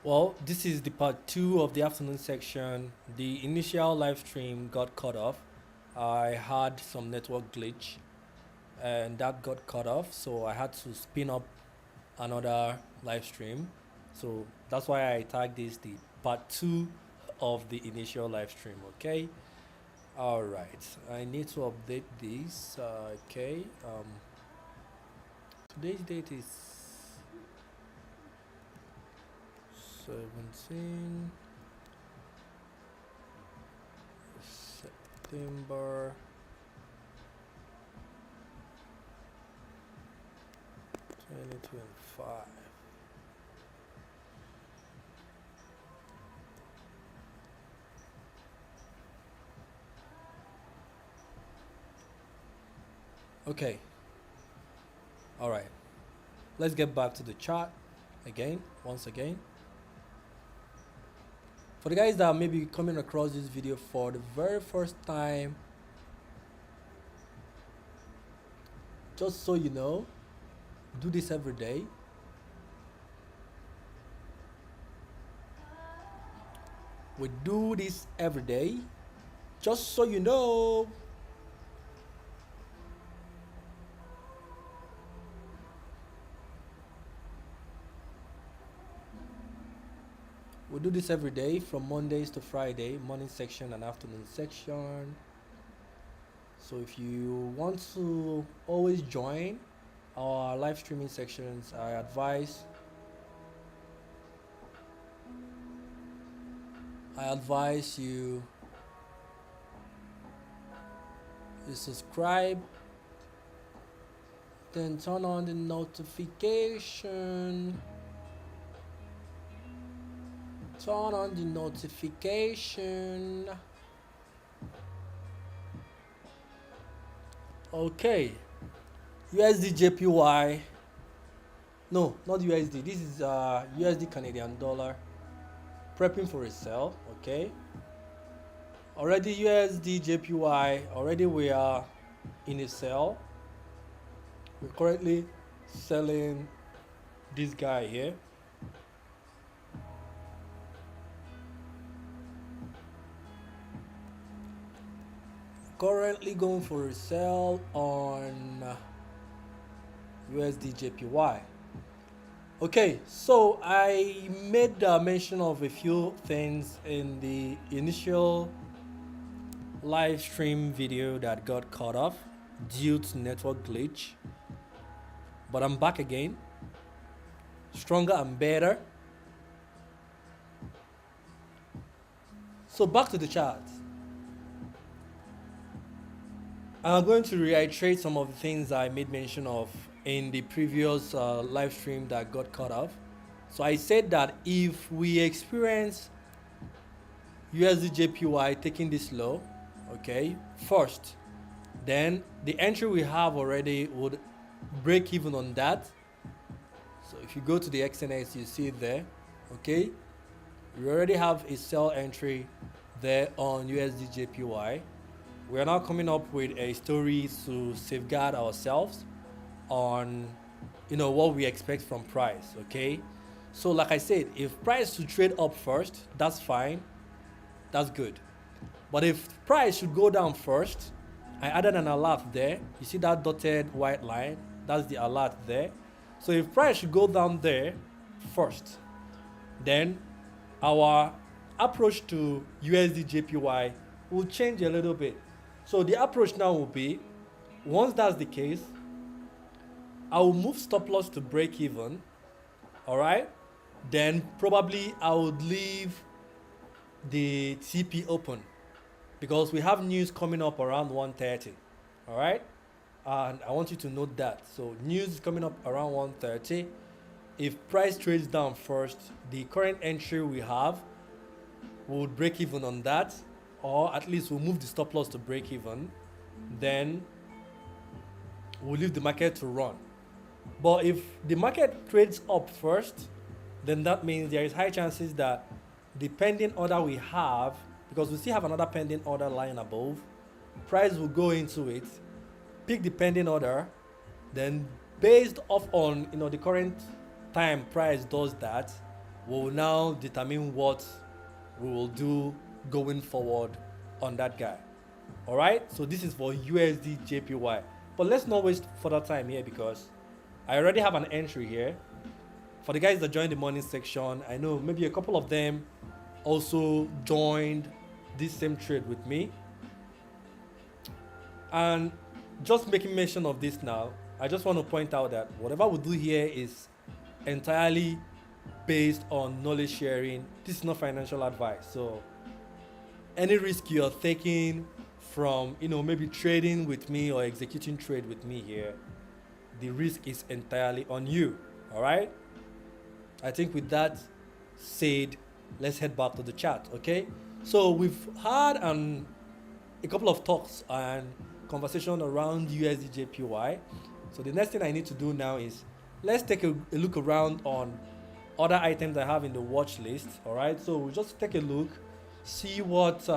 Well, this is the part two of the afternoon section. The initial live stream got cut off. I had some network glitch and that got cut off, so I had to spin up another live stream. So that's why I tagged this the part two of the initial live stream. Okay. All right. I need to update this. Okay. Today's date is 17 September 2025. Okay. All right. Let's get back to the chart once again. For the guys that may be coming across this video for the very first time, just so you know, do this every day. We do this every day, just so you know. We do this every day from Mondays to Friday, morning section and afternoon section. So if you want to always join our live streaming sections, I advise you subscribe, then turn on the notification. Turn on the notification. Okay. USD JPY. No, not USD. This is USD Canadian dollar. Prepping for a sell. Okay. Already USD JPY. Already we are in a sell. We're currently selling this guy here. Currently going for a sell on USD JPY. Okay, so I made mention of a few things in the initial live stream video that got cut off due to network glitch, but I'm back again, stronger and better. So back to the chart. I'm going to reiterate some of the things I made mention of in the previous live stream that got cut off. So I said that if we experience USD JPY taking this low, okay, first, then the entry we have already would break even on that. So if you go to the XNX, you see it there, okay, we already have a sell entry there on USD JPY. We are now coming up with a story to safeguard ourselves on, what we expect from price. Okay, so like I said, if price should trade up first, that's fine, that's good. But if price should go down first, I added an alert there. You see that dotted white line? That's the alert there. So if price should go down there first, then our approach to USD JPY will change a little bit. So the approach now will be, once that's the case, I will move stop loss to break even. All right. Then probably I would leave the TP open because we have news coming up around 1:30. All right. And I want you to note that. So news is coming up around 1:30. If price trades down first, the current entry we have will break even on that, or at least we'll move the stop loss to break even. Then we'll leave the market to run. But if the market trades up first, then that means there is high chances that the pending order we have, because we still have another pending order lying above, price will go into it, pick the pending order, then based off on the current time price does that, We'll now determine what we will do going forward on that guy. All right, so this is for USD JPY. But let's not waste further time here because I already have an entry here. For the guys that joined the morning section, I know maybe a couple of them also joined this same trade with me. And just making mention of this now, I just want to point out that whatever we do here is entirely based on knowledge sharing. This is not financial advice. So any risk you're taking from, maybe trading with me or executing trade with me here, the risk is entirely on you. All right. I think with that said, let's head back to the chat. Okay. So we've had a couple of talks and conversation around USD JPY. So the next thing I need to do now is let's take a look around on other items I have in the watch list. All right. So we'll just take a look, see what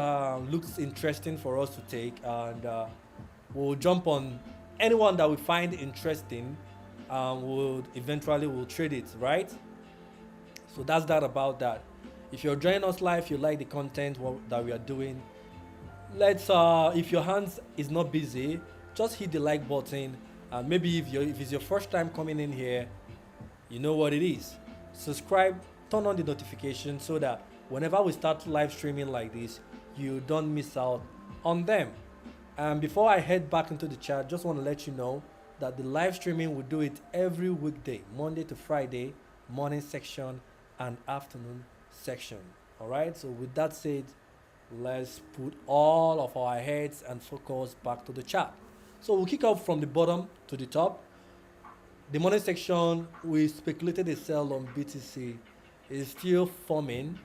looks interesting for us to take, and we'll jump on anyone that we find interesting. We'll trade it, right? So that's that about that. If you're joining us live, you like the content that we are doing, if your hands is not busy, just hit the like button. And maybe if it's your first time coming in here, you know what it is. Subscribe, turn on the notification so that whenever we start live streaming like this, you don't miss out on them. And before I head back into the chat, just want to let you know that the live streaming, we do it every weekday, Monday to Friday, morning section and afternoon section. All right. So with that said, let's put all of our heads and focus back to the chart. So we'll kick off from the bottom to the top. The morning section, we speculated a sell on BTC. It's still forming,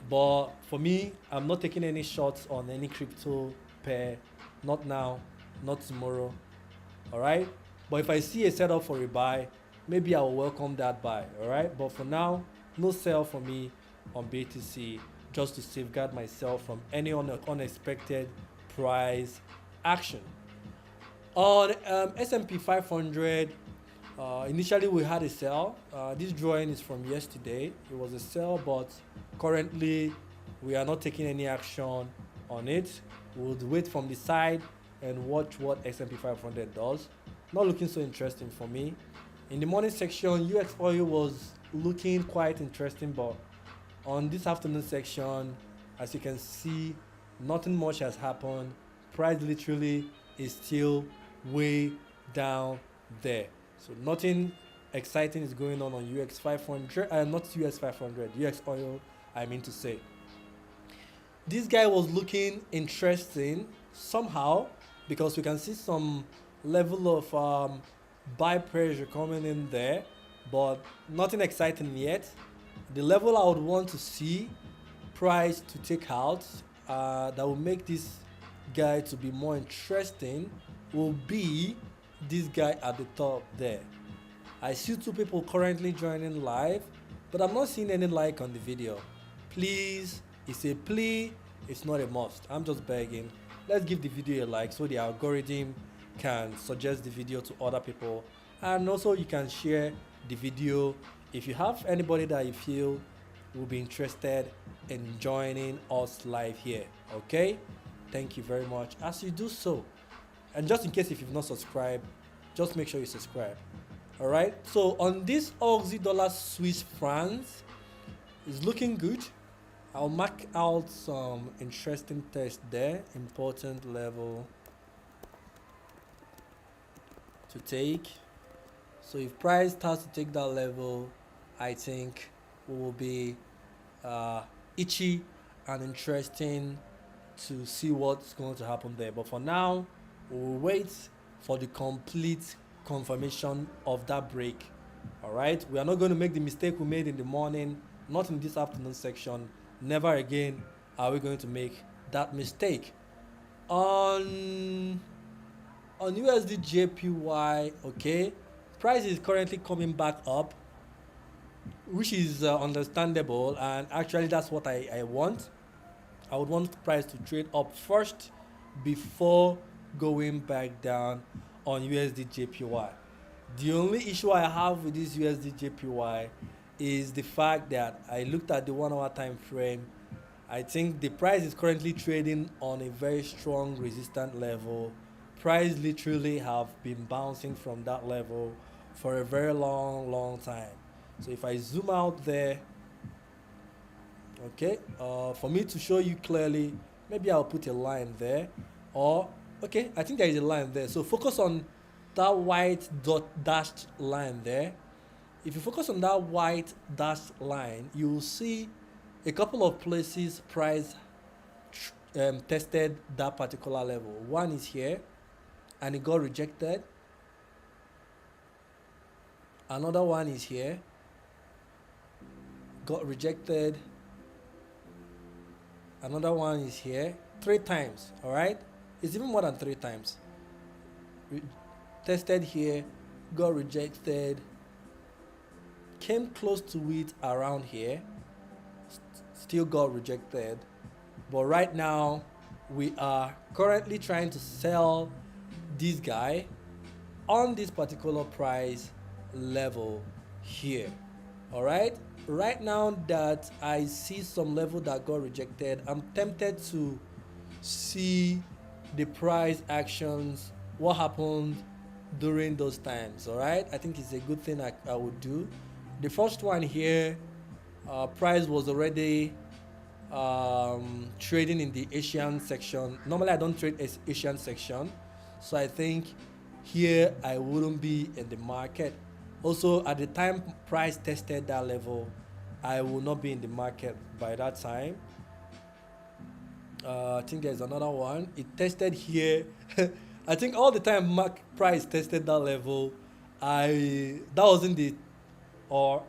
but for me, I'm not taking any shots on any crypto pair. Not now, not tomorrow. All right. But if I see a setup for a buy, maybe I will welcome that buy. All right. But for now, no sell for me on BTC, just to safeguard myself from any unexpected price action. On S&P 500, initially we had a sell. This drawing is from yesterday. It was a sell, but currently we are not taking any action on it. We'll wait from the side and watch what S&P 500 does. Not looking so interesting for me. In the morning section, US oil was looking quite interesting, but on this afternoon section, as you can see, nothing much has happened. Price literally is still way down there. So nothing exciting is going on US 500, not US 500, US oil, I mean to say. This guy was looking interesting somehow because we can see some level of buy pressure coming in there, but nothing exciting yet. The level I would want to see price to take out that will make this guy to be more interesting will be this guy at the top there. I see two people currently joining live, but I'm not seeing any like on the video. Please, it's a plea, it's not a must. I'm just begging. Let's give the video a like so the algorithm can suggest the video to other people, and also you can share the video if you have anybody that you feel will be interested in joining us live here. Okay, thank you very much as you do so. And just in case if you've not subscribed, just make sure you subscribe. All right, so on this Aussie dollar Swiss francs is looking good. I'll mark out some interesting tests there, important level to take. So if price starts to take that level, I think we will be itchy and interesting to see what's going to happen there. But for now, we'll wait for the complete confirmation of that break. All right, we are not going to make the mistake we made in the morning, not in this afternoon section. Never again are we going to make that mistake. On USD JPY, okay, price is currently coming back up, which is understandable, and actually that's what I want. I would want the price to trade up first before going back down on USD JPY. The only issue I have with this USD JPY is the fact that I looked at the 1 hour time frame. I think the price is currently trading on a very strong resistant level. Price literally have been bouncing from that level for a very long time. So if I zoom out there, okay, for me to show you clearly, maybe I'll put a line there, or okay, I think there is a line there. So focus on that white dot dashed line there. If you focus on that white dashed line, you will see a couple of places price tested that particular level. One is here, and it got rejected. Another one is here, got rejected. Another one is here, 3 times. All right, it's even more than 3 times. Tested here, got rejected, came close to it around here, still got rejected. But right now we are currently trying to sell this guy on this particular price level here. All right now that I see some level that got rejected, I'm tempted to see the price actions, what happened during those times. All right, I think it's a good thing I would do. The first one here, price was already trading in the Asian section. Normally I don't trade Asian section, so I think here I wouldn't be in the market. Also, at the time price tested that level, I will not be in the market by that time. I think there's another one. It tested here. I think all the time price tested that level, that wasn't the, or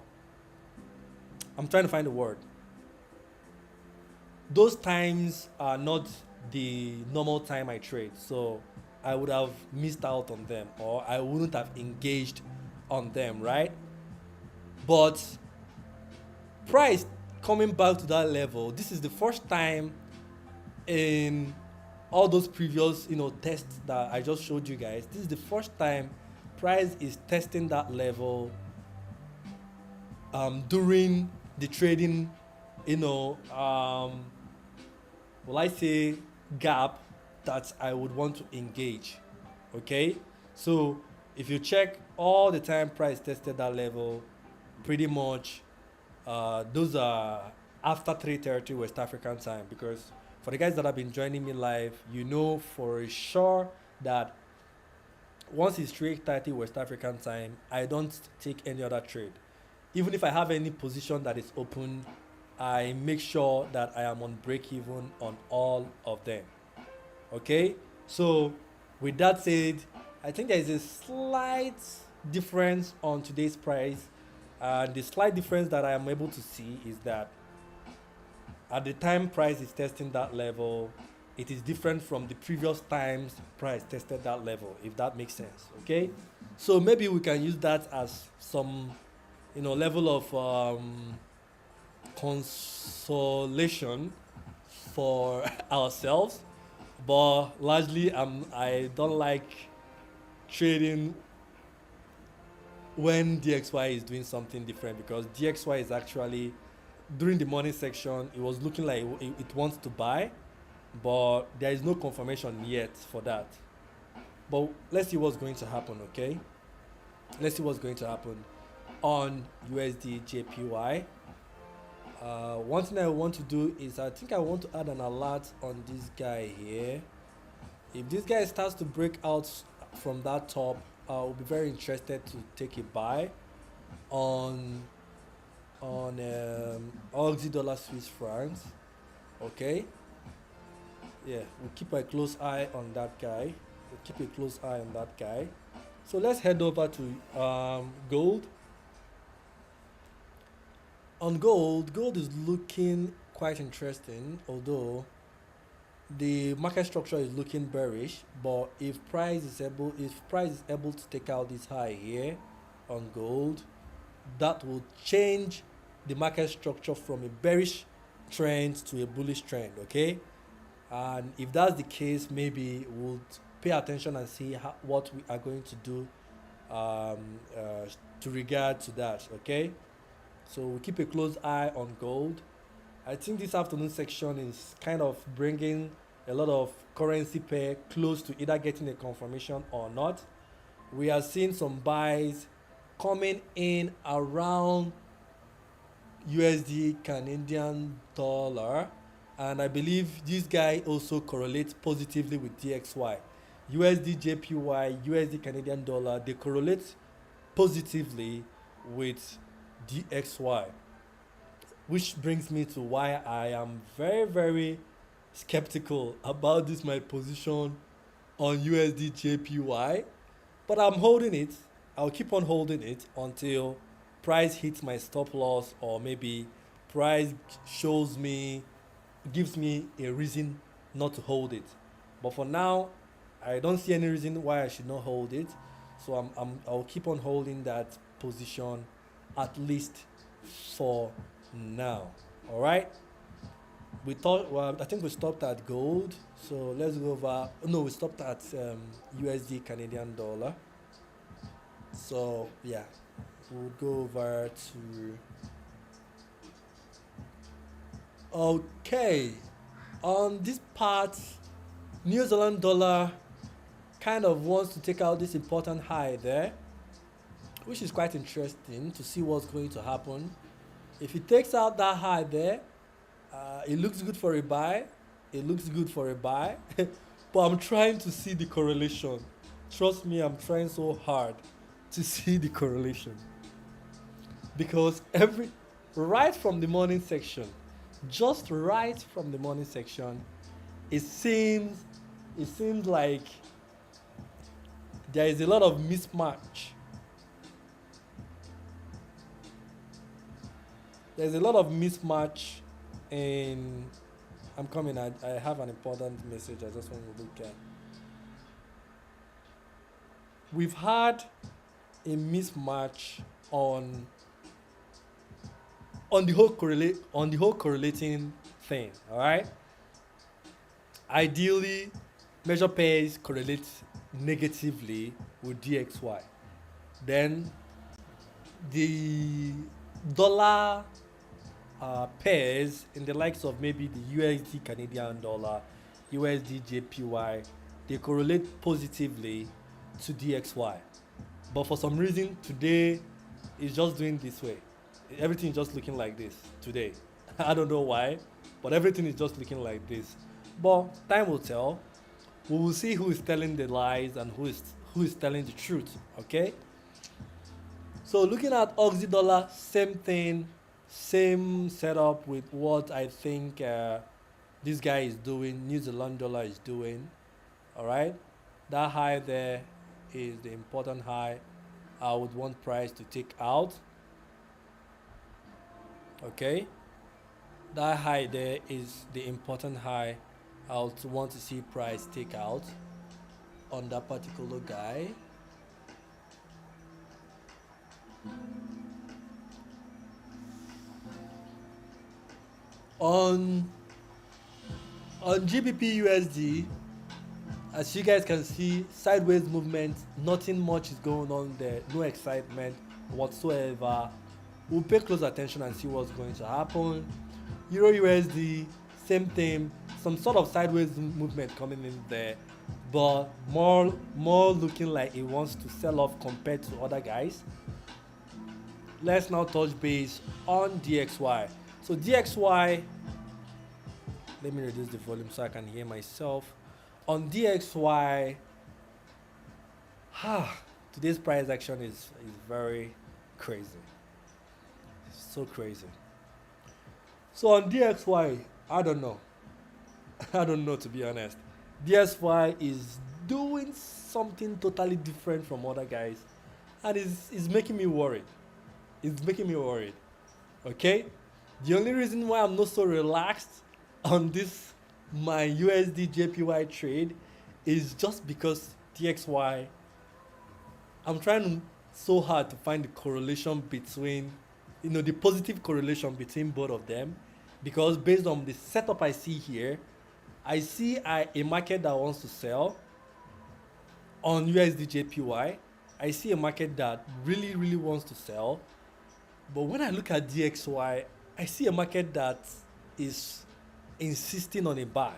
I'm trying to find the word. Those times are not the normal time I trade, so I would have missed out on them, or I wouldn't have engaged on them, right? But price coming back to that level, this is the first time in all those previous tests that I just showed you guys. This is the first time price is testing that level during the trading, will I say, gap that I would want to engage. Okay, so if you check all the time price tested that level, pretty much those are after 3:30 West African time, because for the guys that have been joining me live, you know for sure that once it's 3:30 West African time, I don't take any other trade. Even if I have any position that is open, I make sure that I am on break even on all of them. Okay, so with that said, I think there is a slight difference on today's price. The slight difference that I am able to see is that at the time price is testing that level, it is different from the previous times price tested that level, if that makes sense. Okay, so maybe we can use that as some level of consolation for ourselves. But largely I don't like trading when DXY is doing something different, because DXY is actually, during the morning section, it was looking like it wants to buy, but there is no confirmation yet for that. But let's see what's going to happen. Okay, let's see what's going to happen on USD JPY. One thing I want to do is, I think I want to add an alert on this guy here. If this guy starts to break out from that top, I'll be very interested to take a buy on Aussie dollar Swiss francs. Okay, yeah, we'll keep a close eye on that guy. So let's head over to gold. On gold is looking quite interesting, although the market structure is looking bearish. But if price is able to take out this high here on gold, that will change the market structure from a bearish trend to a bullish trend. Okay, and if that's the case, maybe we'll pay attention and see what we are going to do to regard to that. Okay, So we keep a close eye on gold. I think this afternoon section is kind of bringing a lot of currency pair close to either getting a confirmation or not. We are seeing some buys coming in around USD Canadian dollar, and I believe this guy also correlates positively with DXY. USD JPY, USD Canadian dollar, they correlate positively with DXY, which brings me to why I am very, very skeptical about this my position on USD JPY, but I'm holding it. I'll keep on holding it until price hits my stop loss, or maybe price shows me, gives me a reason not to hold it. But for now, I don't see any reason why I should not hold it. So I'll keep on holding that position at least for now. All right. We thought, well, I think we stopped at gold. So let's go over. No, we stopped at USD Canadian dollar. So yeah, we'll go over to. Okay, on this part, New Zealand dollar kind of wants to take out this important high there, which is quite interesting to see what's going to happen. If it takes out that high there, it looks good for a buy. It looks good for a buy, but I'm trying to see the correlation. Trust me, I'm trying so hard to see the correlation, because every right from the morning section, just right from the morning section, it seems like there is a lot of mismatch. There's a lot of mismatch in. I'm coming. I have an important message I just want to look at. We've had a mismatch on the whole correlating thing. All right. Ideally, measure pairs correlate negatively with DXY. Then the dollar pairs in the likes of maybe the USD Canadian dollar, USD JPY, they correlate positively to DXY. But for some reason today it's just doing this way. Everything is just looking like this today. I don't know why, but everything is just looking like this. But time will tell. We will see who is telling the lies and who is telling the truth. Okay. So looking at Aussie dollar, same thing, same setup with what I think this guy is doing. New Zealand dollar is doing. All right. That high there is the important high I would want price to take out. Okay, that high there is the important high I would want to see price take out on that particular guy. On GBP USD, as you guys can see, sideways movement, nothing much is going on there, no excitement whatsoever. We'll pay close attention and see what's going to happen. Euro USD, same thing, some sort of sideways movement coming in there, but more looking like it wants to sell off compared to other guys. Let's now touch base on DXY. So DXY, let me reduce the volume so I can hear myself. On DXY, today's price action is very crazy. So crazy. So on DXY, I don't know. I don't know, to be honest. DXY is doing something totally different from other guys, and it's making me worried. It's making me worried. Okay? The only reason why I'm not so relaxed on this my USD JPY trade is just because DXY, I'm trying so hard to find the correlation between, the positive correlation between both of them, because based on the setup I see here, I see a market that wants to sell on USD JPY. I see a market that really wants to sell But when I look at DXY, I see a market that is insisting on a buy.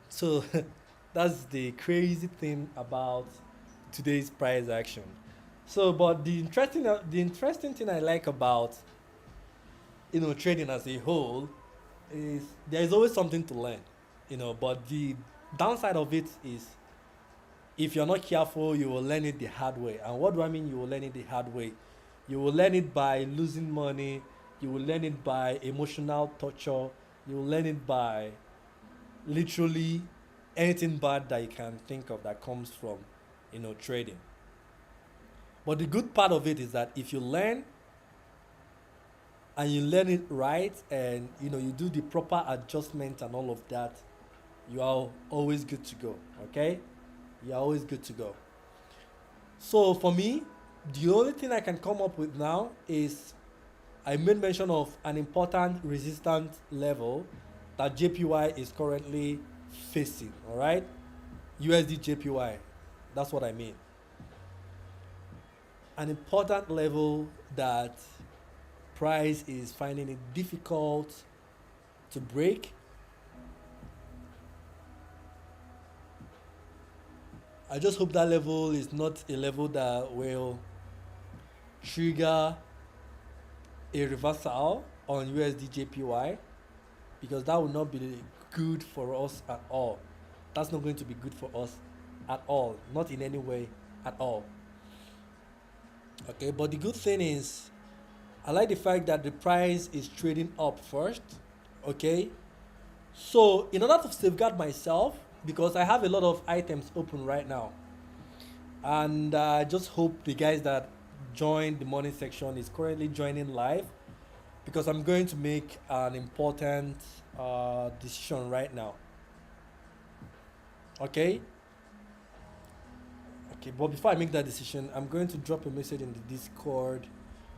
So that's the crazy thing about today's price action. So, but the interesting thing I like about trading as a whole is there is always something to learn, But the downside of it is if you're not careful, you will learn it the hard way. And what do I mean? You will learn it the hard way. You will learn it by losing money. You will learn it by emotional torture. You will learn it by literally anything bad that you can think of that comes from trading. But the good part of it is that if you learn and you learn it right, and you do the proper adjustment and all of that, you are always good to go. Okay, you are always good to go. So for me, the only thing I can come up with now is I made mention of an important resistance level that JPY is currently facing. All right, USD JPY, that's what I mean. An important level that price is finding it difficult to break. I just hope that level is not a level that will trigger a reversal on USD JPY, because that will not be good for us at all. That's not going to be good for us at all, not in any way at all. Okay, but the good thing is I like the fact that the price is trading up first. Okay, so in order to safeguard myself, because I have a lot of items open right now, and I just hope the guys that joined the morning section is currently joining live, because I'm going to make an important decision right now. Okay. Okay, but before I make that decision, I'm going to drop a message in the Discord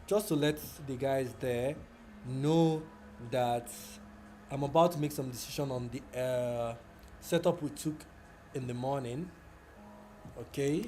just to let the guys there know that I'm about to make some decision on the setup we took in the morning. Okay.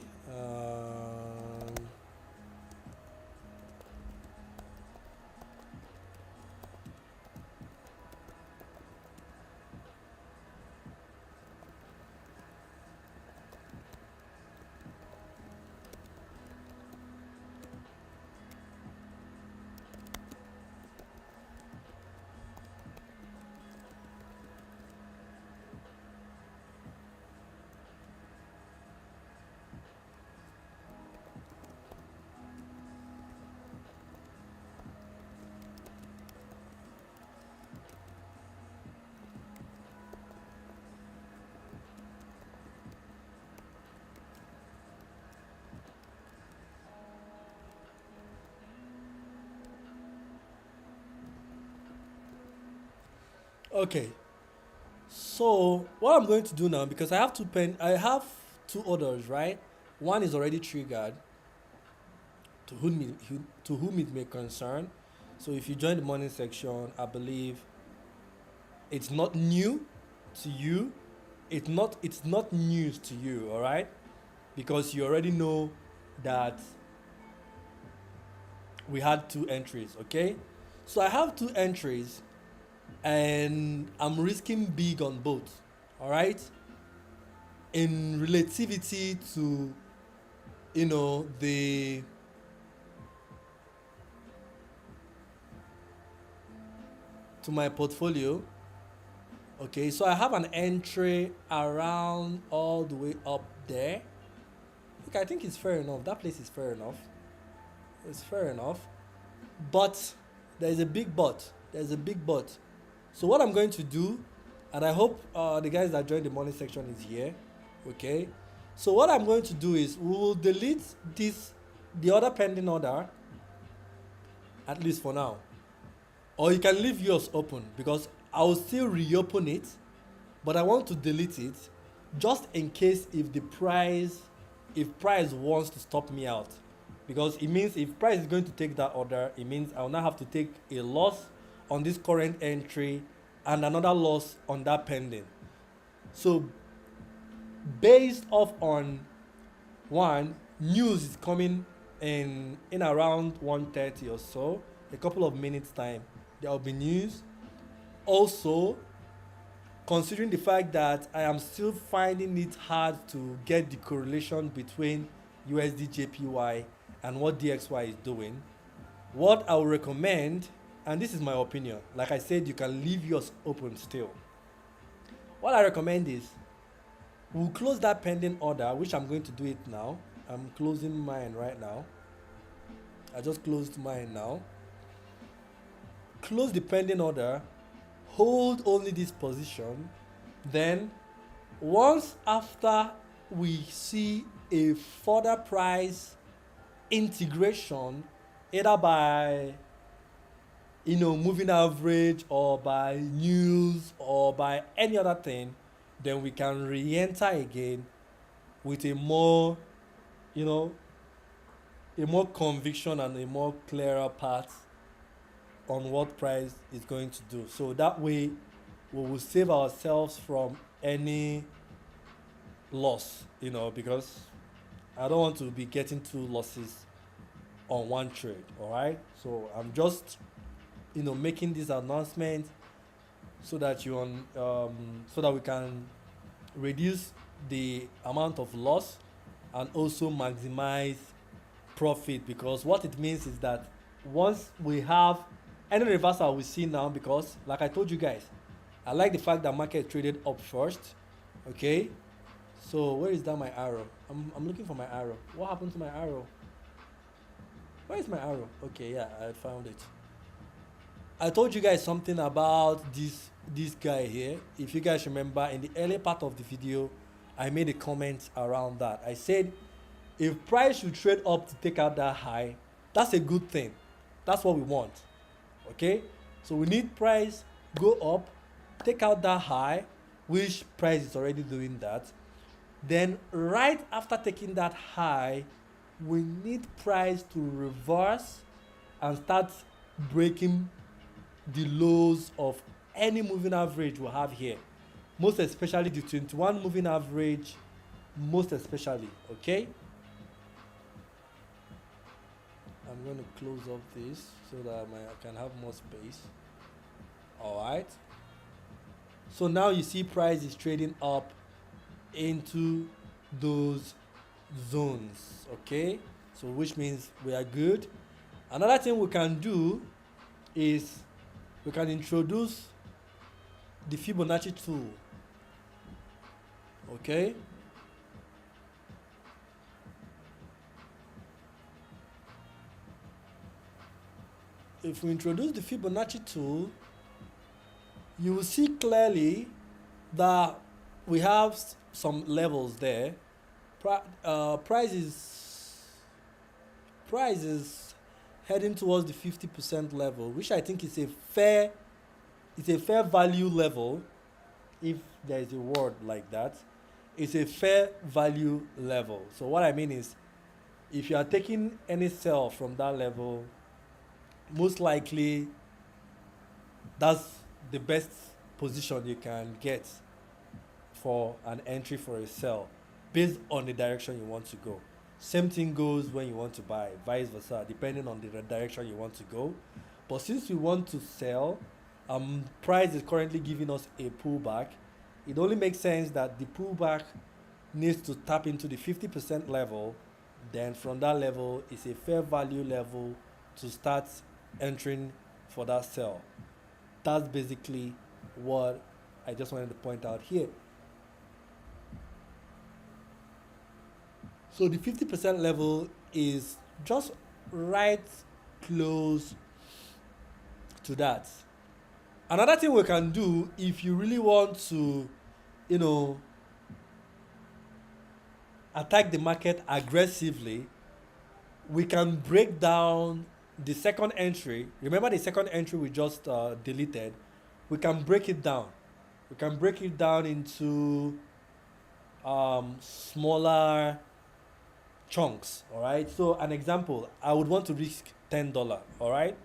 Okay. So what I'm going to do now, because I have two orders, right? One is already triggered, to whom it may concern. So if you join the morning section, I believe it's not new to you. It's not news to you, all right? Because you already know that we had two entries, okay? So I have two entries and I'm risking big on both, all right? In relativity to the to my portfolio. Okay, so I have an entry around all the way up there. Look, I think it's fair enough. That place is fair enough. It's fair enough. But there's a big but. There's a big but. So what I'm going to do, and I hope the guys that joined the morning section is here. Okay. So what I'm going to do is we will delete the other pending order, at least for now. Or you can leave yours open, because I will still reopen it, but I want to delete it just in case if price wants to stop me out, because it means if price is going to take that order, it means I will now have to take a loss on this current entry and another loss on that pending. So based off on one, news is coming in around 1:30 or so, a couple of minutes time, there will be news. Also, considering the fact that I am still finding it hard to get the correlation between USD JPY and what DXY is doing, what I would recommend, and this is my opinion, like I said, you can leave yours open still. What I recommend is we'll close that pending order, which I'm going to do it now. I'm closing mine right now. I just closed mine now. Close the pending order, hold only this position. Then once after we see a further price integration, either by moving average or by news or by any other thing, then we can re-enter again with a more a more conviction and a more clearer path on what price is going to do. So that way we will save ourselves from any loss, because I don't want to be getting two losses on one trade. All right, so I'm just making this announcement so that so that we can reduce the amount of loss and also maximize profit, because what it means is that once we have any reversal we see now, because like I told you guys, I like the fact that market traded up first. Okay, so where is that my arrow? I'm looking for my arrow. What happened to my arrow? Where is my arrow? Okay, yeah, I found it. I told you guys something about this guy here. If you guys remember, in the early part of the video, I made a comment around that. I said if price should trade up to take out that high, that's a good thing. That's what we want. Okay, so we need price go up, take out that high, which price is already doing that. Then right after taking that high, we need price to reverse and start breaking the lows of any moving average we have here, most especially the 21 moving average, most especially. Okay, I'm going to close up this so that I can have more space. All right, so now you see price is trading up into those zones. Okay, so which means we are good. Another thing we can do is we can introduce the Fibonacci tool. Okay, if we introduce the Fibonacci tool, you will see clearly that we have some levels there. Price is heading towards the 50% level, which I think is a fair value level, if there is a word like that. It's a fair value level. So what I mean is, if you are taking any sell from that level, most likely that's the best position you can get for an entry for a sell based on the direction you want to go. Same thing goes when you want to buy, vice versa, depending on the direction you want to go. But since we want to sell, price is currently giving us a pullback. It only makes sense that the pullback needs to tap into the 50% level. Then from that level, it's a fair value level to start entering for that sell. That's basically what I just wanted to point out here. So the 50% level is just right close to that. Another thing we can do, if you really want to, attack the market aggressively, we can break down the second entry. Remember the second entry we just deleted? We can break it down. We can break it down into smaller chunks. All right, so an example, I would want to risk $10. All right,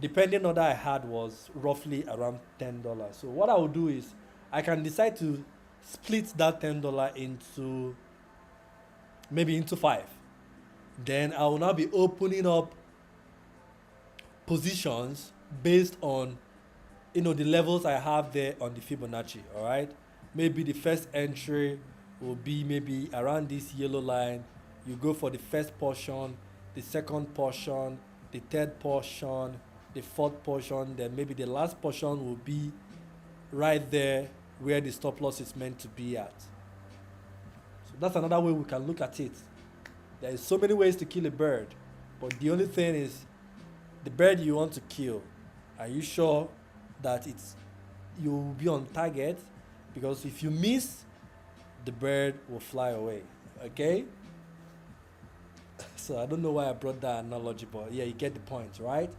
the pending order I had was roughly around $10. So what I would do is I can decide to split that $10 into maybe into 5. Then I will now be opening up positions based on the levels I have there on the Fibonacci. All right, maybe the first entry will be maybe around this yellow line. You go for the first portion, the second portion, the third portion, the fourth portion, then maybe the last portion will be right there where the stop loss is meant to be at. So that's another way we can look at it. There is so many ways to kill a bird, but the only thing is the bird you want to kill. Are you sure that you will be on target? Because if you miss, the bird will fly away. Okay? So I don't know why I brought that analogy, but yeah, you get the point, right?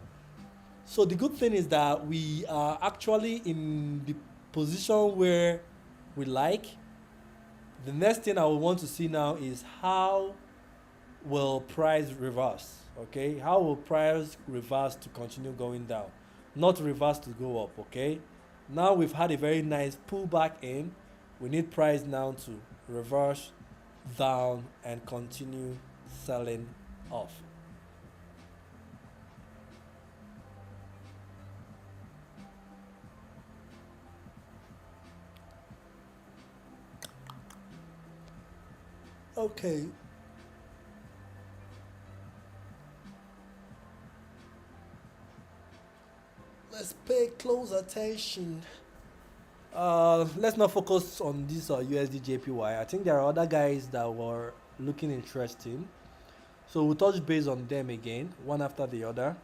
So the good thing is that we are actually in the position where we like. The next thing I will want to see now is how will price reverse. Okay, how will price reverse to continue going down, not reverse to go up. Okay, now we've had a very nice pullback in. We need price now to reverse down and continue selling off. Okay. Let's pay close attention. Let's not focus on this USD JPY. I think there are other guys that were looking interesting. So we'll touch base on them again, one after the other.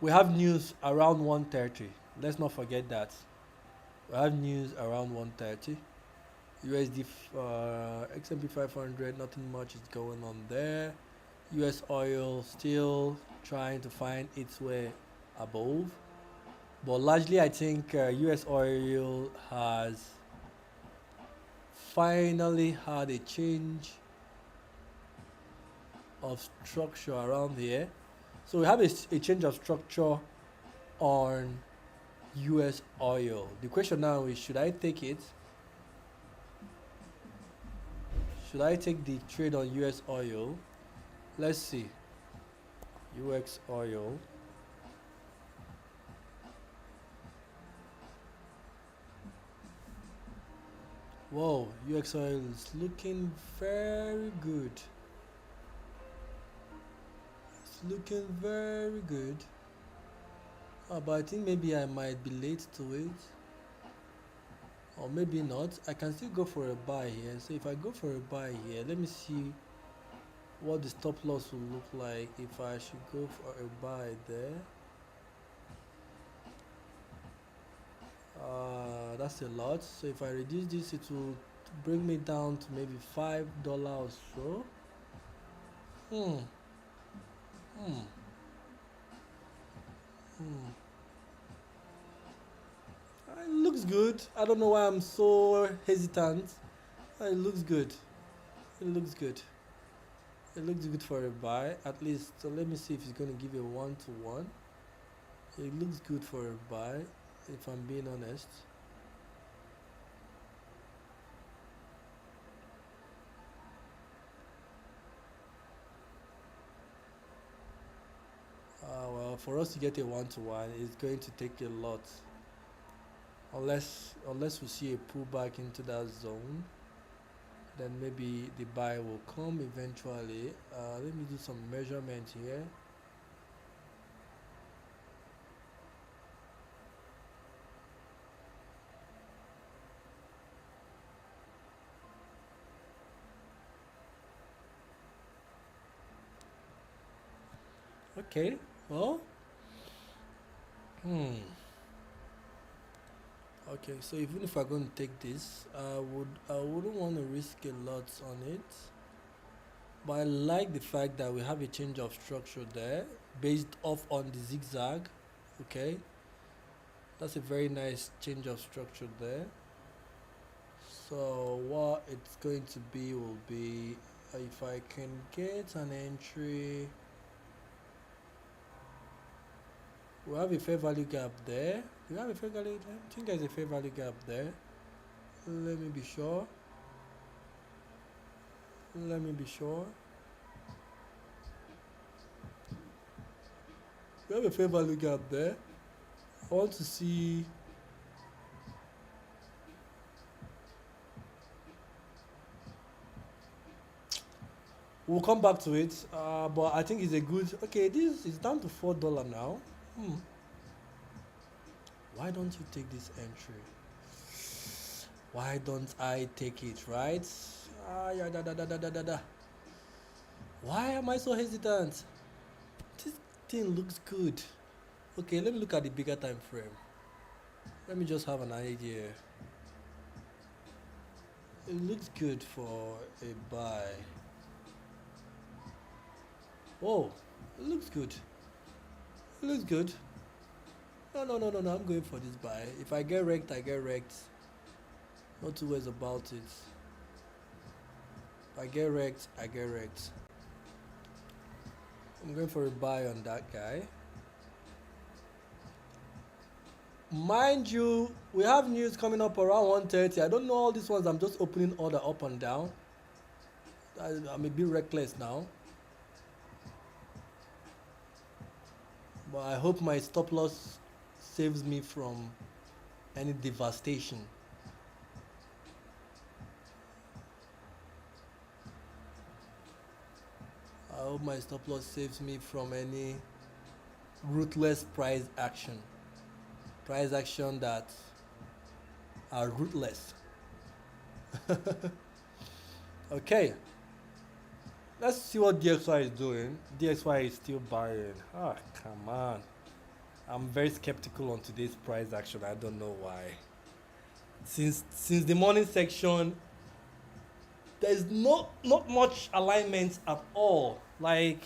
We have news around 1:30. Let's not forget that. We have news around 1:30. USD XMP 500, nothing much is going on there. US oil still trying to find its way above, but largely I think US oil has finally had a change of structure around here. So we have a change of structure on US oil. The question now is, should I take it? Should I take the trade on US oil? Let's see. UX oil. Whoa, UX oil is looking very good. It's looking very good. But I think maybe I might be late to it. Or maybe not. I can still go for a buy here. So if I go for a buy here, let me see what the stop loss will look like if I should go for a buy there. That's a lot. So if I reduce this, it will bring me down to maybe $5 or so. It looks good. I don't know why I'm so hesitant. It looks good. It looks good. It looks good for a buy, at least. So let me see if it's going to give a 1-to-1. It looks good for a buy, if I'm being honest. Well, for us to get a 1-to-1, it's going to take a lot. Unless we see a pullback into that zone, then maybe the buy will come eventually. Let me do some measurement here. Okay, well, okay, so even if I'm going to take this, I wouldn't want to risk a lot on it. But I like the fact that we have a change of structure there based off on the zigzag. Okay, that's a very nice change of structure there. So what it's going to be will be, if I can get an entry, we have a fair value gap there. Do we have a fair value gap? I think there's a fair value gap there. Let me be sure. Let me be sure. We have a fair value gap there. I want to see. We'll come back to it, but I think it's a good. Okay, this is down to $4 now. Hmm. Why don't you take this entry? Why don't I take it, right? Yeah, da, da, da, da, da, da, da. Why am I so hesitant? This thing looks good. Okay, let me look at the bigger time frame. Let me just have an idea. It looks good for a buy. Oh, it looks good. It looks good. No, no, no, no, no. I'm going for this buy. If I get wrecked, I get wrecked. Not two ways about it. If I get wrecked, I get wrecked. I'm going for a buy on that guy. Mind you, we have news coming up around 1:30. I don't know all these ones. I'm just opening order up and down. I'm a bit reckless now. But I hope my stop loss saves me from any devastation. I hope my stop loss saves me from any ruthless price action. Price action that are ruthless. Okay. Let's see what DXY is doing. DXY is still buying. Ah, come on. I'm very skeptical on today's price action. I don't know why. Since the morning section, there's not much alignment at all. Like,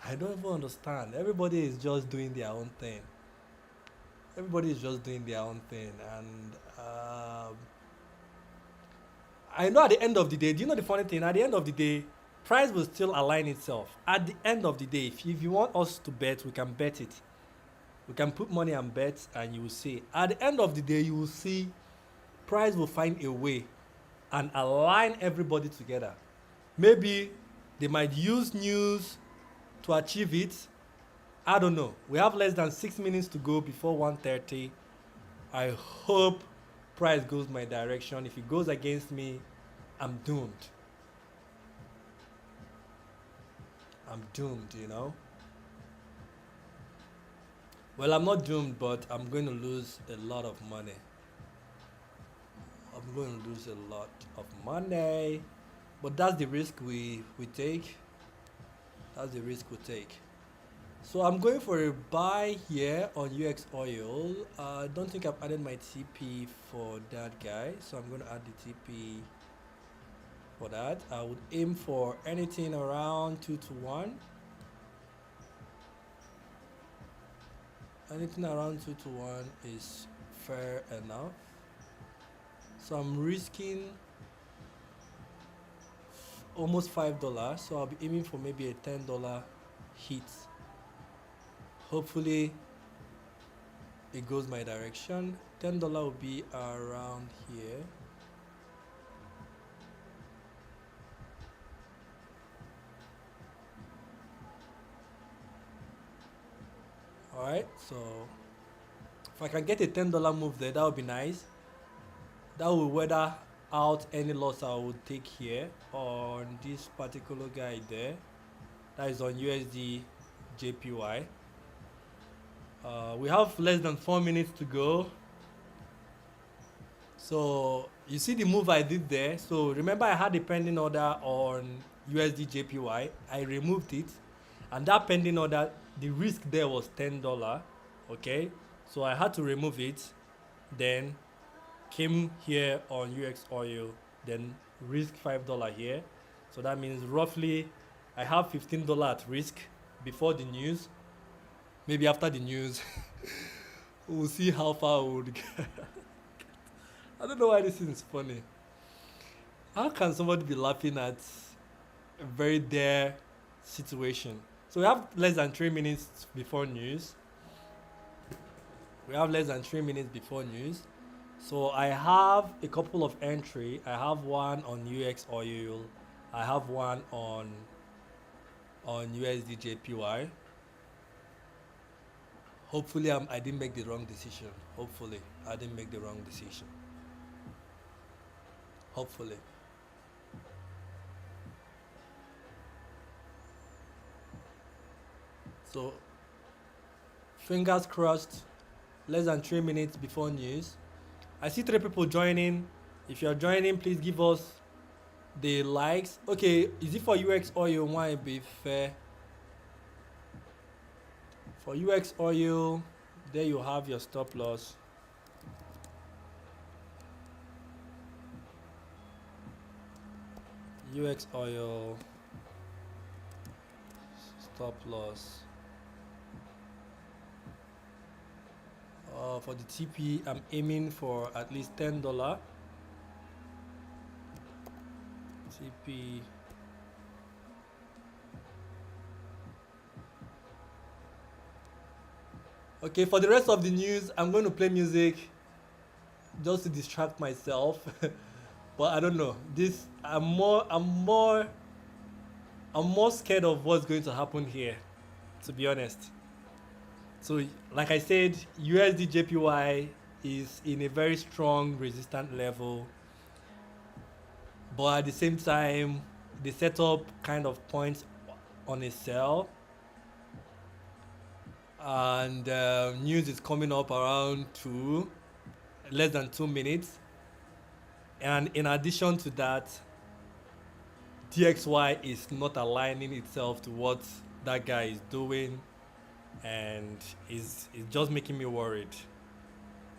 I don't even understand. Everybody is just doing their own thing. Everybody is just doing their own thing, and I know at the end of the day, do you know the funny thing? At the end of the day, price will still align itself. At the end of the day, if you want us to bet, we can bet it. We can put money and bet, and you will see. At the end of the day, you will see price will find a way and align everybody together. Maybe they might use news to achieve it. I don't know. We have less than 6 minutes to go before 1:30. I hope price goes my direction. If it goes against me, I'm doomed. I'm doomed, you know. Well, I'm not doomed, but I'm going to lose a lot of money. I'm going to lose a lot of money. But that's the risk we take. That's the risk we take. So I'm going for a buy here on UX oil. I don't think I've added my TP for that guy. So I'm going to add the TP for that. I would aim for anything around 2 to 1. Anything around 2 to 1 is fair enough. So I'm risking almost $5. So I'll be aiming for maybe a $10 hit. Hopefully it goes my direction. $10 will be around here. Alright, so if I can get a $10 move there, that would be nice. That will weather out any loss I would take here on this particular guy there. That is on USD JPY. We have less than 4 minutes to go. So you see the move I did there. So remember I had a pending order on USD JPY. I removed it, and that pending order, the risk there was $10. Okay, so I had to remove it. Then came here on UX oil. Then risk $5 here. So that means roughly I have $15 at risk before the news. Maybe after the news, we'll see how far we would get. I don't know why this is funny. How can somebody be laughing at a very dire situation? So we have less than 3 minutes before news. We have less than 3 minutes before news. So I have a couple of entry. I have one on UX oil. I have one on USD JPY. Hopefully I didn't make the wrong decision. Hopefully I didn't make the wrong decision. Hopefully. So fingers crossed. Less than 3 minutes before news. I see 3 people joining. If you're joining, please give us the likes. Okay, is it for UX oil? Why be fair? For UX oil, there you have your stop loss. UX oil stop loss. For the TP, I'm aiming for at least $10. TP. Okay, for the rest of the news, I'm going to play music just to distract myself. But I don't know. I'm more scared of what's going to happen here, to be honest. So, like I said, USD JPY is in a very strong resistant level, but at the same time, the setup kind of points on a sell, and news is coming up around less than 2 minutes. And in addition to that, DXY is not aligning itself to what that guy is doing, and is just making me worried.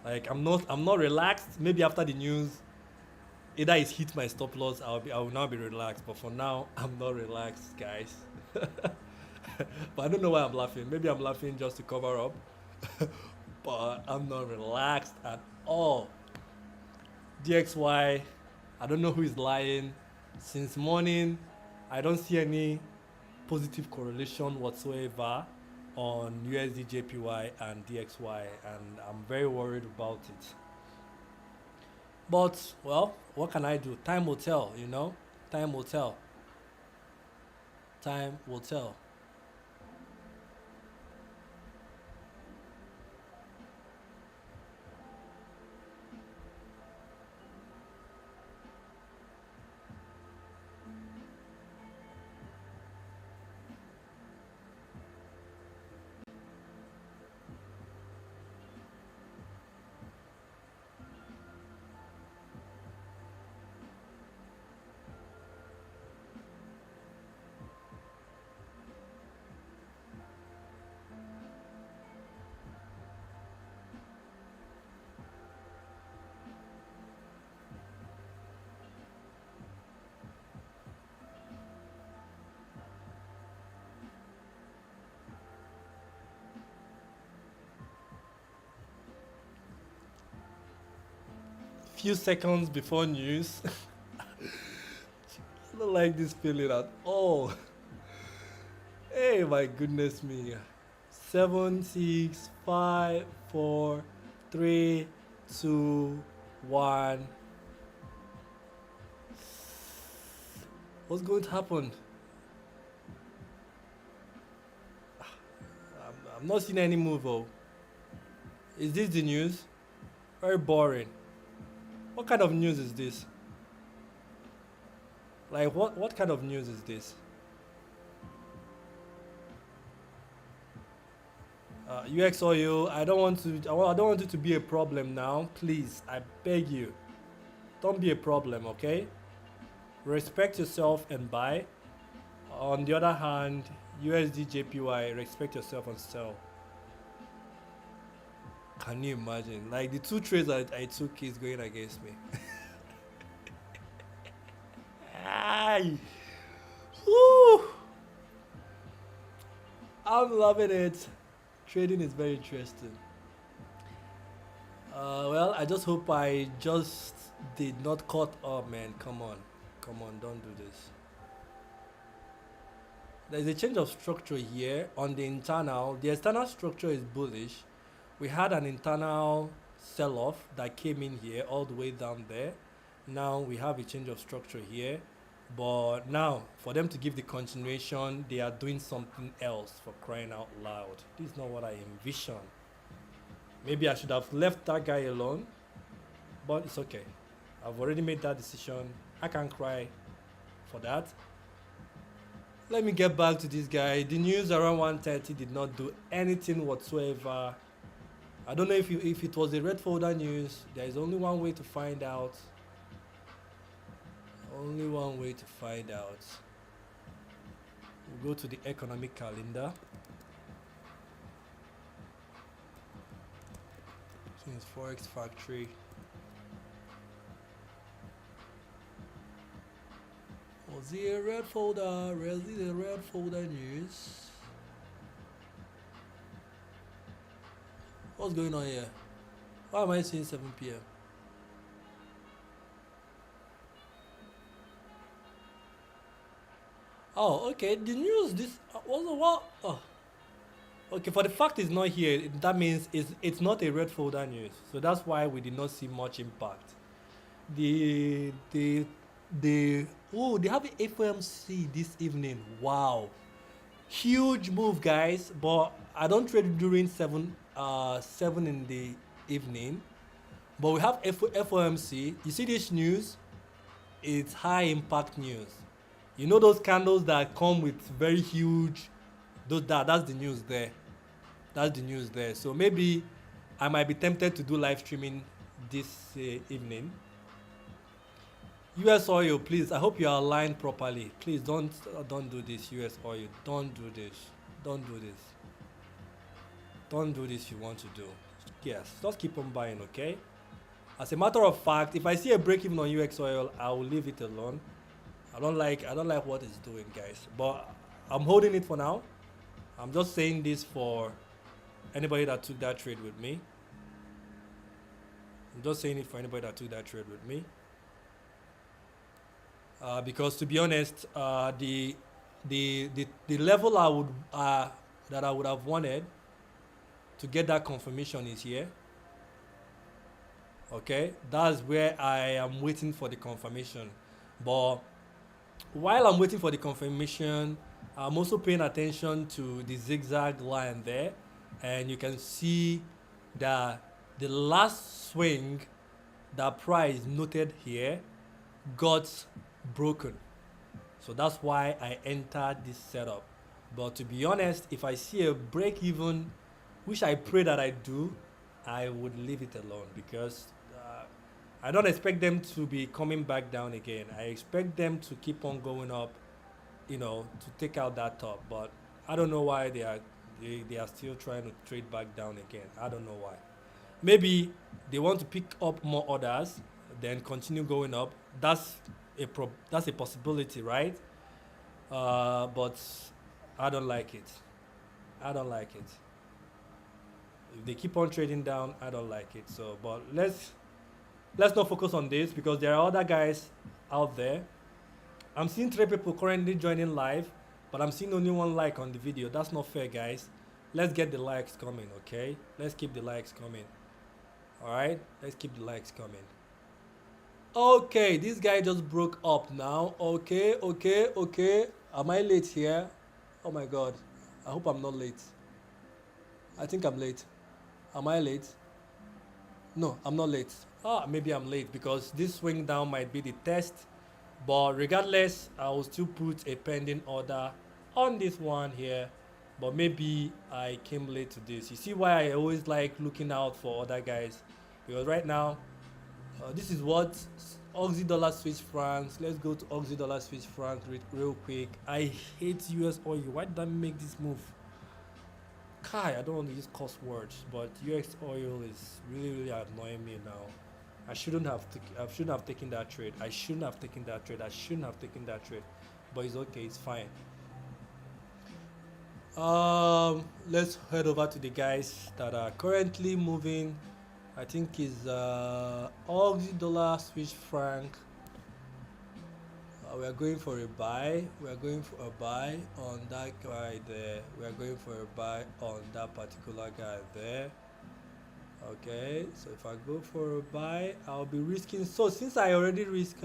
Like I'm not relaxed. Maybe after the news, either it's hit my stop loss, I will now be relaxed. But for now, I'm not relaxed, guys. But I don't know why I'm laughing. Maybe I'm laughing just to cover up. But I'm not relaxed at all. DXY, I don't know who is lying. Since morning, I don't see any positive correlation whatsoever on USD JPY and DXY, and I'm very worried about it. But well, what can I do? Time will tell, you know. Time will tell. Time will tell. Few seconds before news. I don't like this feeling at all. Hey, my goodness me. 7, 6, 5, 4, 3, 2, 1. What's going to happen? I'm not seeing any move. Oh. Is this the news? Very boring. What kind of news is this? Like what kind of news is this? UX oil, I don't want it to be a problem now. Please, I beg you. Don't be a problem, okay? Respect yourself and buy. On the other hand, USD JPY, respect yourself and sell. Can you imagine? Like the two trades that I took is going against me. Ay. Woo. I'm loving it. Trading is very interesting. Well, I just hope I just did not cut up, man. Come on, don't do this. There's a change of structure here on the internal. The external structure is bullish. We had an internal sell-off that came in here all the way down there. Now we have a change of structure here. But now, for them to give the continuation, they are doing something else, for crying out loud. This is not what I envision. Maybe I should have left that guy alone, but it's okay. I've already made that decision. I can't cry for that. Let me get back to this guy. The news around 1:30 did not do anything whatsoever. I don't know if it was a red folder news. There is only one way to find out. Only one way to find out. We'll go to the economic calendar. Since Forex Factory. Was it a red folder? Was it a red folder news? What's going on here? Why am I seeing 7 p.m.? Oh, okay. The news. This was a what? Oh, okay. For the fact it's not here, that means it's not a red folder news. So that's why we did not see much impact. The oh, they have an FOMC this evening. Wow, huge move, guys. But I don't trade during 7 in the evening. But we have FOMC. You see this news? It's high impact news. You know those candles that come with very huge. That's the news there. That's the news there. So maybe I might be tempted to do live streaming this evening. US oil, please. I hope you are aligned properly. Please don't do this. US oil, don't do this. Don't do this. Don't do this. You want to do? Yes, just keep on buying, okay? As a matter of fact, if I see a break even on UX oil, I will leave it alone. I don't like what it's doing, guys. But I'm holding it for now. I'm just saying this for anybody that took that trade with me. I'm just saying it for anybody that took that trade with me. Because to be honest, the level I would that I would have wanted to get that confirmation is here. Okay, that's where I am waiting for the confirmation. But while I'm waiting for the confirmation, I'm also paying attention to the zigzag line there, and you can see that the last swing that price noted here got broken. So that's why I entered this setup. But to be honest, if I see a break even, which I pray that I do, I would leave it alone, because I don't expect them to be coming back down again. I expect them to keep on going up, to take out that top. But I don't know why they are still trying to trade back down again. I don't know why. Maybe they want to pick up more orders, then continue going up. That's a possibility, right? But I don't like it. I don't like it. If they keep on trading down, I don't like it. So, but let's not focus on this, because there are other guys out there. I'm seeing 3 people currently joining live, but I'm seeing only 1 like on the video. That's not fair, guys. Let's get the likes coming, okay? Let's keep the likes coming. All right, let's keep the likes coming. Okay, this guy just broke up now. Okay. Am I late here? Oh my god, I hope I'm not late. I think I'm late. Am I late? No, I'm not late. Maybe I'm late, because this swing down might be the test. But regardless, I will still put a pending order on this one here. But maybe I came late to this. You see why I always like looking out for other guys? Because right now, this is what Aussie dollar Swiss francs. Let's go to Aussie dollar Swiss francs real quick. I hate US oil. Why did I make this move? Kai, I don't want to use cuss words, but US oil is really annoying me now. I shouldn't have taken that trade. I shouldn't have taken that trade. But it's okay. It's fine. Let's head over to the guys that are currently moving. I think is Aussie dollar Swiss franc. We are going for a buy. We are going for a buy on that guy there. We are going for a buy on that particular guy there. Okay, so if I go for a buy, I'll be risking. So since I already risk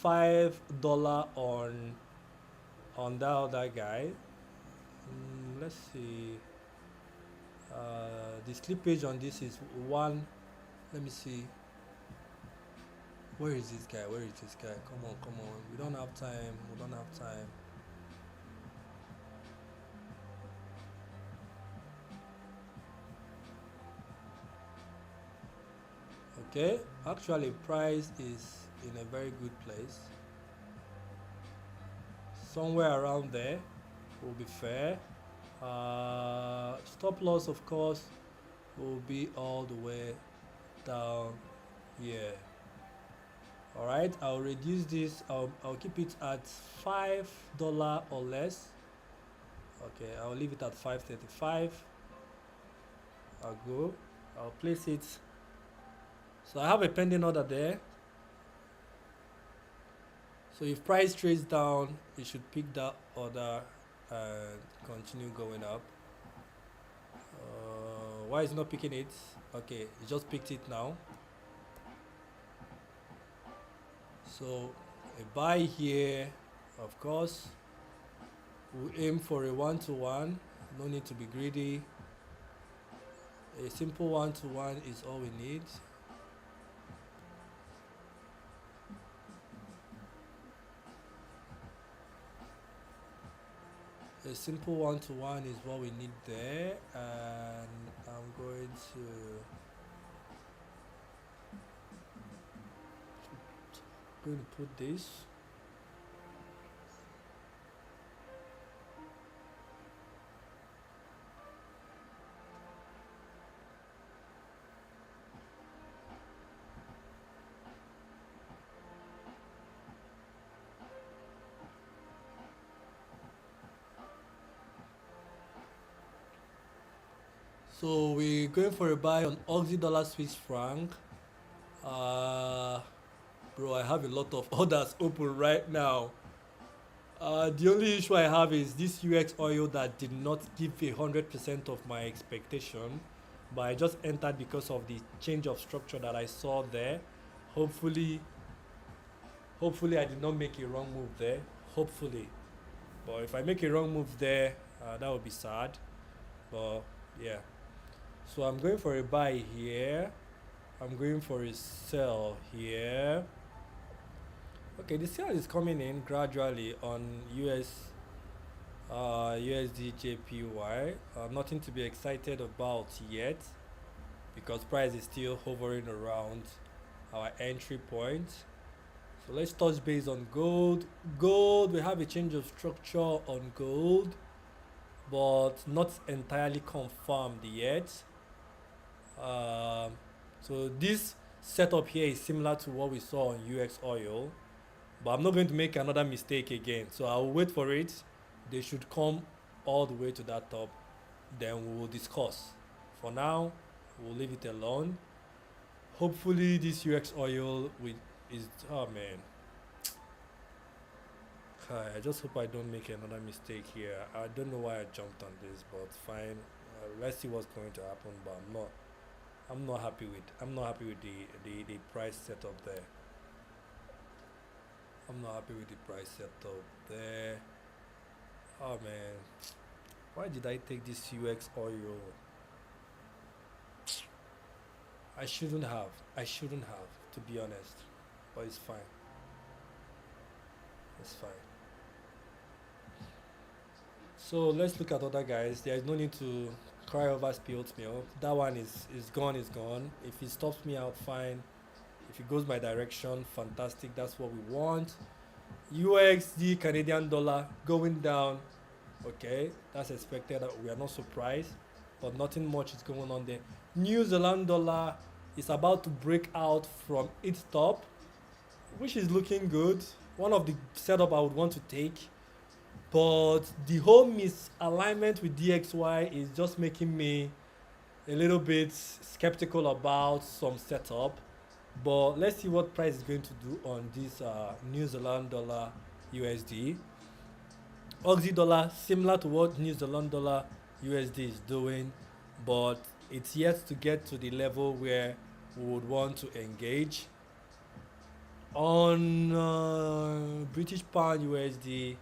$5 on that other guy. Let's see. The slippage on this is one. Let me see. Where is this guy? Where is this guy? Come on, come on. We don't have time. We don't have time. Okay, actually price is in a very good place. Somewhere around there will be fair. Stop loss of course will be all the way down here. All right, I'll reduce this. I'll keep it at $5 or less. Okay, I'll leave it at 535. I'll go. I'll place it. So I have a pending order there. So if price trades down, it should pick that order and continue going up. Why is it not picking it? Okay, it just picked it now. So a buy here, of course. We'll aim for a 1-to-1. No need to be greedy. A simple 1-to-1 is all we need. A simple 1-to-1 is what we need there, and I'm going to put this. So we're going for a buy on Aussie dollar Swiss franc. Bro, I have a lot of orders open right now. The only issue I have is this UX oil that did not give 100% of my expectation, but I just entered because of the change of structure that I saw there. Hopefully I did not make a wrong move there. Hopefully, but if I make a wrong move there, that would be sad. But yeah. So I'm going for a buy here. I'm going for a sell here. Okay, the sell is coming in gradually on USD JPY. Nothing to be excited about yet because price is still hovering around our entry point. So let's touch base on gold. Gold, we have a change of structure on gold, but not entirely confirmed yet. So this setup here is similar to what we saw on UX oil, but I'm not going to make another mistake again. So I'll wait for it. They should come all the way to that top, then we will discuss. For now, we'll leave it alone. Hopefully this UX oil is, oh man, I just hope I don't make another mistake here. I don't know why I jumped on this, but fine. Let's see what's going to happen, but I'm not happy with the price setup there. I'm not happy with the price setup there. Oh man, why did I take this UX oil? I shouldn't have. To be honest. But it's fine. It's fine. So let's look at other guys. There is no need to cry over spilled milk. That one is gone, is gone. If it stops me out, fine. If it goes my direction, fantastic. That's what we want. USD Canadian dollar going down. Okay, that's expected. We are not surprised, but nothing much is going on there. New Zealand dollar is about to break out from its top, which is looking good. One of the setup I would want to take, but the whole misalignment with DXY is just making me a little bit skeptical about some setup. But let's see what price is going to do on this New Zealand dollar USD. Aussie dollar, similar to what New Zealand dollar USD is doing, but it's yet to get to the level where we would want to engage. On British pound USD,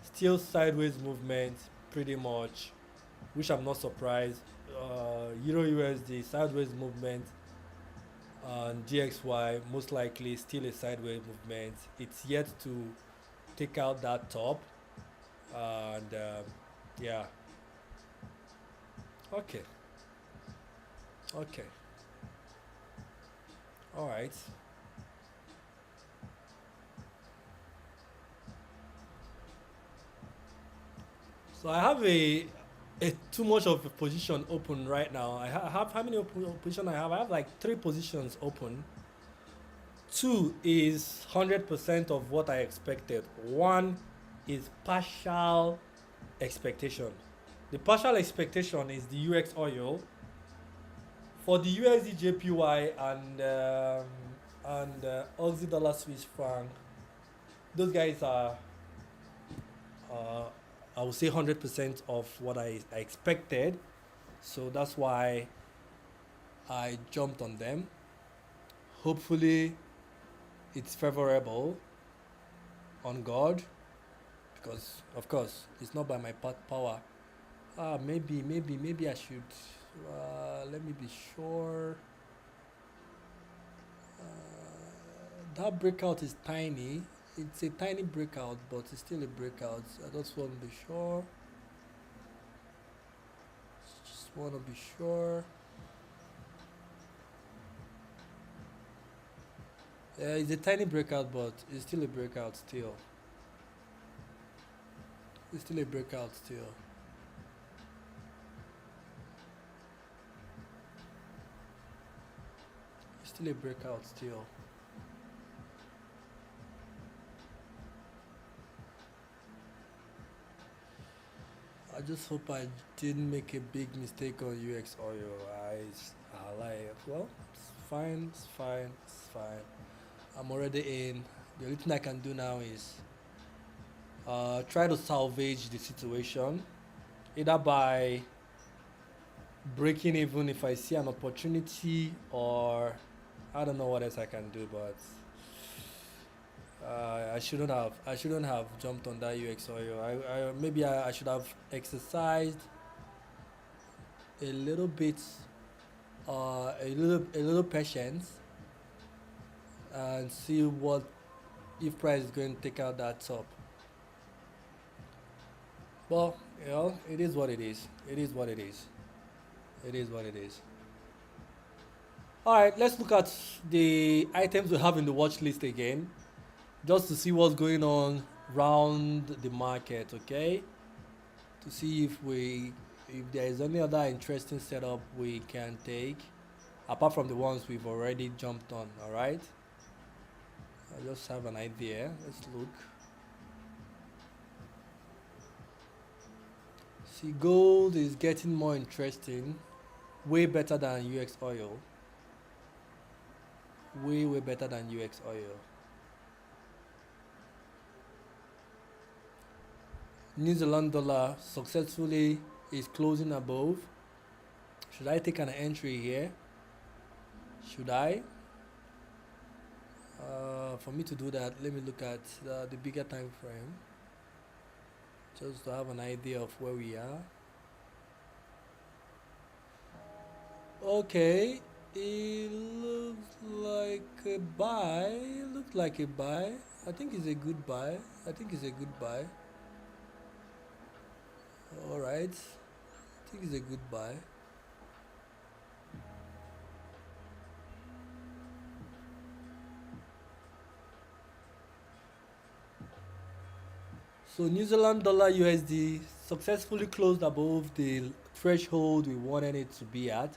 still sideways movement pretty much, which I'm not surprised. Euro USD sideways movement, and GXY most likely still a sideways movement. It's yet to take out that top, and yeah, okay, okay, all right. So I have a too much of a position open right now. Have how many position I have? I have like three positions open. Two is 100% of what I expected. One is partial expectation. The partial expectation is the UX oil for the USD JPY and Aussie dollar Swiss franc. Those guys are uh, I would say 100% of what I expected. So that's why I jumped on them. Hopefully, it's favorable on God because, of course, it's not by my power. Maybe I should. Let me be sure. That breakout is tiny. It's a tiny breakout, but it's still a breakout. I just want to be sure. Just want to be sure. Yeah, it's a tiny breakout, but it's still a breakout still. It's still a breakout still. It's still a breakout still. I just hope I didn't make a big mistake on UX oil. I like, well, it's fine, it's fine, it's fine. I'm already in. The only thing I can do now is try to salvage the situation, either by breaking even if I see an opportunity, or I don't know what else I can do, but I shouldn't have jumped on that UX oil. Maybe I should have exercised a little bit, a little patience, and see what if price is going to take out that top. Well, it is what it is. It is what it is. It is what it is. All right, let's look at the items we have in the watch list again, just to see what's going on around the market. Okay, to see if there is any other interesting setup we can take apart from the ones we've already jumped on. All right, I just have an idea. Let's look. See, gold is getting more interesting, way better than UX oil. Way better than UX oil. New Zealand dollar successfully is closing above. Should I take an entry here? Should I? For me to do that, let me look at the bigger time frame just to have an idea of where we are. Okay, it looks like a buy. It looks like a buy. I think it's a good buy. I think it's a good buy. All right. I think it's a good buy. So New Zealand dollar USD successfully closed above the threshold we wanted it to be at,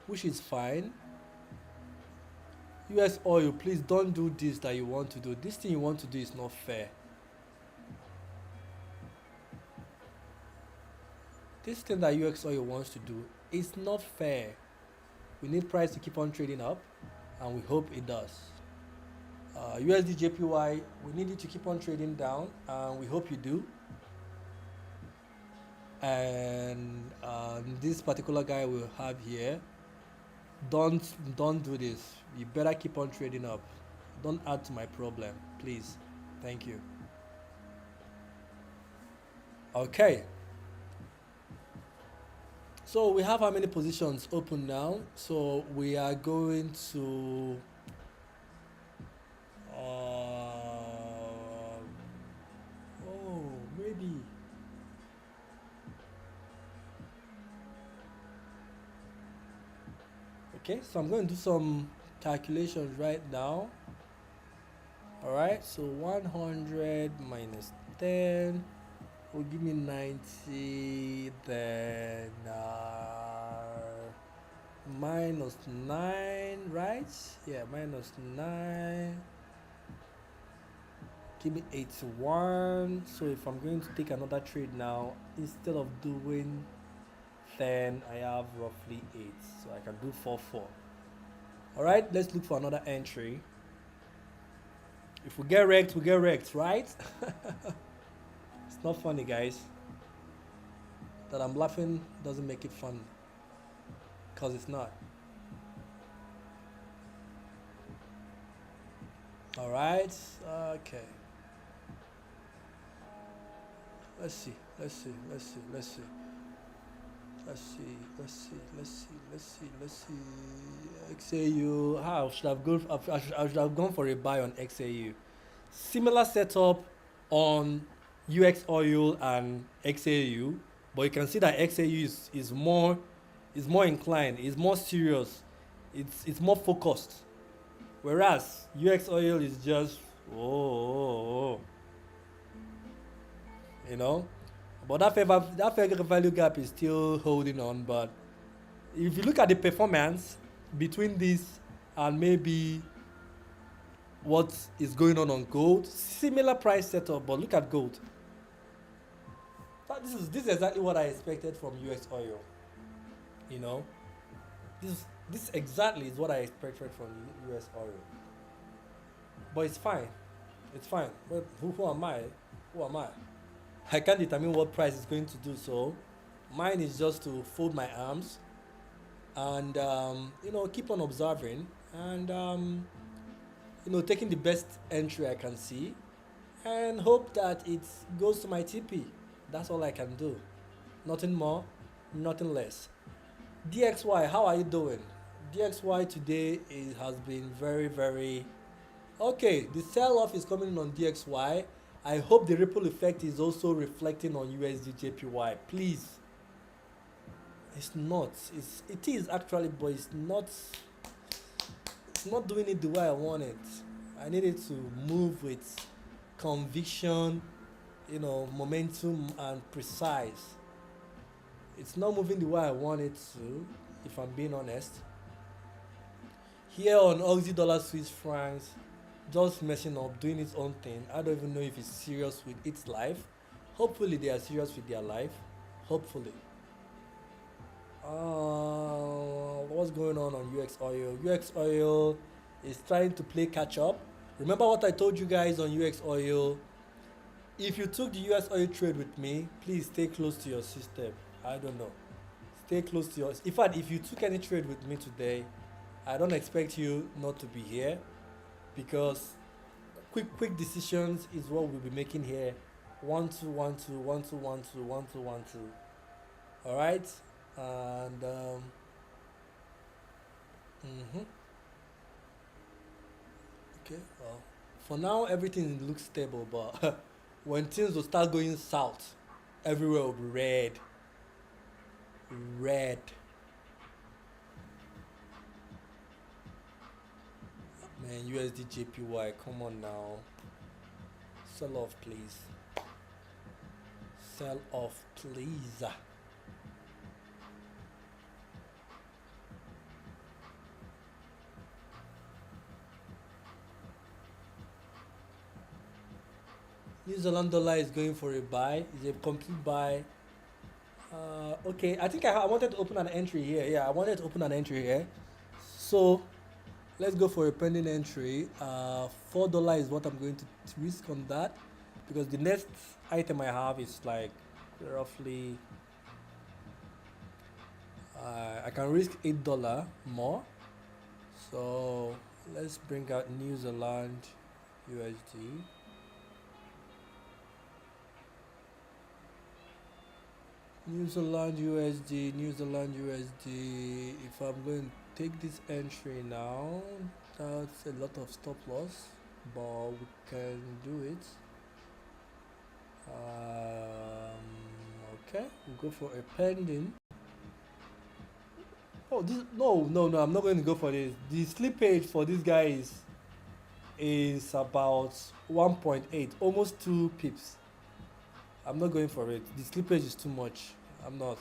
which is fine. US oil, please don't do this that you want to do. This thing you want to do is not fair. This thing that UX oil wants to do is not fair. We need price to keep on trading up, and we hope it does. USD JPY, we need it to keep on trading down, and we hope you do. And this particular guy we'll have here, don't do this. You better keep on trading up. Don't add to my problem, please. Thank you. Okay. So we have how many positions open now? So we are going to oh, maybe. Okay, so I'm going to do some calculations right now. All right, so 100 minus 10 will give me 90, then minus 9, right? Yeah, minus 9, give me 81. So if I'm going to take another trade now, instead of doing 10, I have roughly 8, so I can do 4. All right, let's look for another entry. If we get wrecked, we get wrecked, right? It's not funny, guys. That I'm laughing doesn't make it fun, because it's not. All right, okay. Let's see. XAU. I should have gone for a buy on XAU. Similar setup on UX Oil and XAU, but you can see that XAU is more inclined, is more serious, it's more focused. Whereas UX Oil is just you know. But that fair value gap is still holding on. But if you look at the performance between this and maybe what is going on gold, similar price setup, but look at gold. This is exactly what I expected from US oil. You know, this exactly is what I expected from US oil. But it's fine. It's fine. Well, who am I? Who am I? I can't determine what price is going to do. So mine is just to fold my arms and keep on observing and taking the best entry I can see and hope that it goes to my TP. That's all I can do. Nothing more, nothing less. DXY, how are you doing? DXY today has been very, very okay. The sell off is coming in on DXY. I hope the ripple effect is also reflecting on USD JPY. Please. It's not. It is actually, but it's not. It's not doing it the way I want it. I need it to move with conviction, momentum and precise. It's not moving the way I want it to, if I'm being honest. Here on Aussie dollar Swiss francs, just messing up, doing its own thing. I don't even know if it's serious with its life. Hopefully they are serious with their life. Hopefully. What's going on UX oil? UX oil is trying to play catch up. Remember what I told you guys on UX oil? If you took the US oil trade with me, please stay close to your system. I don't know. Stay close to yours. In fact, if you took any trade with me today, I don't expect you not to be here because quick decisions is what we'll be making here. 1 2 1 2 1 2 1 2 1 2 1 2. All right, and okay. Well, for now everything looks stable, but when things will start going south, everywhere will be red. Red. Man, USD JPY, come on now. Sell off, please. Sell off, please. New Zealand dollar is going for a buy. It's a complete buy. Okay, I think I wanted to open an entry here. Yeah, I wanted to open an entry here. So let's go for a pending entry. $4 is what I'm going to risk on that because the next item I have is like roughly I can risk $8 more. So Let's bring out New Zealand USD. New Zealand USD, New Zealand USD. If I'm going to take this entry now, that's a lot of stop loss, but we can do it. Okay, we'll go for a pending. Oh, this no, I'm not going to go for this. The slippage for this guy is about 1.8, almost 2 pips. I'm not going for it. The slippage is too much. I'm not.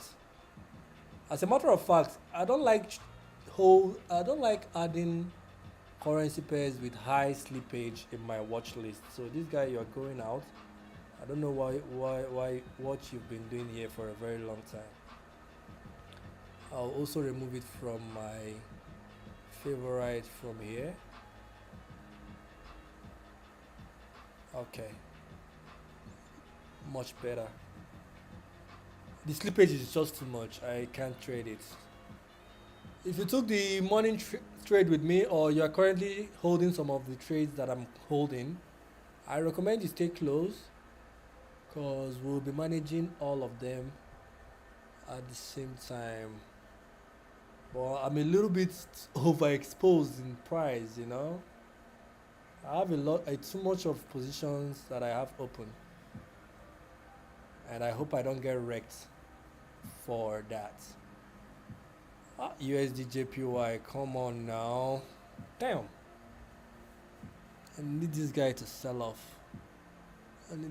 As a matter of fact, I don't like adding currency pairs with high slippage in my watch list. So this guy, you're going out. I don't know why what you've been doing here for a very long time. I'll also remove it from my favorite from here. Okay, much better. The slippage is just too much. I can't trade it. If you took the morning trade with me, or you are currently holding some of the trades that I'm holding, I recommend you stay close, because we'll be managing all of them at the same time. But I'm a little bit overexposed in price, you know. I have too much of positions that I have open, and I hope I don't get wrecked for that. USD JPY, come on now. Damn. I need this guy to sell off. Let me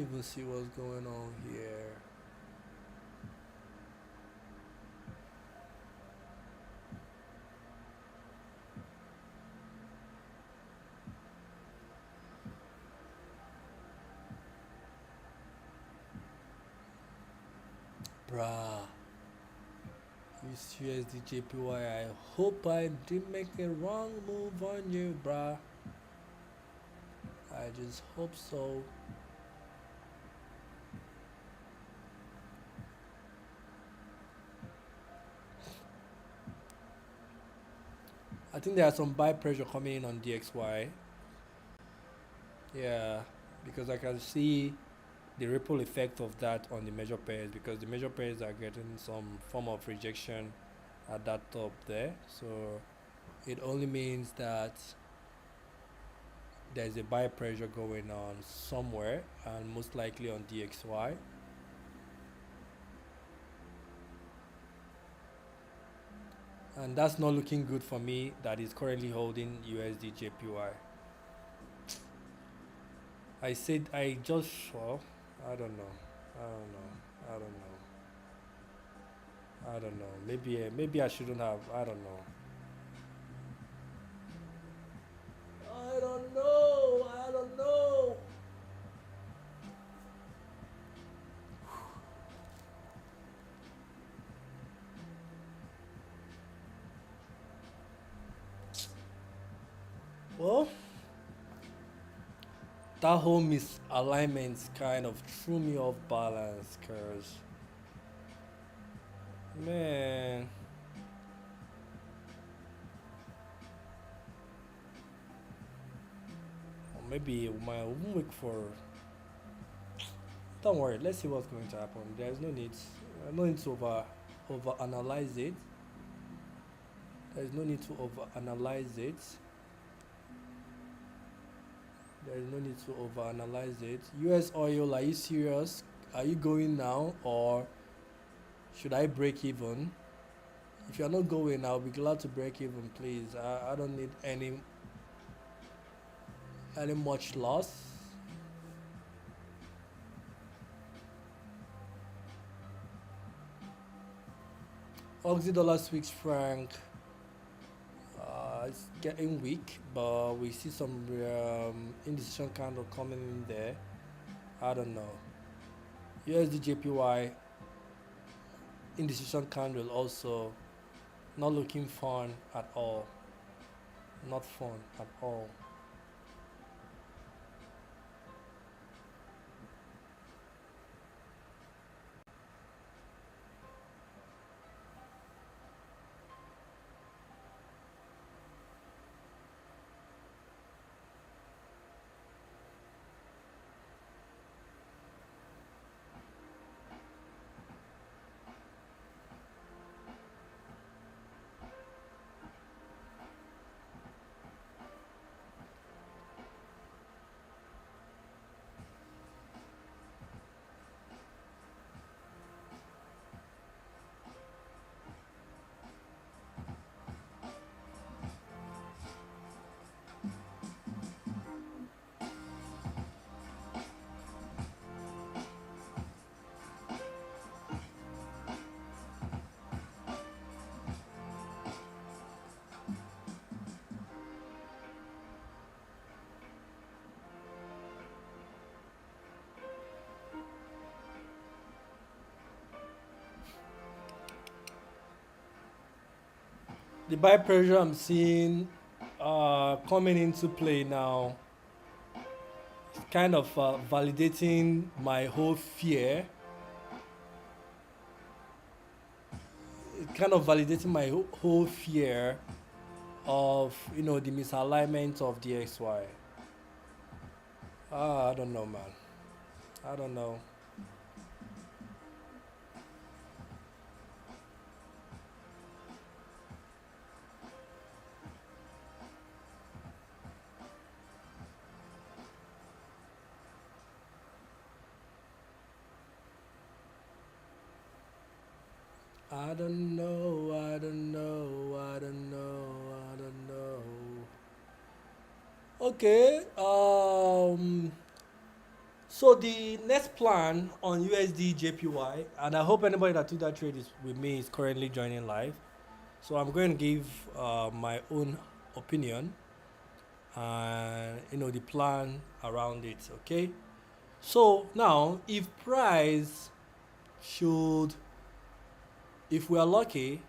even see what's going on here. Bruh. This USD JPY, I hope I didn't make a wrong move on you, bruh. I just hope so. I think there's some buy pressure coming in on DXY. Yeah, because I can see the ripple effect of that on the major pairs, because the major pairs are getting some form of rejection at that top there. So it only means that there's a buy pressure going on somewhere, and most likely on DXY. And that's not looking good for me, that is currently holding USD JPY. I said I just well, I don't know. Maybe I shouldn't have. I don't know. I don't know. Well, that whole misalignment kind of threw me off balance, cause man, or maybe we might even wait for. Don't worry. Let's see what's going to happen. There's no need to over analyze it. There's no need to over analyze it. There is no need to overanalyze it. US oil, are you serious? Are you going now, or should I break even? If you're not going, I'll be glad to break even, please. I don't need any much loss. Aussie dollar, Swiss franc. It's getting weak, but we see some indecision candle coming in there. I don't know. USD JPY, indecision candle also not looking fun at all. Not fun at all. the buy pressure I'm seeing coming into play now, kind of validating my whole fear. Kind of validating my whole fear of the misalignment of the XY. I don't know, man. I don't know. I don't know. I don't know. I don't know. I don't know. Okay. So the next plan on USD JPY, and I hope anybody that took that trade is with me is currently joining live. So I'm going to give my own opinion and the plan around it. Okay. So now, should, if we are lucky,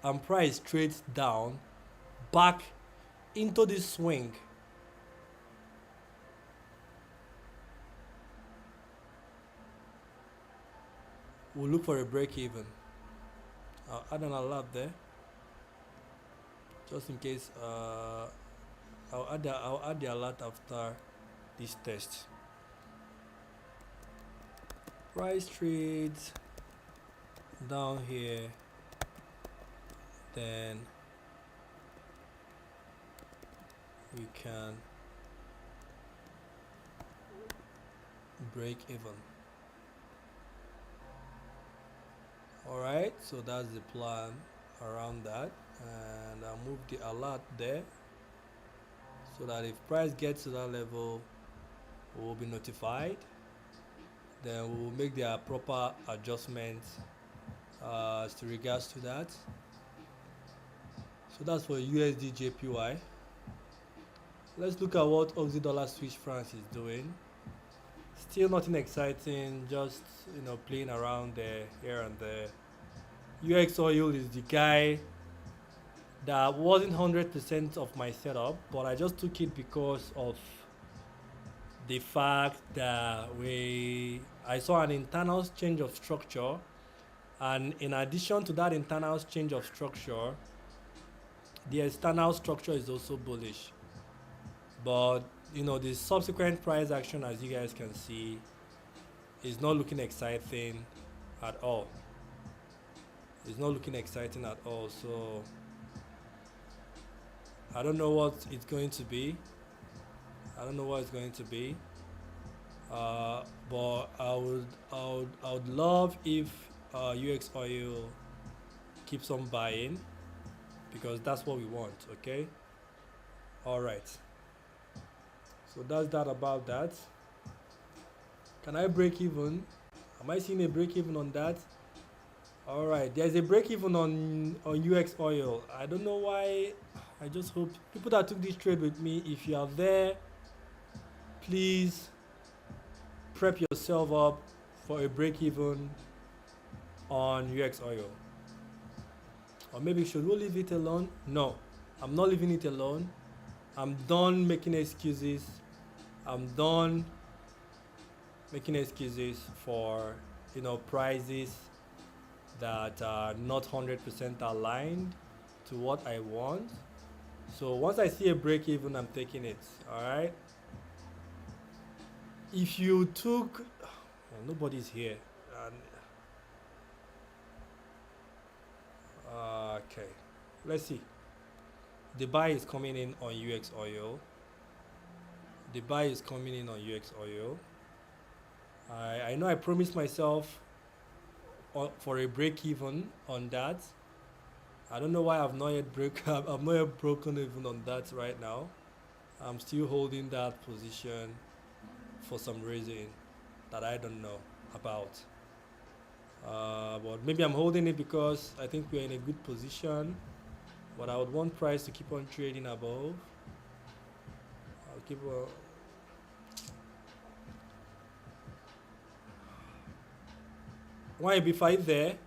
and price trades down back into this swing, we'll look for a break even. I'll add an alert there just in case. I'll add the alert after this test. Price trades down here, then we can break even. Alright, so that's the plan around that, and I'll move the alert there so that if price gets to that level, we will be notified. Then we will make the proper adjustments as to regards to that. So that's for USD JPY. Let's look at what Aussie dollar Swiss francs is doing. Still nothing exciting, just playing around there, here and there. UX oil is the guy that wasn't 100% of my setup, but I just took it because of the fact that I saw an internal change of structure, and in addition to that internal change of structure, the external structure is also bullish. But the subsequent price action, as you guys can see, is not looking exciting at all. It's not looking exciting at all. So I don't know what it's going to be. But I would love if UX oil keeps on buying, because that's what we want. Okay. All right. So that's that about that. Can I break even? Am I seeing a break even on that? All right, there's a break even on UX oil. I don't know why. I just hope people that took this trade with me, if you are there, please prep yourself up for a break even on UX oil. Or maybe should we leave it alone? No, I'm not leaving it alone. I'm done making excuses. I'm done making excuses for prices that are not 100% aligned to what I want. So once I see a break even, I'm taking it. All right. If you took, nobody's here. Okay, let's see. The buy is coming in on UX oil. I know I promised myself for a break even on that. I don't know why I've not yet I've not yet broken even on that right now. I'm still holding that position for some reason that I don't know about. But maybe I'm holding it because I think we're in a good position. But I would want price to keep on trading above. I'll keep YB5 there.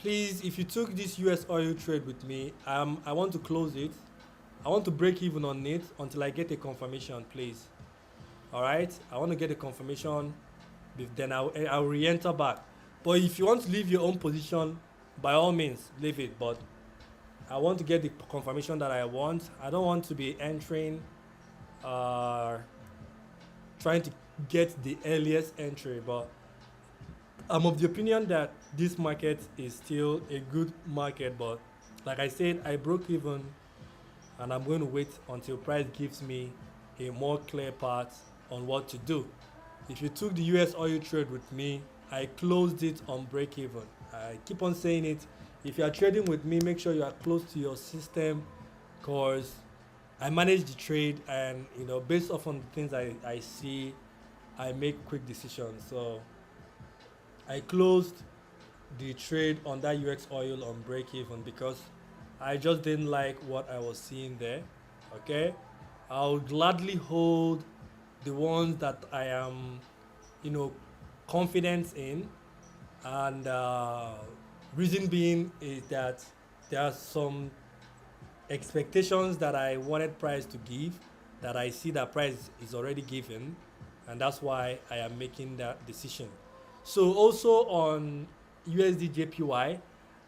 Please, if you took this US oil trade with me, I want to close it. I want to break even on it until I get a confirmation, please. All right, I want to get a confirmation, then I'll re-enter back. But if you want to leave your own position, by all means leave it, but I want to get the confirmation that I want. I don't want to be entering trying to get the earliest entry, but I'm of the opinion that this market is still a good market. But like I said, I broke even, and I'm going to wait until price gives me a more clear path on what to do. If you took the US oil trade with me, I closed it on break even. I keep on saying it. If you are trading with me, make sure you are close to your system, because I manage the trade, and based off on the things I see, I make quick decisions. So I closed the trade on that UX oil on break even because I just didn't like what I was seeing there. Okay, I'll gladly hold the ones that I am, confident in, and reason being is that there are some expectations that I wanted price to give that I see that price is already given, and that's why I am making that decision. So also on USD JPY,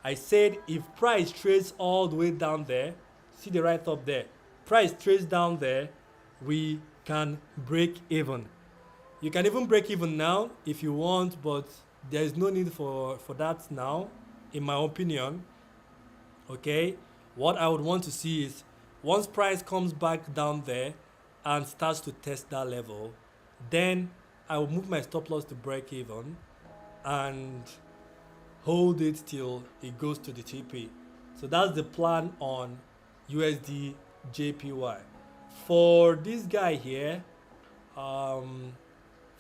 I said if price trades all the way down there, see the right up there, price trades down there, we can break even. You can even break even now if you want, but there is no need for that now, in my opinion. Okay, what I would want to see is once price comes back down there and starts to test that level, then I will move my stop loss to break even and hold it till it goes to the TP. So that's the plan on USD JPY. For this guy here, for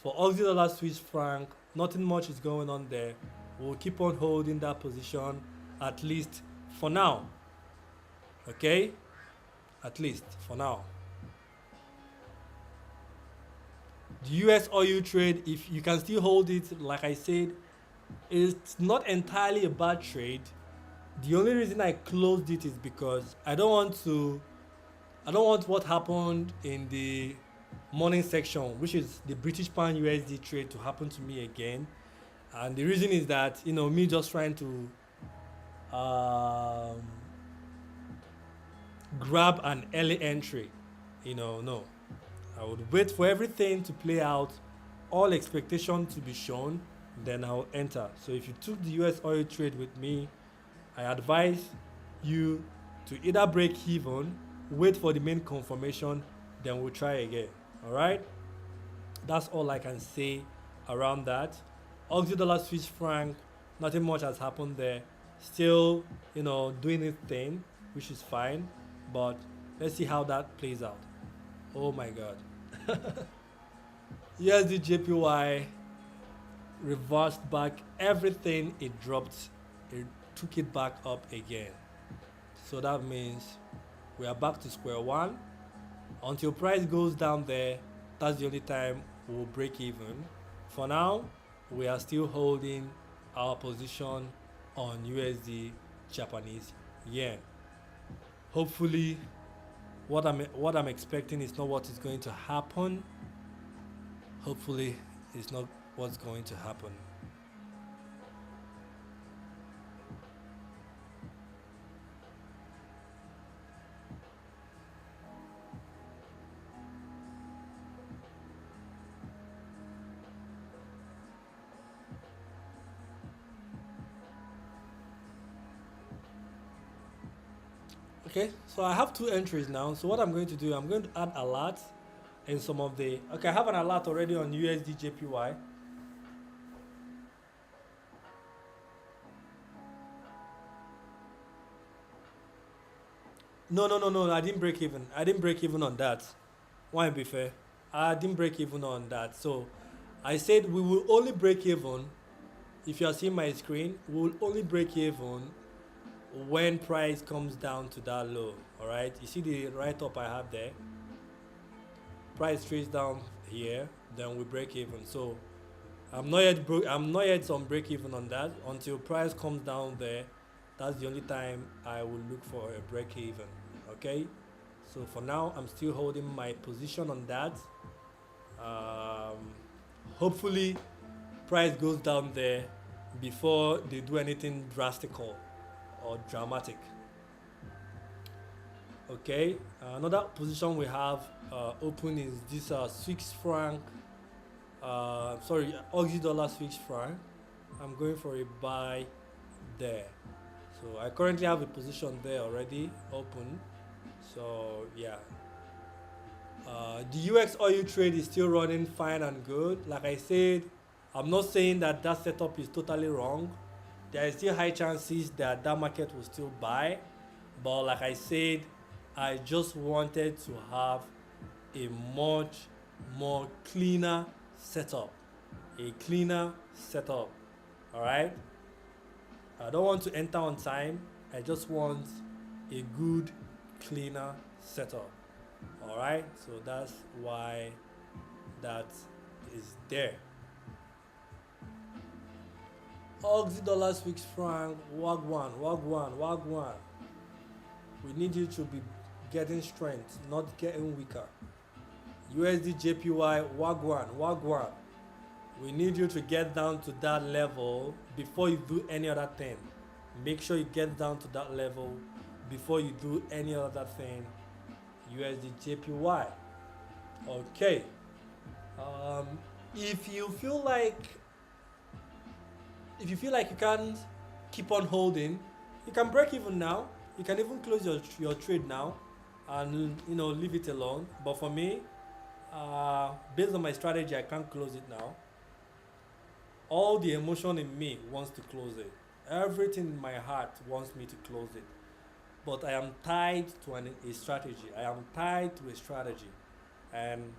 Aussie dollar Swiss franc, nothing much is going on there. We'll keep on holding that position, at least for now. Okay, at least for now. The US oil trade, if you can still hold it, like I said, it's not entirely a bad trade. The only reason I closed it is because I don't want what happened in the morning section, which is the British pound USD trade, to happen to me again. And the reason is that me just trying to grab an early entry. No, I would wait for everything to play out, all expectations to be shown, then I'll enter. So if you took the US oil trade with me, I advise you to either break even, wait for the main confirmation, then we'll try again. All right, that's all I can say around that. Aussie dollar Swiss franc, nothing much has happened there. Still, doing its thing, which is fine, but let's see how that plays out. Oh my god. USD JPY reversed back everything it dropped, it took it back up again. So that means we are back to square one. Until price goes down there, that's the only time we'll break even. For now, we are still holding our position on USD Japanese yen. Hopefully what I'm expecting is not what is going to happen. Hopefully it's not what's going to happen. Okay, so I have two entries now. So what I'm going to do, I'm going to add alert in some of the, okay, I have an alert already on USD JPY. No, I didn't break even. I didn't break even on that. Why be fair? I didn't break even on that. So I said we will only break even, if you are seeing my screen, we will only break even when price comes down to that low. All right, you see the write up I have there, price trades down here, then we break even. So I'm not yet on break even on that until price comes down there. That's the only time I will look for a break even. Okay, so for now I'm still holding my position on that. Um, Hopefully price goes down there before they do anything drastical or dramatic. Okay, another position we have open is this Swiss franc, sorry, Aussie dollar Swiss franc. I'm going for a buy there. So I currently have a position there already open. So yeah, the UX oil trade is still running fine and good. Like I said, I'm not saying that that setup is totally wrong. There is still high chances that that market will still buy. But like I said, I just wanted to have a much more cleaner setup. A cleaner setup. Alright? I don't want to enter on time. I just want a good, cleaner setup. Alright? So that's why that is there. Aussie dollar Swiss franc, wagwan. We need you to be getting strength, not getting weaker. USD JPY, wagwan. We need you to get down to that level before you do any other thing. Make sure you get down to that level before you do any other thing. USD JPY. Okay. If you feel like you can't keep on holding, you can break even now. You can even close your trade now and leave it alone. But for me, based on my strategy, I can't close it now. All the emotion in me wants to close it. Everything in my heart wants me to close it. But I am tied to a strategy. I am tied to a strategy. And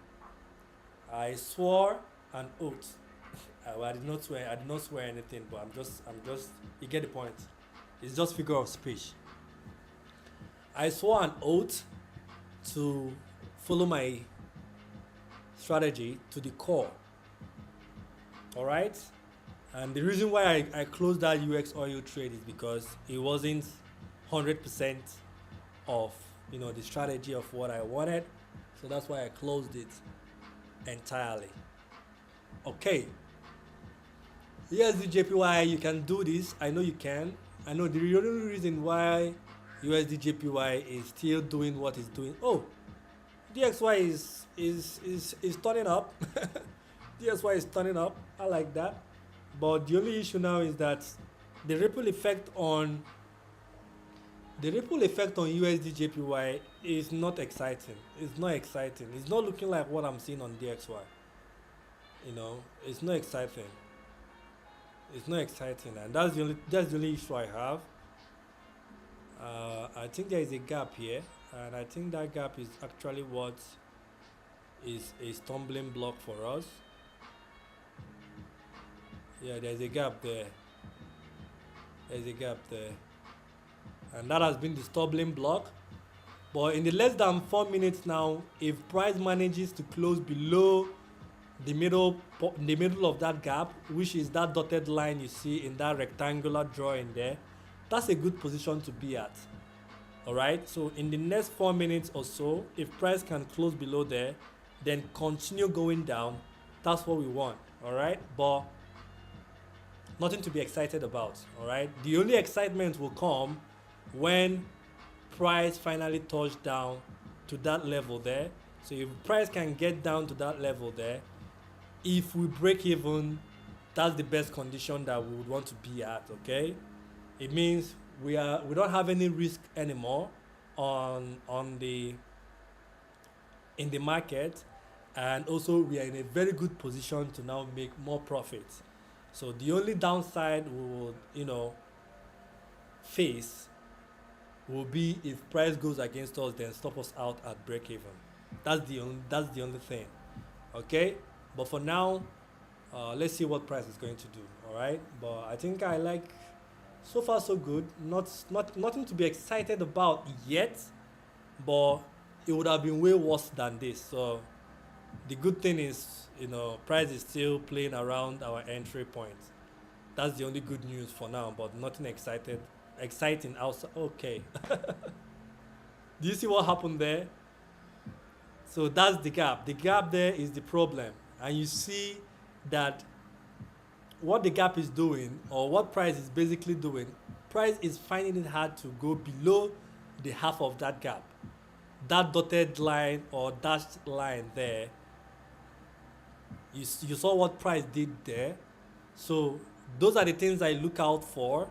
I swore an oath. I did not swear anything, but I'm just you get the point. It's just figure of speech. I swore an oath to follow my strategy to the core. Alright? And the reason why I closed that UX oil trade is because it wasn't 100% of the strategy of what I wanted. So that's why I closed it entirely. Okay. USD JPY, you can do this. I know you can. I know the only reason why USD JPY is still doing what it's doing. Oh, DXY is turning up. DXY is turning up. I like that. But the only issue now is that the ripple effect on USD JPY is not exciting. It's not exciting. It's not looking like what I'm seeing on DXY. It's not exciting. It's not exciting, and that's the only issue I have. I think there is a gap here, and I think that gap is actually what is a stumbling block for us. Yeah, there's a gap there. And that has been the stumbling block. But in the less than 4 minutes now, if price manages to close below the middle of that gap, which is that dotted line you see in that rectangular drawing there, that's a good position to be at. Alright, so in the next 4 minutes or so, if price can close below there, then continue going down. That's what we want. Alright, but nothing to be excited about. Alright, the only excitement will come when price finally touch down to that level there. So if price can get down to that level there, if we break even, that's the best condition that we would want to be at. Okay, it means we don't have any risk anymore in the market, and also we are in a very good position to now make more profits. So the only downside we would face will be if price goes against us, then stop us out at break even. That's the only thing. Okay, but for now, let's see what price is going to do. All right, but I think I like, so far so good. Nothing to be excited about yet, but it would have been way worse than this. So The good thing is, price is still playing around our entry point. That's the only good news for now, but nothing exciting outside. Okay. Do you see what happened there? So that's the gap. The gap there is the problem. And you see that what the gap is doing, or what price is basically doing, price is finding it hard to go below the half of that gap. That dotted line or dashed line there, you saw what price did there. So those are the things I look out for,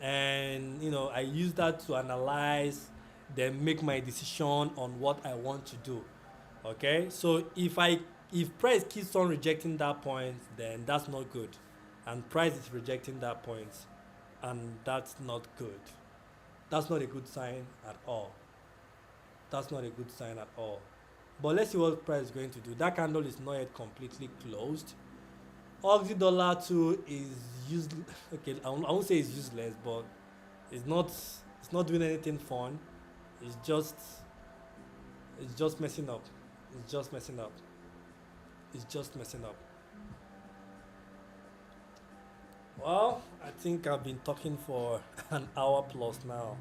and I use that to analyze, then make my decision on what I want to do. Okay, so if price keeps on rejecting that point, then that's not good, and price is rejecting that point, and that's not good. That's not a good sign at all. That's not a good sign at all. But let's see what price is going to do. That candle is not yet completely closed. Aussie dollar too is useless. Okay, I won't say it's useless, but it's not doing anything fun. It's just messing up. It's just messing up. It's just messing up. Well, I think I've been talking for an hour plus now,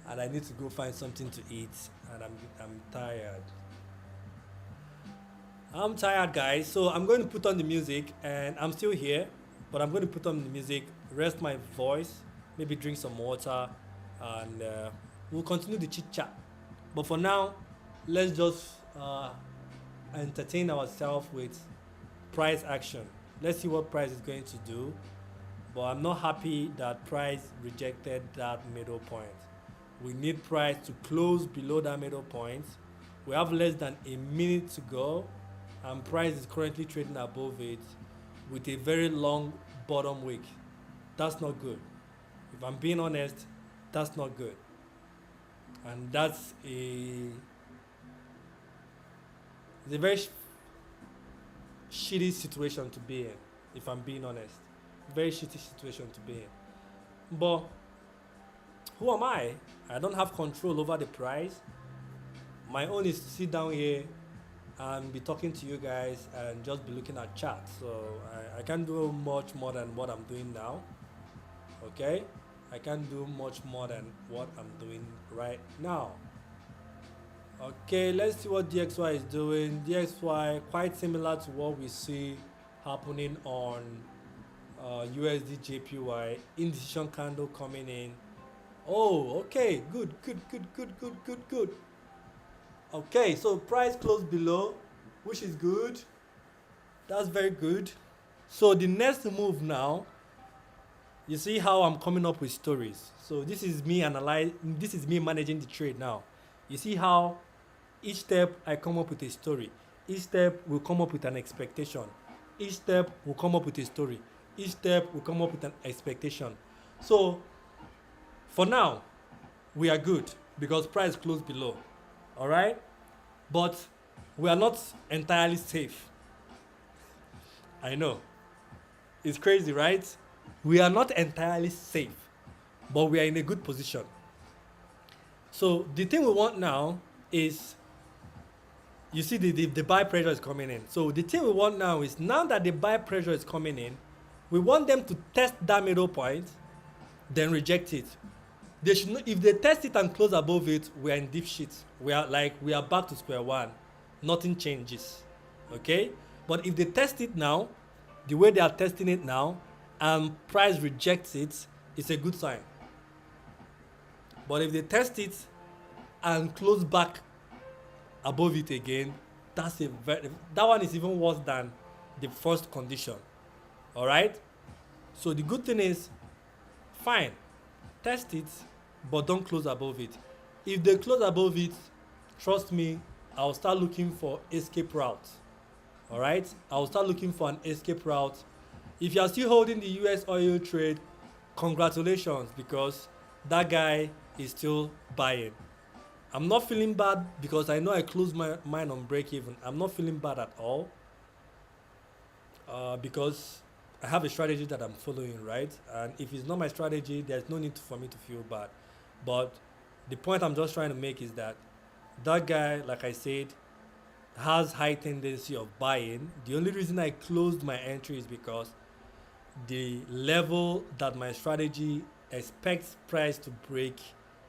and I need to go find something to eat, and I'm tired. I'm tired, guys. So I'm going to put on the music, and I'm still here, but I'm going to put on the music, rest my voice, maybe drink some water, and we'll continue the chit chat. But for now, let's just entertain ourselves with price action. Let's see what price is going to do. But I'm not happy that price rejected that middle point. We need price to close below that middle point. We have less than a minute to go, and price is currently trading above it with a very long bottom wick. That's not good. If I'm being honest, that's not good. And that's it's a very shitty situation to be in, if I'm being honest. Very shitty situation to be in. But who am I? I don't have control over the price. My own is to sit down here and be talking to you guys and just be looking at charts. So I can't do much more than what I'm doing now. Okay? I can't do much more than what I'm doing right now. Okay, let's see what DXY is doing. DXY quite similar to what we see happening on USD JPY. Indecision candle coming in. Oh, okay, good. Okay, so price closed below, which is good. That's very good. So the next move now, you see how I'm coming up with stories. So this is me managing the trade now. You see how each step I come up with a story. Each step will come up with an expectation. Each step will come up with a story. Each step will come up with an expectation. So for now, we are good because price closed below. All right? But we are not entirely safe. I know. It's crazy, right? We are not entirely safe, but we are in a good position. So the thing we want now is, you see the buy pressure is coming in. So the thing we want now is, now that the buy pressure is coming in, we want them to test that middle point, then reject it. They should not, if they test it and close above it, we are in deep shit. We are back to square one. Nothing changes. Okay? But if they test it now, the way they are testing it now, and price rejects it, it's a good sign. But if they test it and close back above it again, that one is even worse than the first condition. All right? So the good thing is, fine, test it, but don't close above it. If they close above it, trust me, I'll start looking for escape routes. All right? I'll start looking for an escape route. If you are still holding the US oil trade, congratulations, because that guy is still buying. I'm not feeling bad because I know I closed my mine on break even. I'm not feeling bad at all because I have a strategy that I'm following, right? And if it's not my strategy, there's no need for me to feel bad. But the point I'm just trying to make is that that guy, like I said, has high tendency of buying. The only reason I closed my entry is because the level that my strategy expects price to break,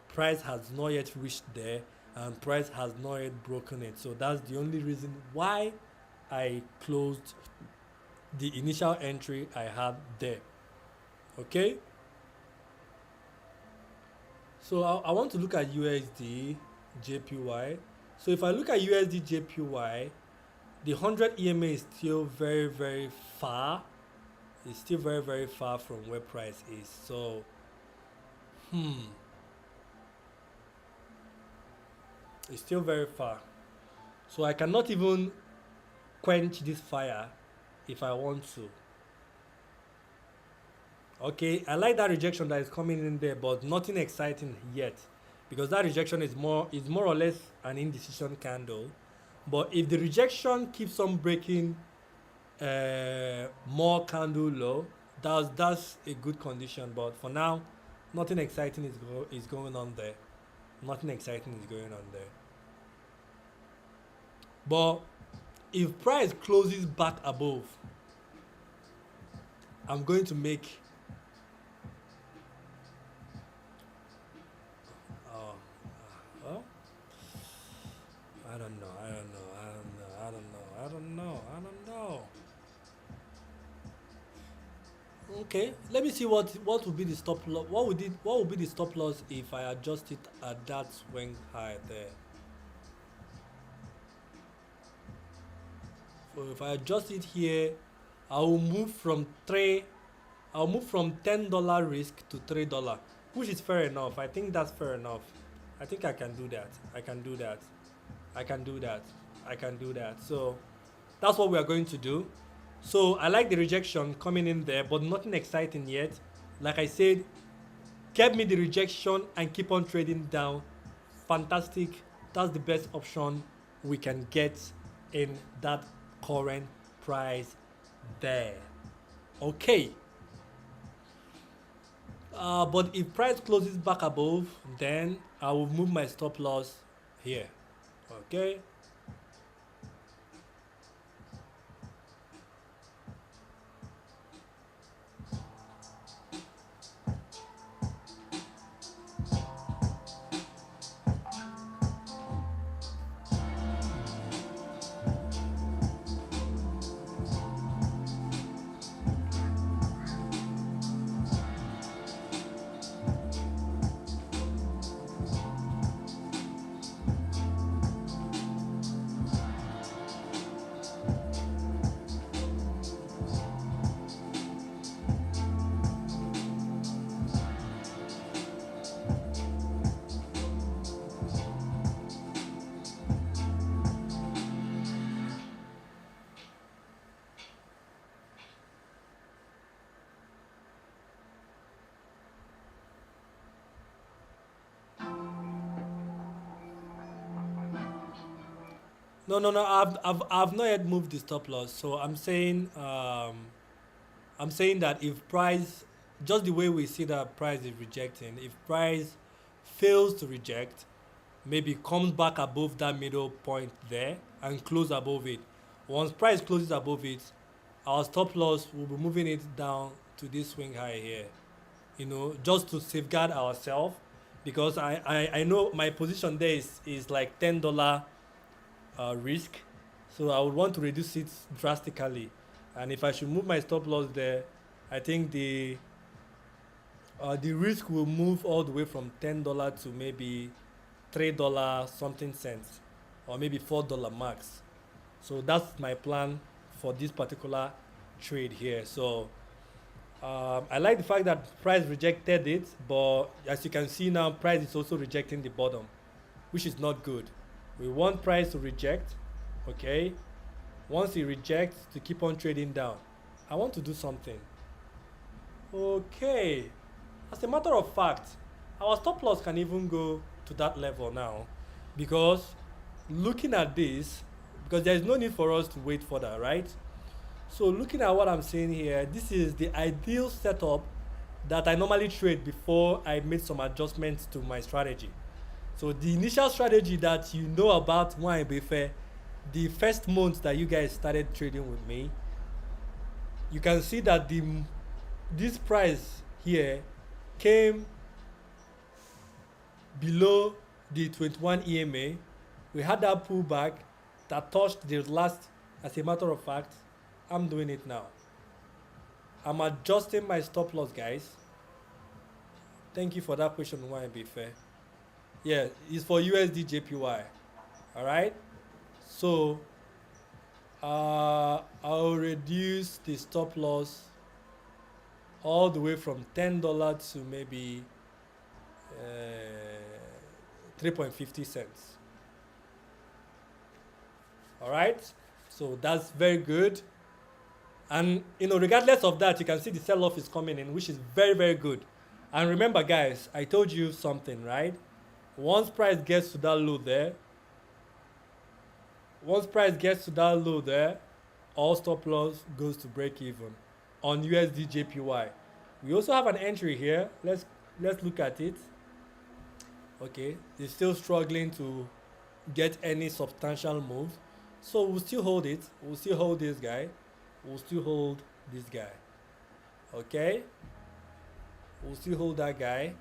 price has not yet reached there, and price has not yet broken it. So that's the only reason why I closed the initial entry I had there. Okay, so I want to look at USD JPY. So if I look at USD JPY, the 100 EMA is still very far. It's still very far from where price is. So it's still very far. So I cannot even quench this fire if I want to. Okay, I like that rejection that is coming in there, but nothing exciting yet, because that rejection is more or less an indecision candle. But if the rejection keeps on breaking more candle low, that's a good condition. But for now, nothing exciting is going on there. Nothing exciting is going on there. But if price closes back above, I'm going to make well, I don't know. Okay, let me see what would be the stop loss. What would be the stop loss if I adjust it at that swing high there? So if I adjust it here, I'll move from $10 risk to $3, which is fair enough. I think that's fair enough. I think I can do that. I can do that. So that's what we are going to do. So I like the rejection coming in there, but nothing exciting yet. Like I said, get me the rejection and keep on trading down. Fantastic. That's the best option we can get in that current price there. Okay. But if price closes back above, then I will move my stop loss here. Okay. No. I've not yet moved the stop loss. So I'm saying that if price, just the way we see that price is rejecting, if price fails to reject, maybe comes back above that middle point there and close above it. Once price closes above it, our stop loss will be moving it down to this swing high here. Just to safeguard ourselves, because I know my position there is like $10 risk, so I would want to reduce it drastically. And if I should move my stop loss there, I think the risk will move all the way from $10 to maybe $3 something cents, or maybe $4 max. So that's my plan for this particular trade here. So I like the fact that price rejected it, but as you can see now, price is also rejecting the bottom, which is not good. We want price to reject, okay? Once it rejects, to keep on trading down. I want to do something. Okay. As a matter of fact, our stop loss can even go to that level now, because looking at this, because there is no need for us to wait further, right? So looking at what I'm saying here, this is the ideal setup that I normally trade before I made some adjustments to my strategy. So the initial strategy that you know about when I be fair, the first month that you guys started trading with me, you can see that this price here came below the 21 EMA. We had that pullback that touched the last. As a matter of fact, I'm doing it now. I'm adjusting my stop loss, guys. Thank you for that question. Why be fair? Yeah, it's for USD JPY. All right. So I'll reduce the stop loss all the way from $10 to maybe 3.50 cents. All right. So that's very good. And regardless of that, you can see the sell-off is coming in, which is very, very good. And remember, guys, I told you something, right? Once price gets to that low there, all stop loss goes to break even on USD JPY. We also have an entry here. Let's look at it. Okay, it's still struggling to get any substantial move, so we'll still hold it. We'll still hold this guy. We'll still hold this guy. Okay, we'll still hold that guy.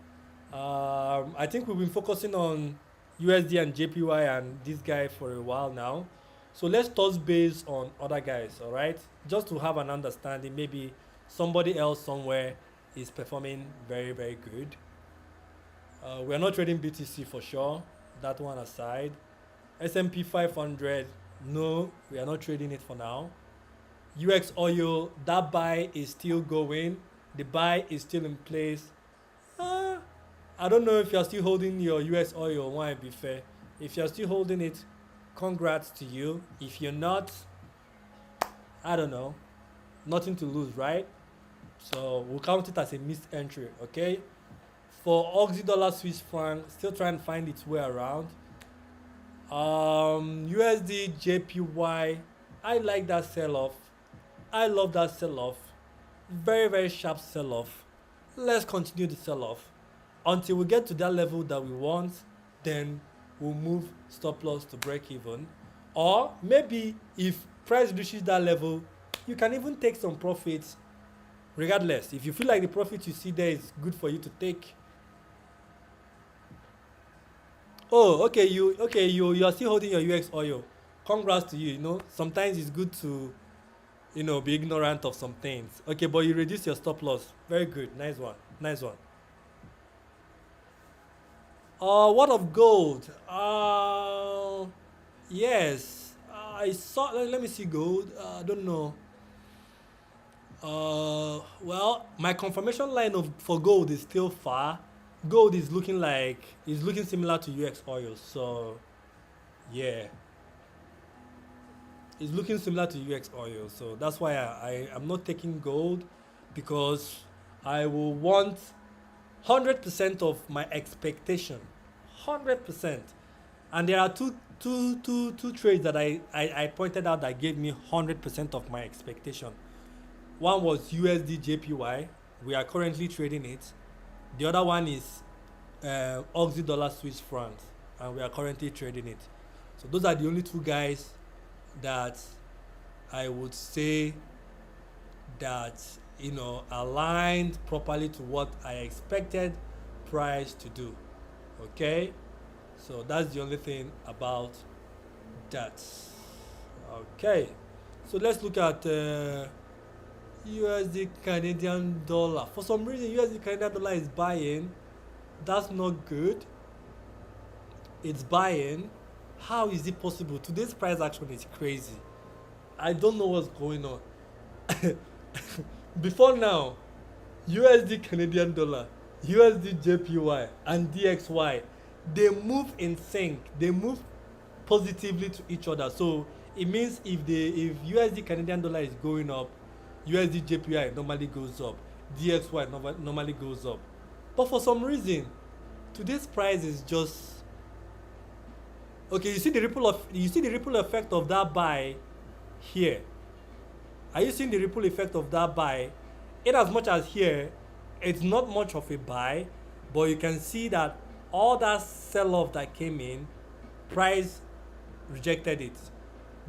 I think we've been focusing on USD and JPY and this guy for a while now, so let's touch base on other guys. All right, just to have an understanding. Maybe somebody else somewhere is performing very, very good. We're not trading BTC for sure, that one aside. S&P 500, no, we are not trading it for now. UX oil, that buy is still going. The buy is still in place. I don't know if you're still holding your US oil. Why be fair? If you're still holding it, congrats to you. If you're not, I don't know. Nothing to lose, right? So we'll count it as a missed entry, okay? For Aussie dollar Swiss franc, still trying to find its way around. USD JPY, I like that sell-off. I love that sell-off. Very, very sharp sell-off. Let's continue the sell-off until we get to that level that we want. Then we'll move stop loss to break even. Or maybe if price reaches that level, you can even take some profits. Regardless, if you feel like the profit you see there is good for you to take. Oh, okay, you are still holding your UX oil. Congrats to you. Sometimes it's good to be ignorant of some things. Okay, but you reduce your stop loss. Very good. Nice one. What of gold? Yes, I saw. Let me see gold. I don't know. Well, my confirmation line for gold is still far. Gold is looking similar to UX oil. So yeah, it's looking similar to UX oil. So that's why I'm not taking gold, because I will want 100% of my expectation. 100%. And there are two trades that I pointed out that gave me 100% of my expectation. One was USD JPY. We are currently trading it. The other one is Aussie dollar Swiss francs, and we are currently trading it. So those are the only two guys that I would say that aligned properly to what I expected price to do. Okay, so that's the only thing about that. Okay, so let's look at USD Canadian dollar. For some reason, USD Canadian dollar is buying. That's not good. It's buying. How is it possible? Today's price action is crazy. I don't know what's going on. Before now, USD Canadian dollar, USD JPY, and DXY, they move in sync. They move positively to each other. So it means if USD Canadian dollar is going up, USD JPY normally goes up, DXY normally goes up. But for some reason, today's price is just okay. You see the ripple effect of that buy here. Are you seeing the ripple effect of that buy? In as much as here, it's not much of a buy, but you can see that all that sell-off that came in, price rejected it.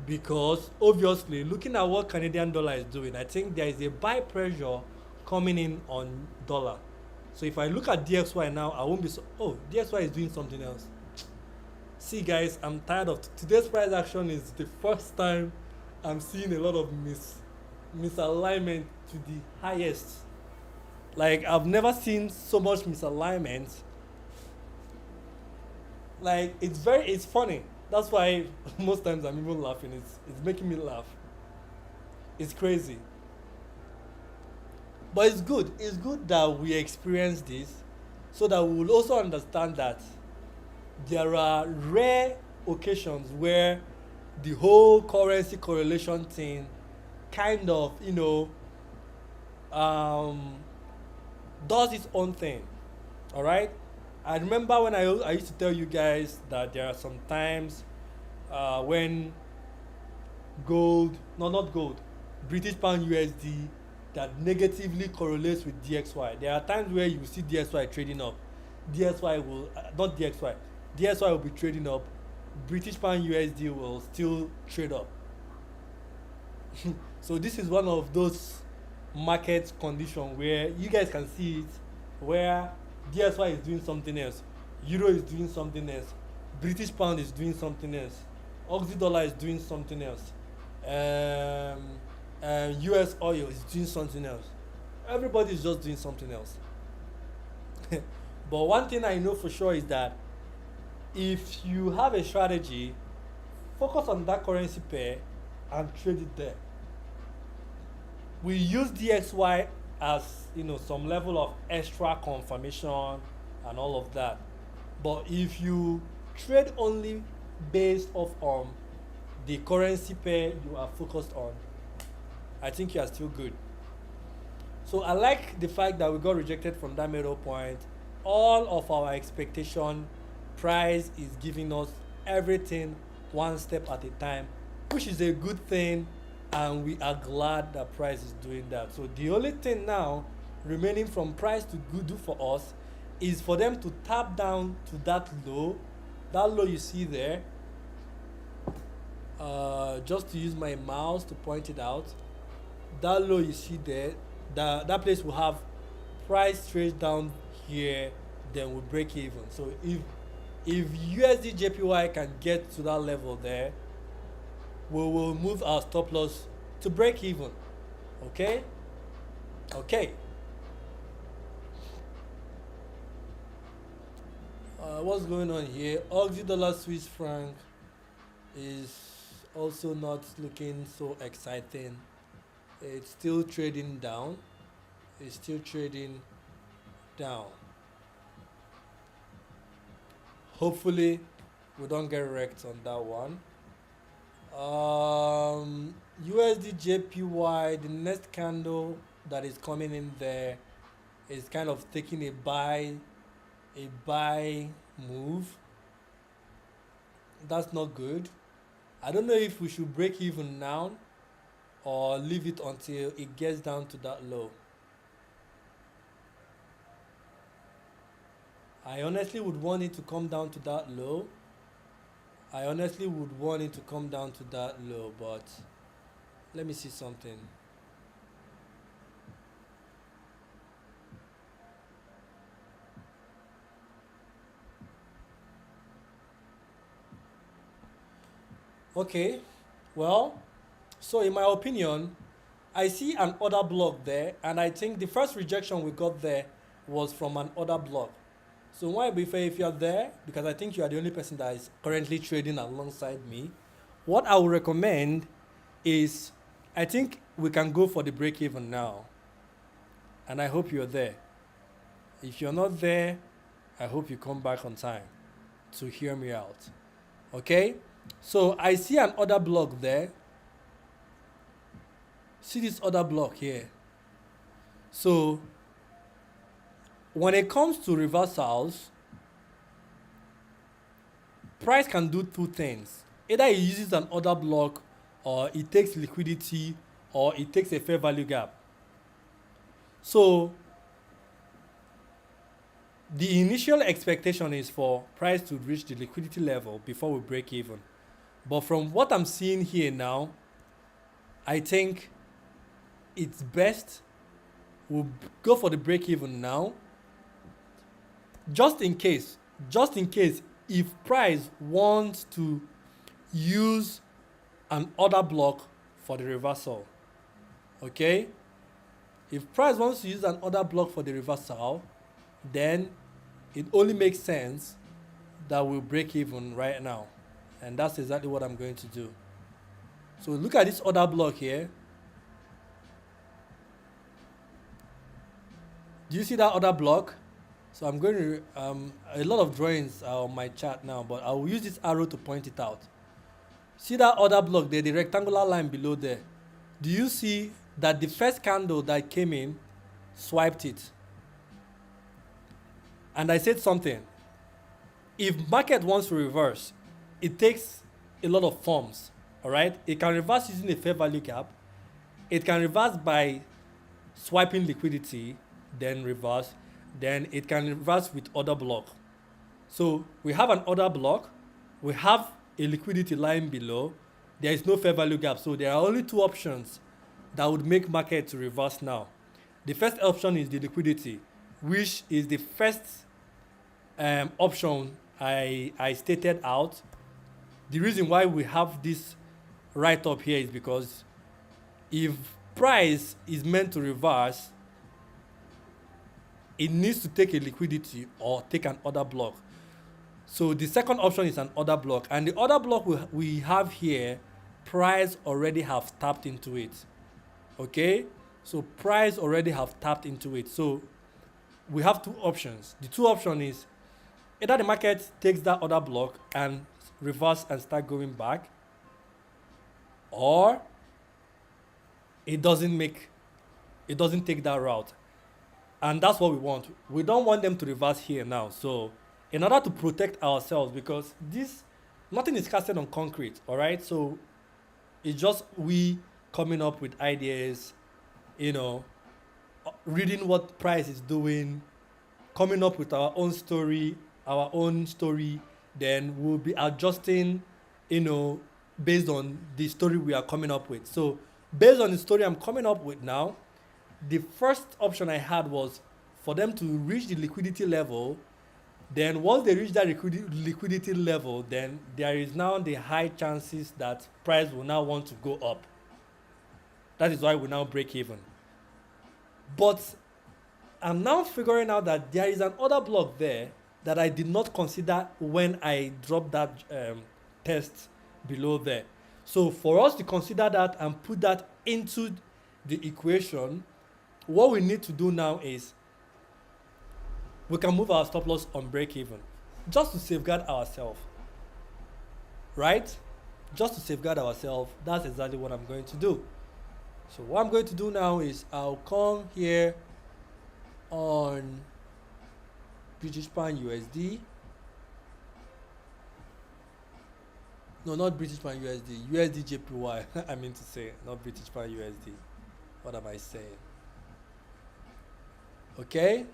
because obviously looking at what Canadian dollar is doing, I think there is a buy pressure coming in on dollar. So if I look at DXY now, I won't be so, oh, DXY is doing something else. See guys, I'm tired of today's price action is the first time I'm seeing a lot of misalignment to the highest. Like I've never seen so much misalignment. Like it's funny. That's why most times I'm even laughing. It's making me laugh. It's crazy. But it's good. It's good that we experience this so that we will also understand that there are rare occasions where the whole currency correlation thing kind of, um, does its own thing. All right. I remember when I used to tell you guys that there are some times when gold, no, not gold, British pound USD that negatively correlates with DXY. There are times where you see DXY trading up. DXY will, not DXY, DXY will be trading up. British pound USD will still trade up. So this is one of those market conditions where you guys can see it, where DSY is doing something else, Euro is doing something else, British pound is doing something else, Aussie dollar is doing something else, US oil is doing something else. Everybody is just doing something else. But one thing I know for sure is that if you have a strategy, focus on that currency pair and trade it there. We use DXY as some level of extra confirmation and all of that. But if you trade only based off on the currency pair you are focused on, I think you are still good. So I like the fact that we got rejected from that middle point. All of our expectation, price is giving us everything one step at a time, which is a good thing, and we are glad that price is doing that. So the only thing now remaining from price to do for us is for them to tap down to that low you see there. Just to use my mouse to point it out, that low you see there, that place will have price trade down here, then we'll break even. So if USD JPY can get to that level there, we will move our stop loss to break even. Okay. What's going on here? Aussie dollar Swiss franc is also not looking so exciting. It's still trading down. Hopefully we don't get wrecked on that one. USD JPY, the next candle that is coming in there is kind of taking a buy move. That's not good. I don't know if we should break even now or leave it until it gets down to that low. I honestly would want it to come down to that low. But let me see something. Okay, well, so in my opinion, I see an order block there, and I think the first rejection we got there was from an order block. So why be fair if you're there, because I think you are the only person that is currently trading alongside me. What I would recommend is, I think we can go for the break even now, and I hope you're there. If you're not there, I hope you come back on time to hear me out. Okay? So I see an order block there. See this other block here. So when it comes to reversals, price can do two things. Either it uses an order block, or it takes liquidity, or it takes a fair value gap. So the initial expectation is for price to reach the liquidity level before we break even. But from what I'm seeing here now, I think it's best we'll go for the break even now, just in case, just in case if price wants to use an order block for the reversal. Okay, if price wants to use an order block for the reversal, then it only makes sense that we'll break even right now, and that's exactly what I'm going to do. So look at this order block here. Do you see that order block? So I'm going to a lot of drawings are on my chart now, but I will use this arrow to point it out. See that order block there, the rectangular line below there? Do you see that the first candle that came in swiped it? And I said something. If market wants to reverse, it takes a lot of forms. All right, it can reverse using a fair value gap. It can reverse by swiping liquidity, then reverse. Then it can reverse with order block. So we have an order block, we have a liquidity line below, there is no fair value gap. So there are only two options that would make market to reverse now. The first option is the liquidity, which is the first option I stated out. The reason why we have this right up here is because if price is meant to reverse, it needs to take a liquidity or take an order block. So the second option is an order block, and the order block we have here, price already have tapped into it. Okay, so price already have tapped into it. So we have two options. The two options is either the market takes that order block and reverse and start going back, or it doesn't take that route. And that's what we want. We don't want them to reverse here now. So in order to protect ourselves, because nothing is casted on concrete, all right? So it's just we coming up with ideas, reading what price is doing, coming up with our own story, then we'll be adjusting, based on the story we are coming up with. So based on the story I'm coming up with now, the first option I had was for them to reach the liquidity level. Then once they reach that liquidity level, then there is now the high chances that price will now want to go up. That is why we now break even. But I'm now figuring out that there is an order block there that I did not consider when I dropped that test below there. So for us to consider that and put that into the equation, what we need to do now is we can move our stop loss on break even just to safeguard ourselves, right? Just to safeguard ourselves. That's exactly what I'm going to do. So what I'm going to do now is I'll come here on British Pound USD. No, not British Pound USD. USD JPY. I mean to say, not British Pound USD. What am I saying? Okay.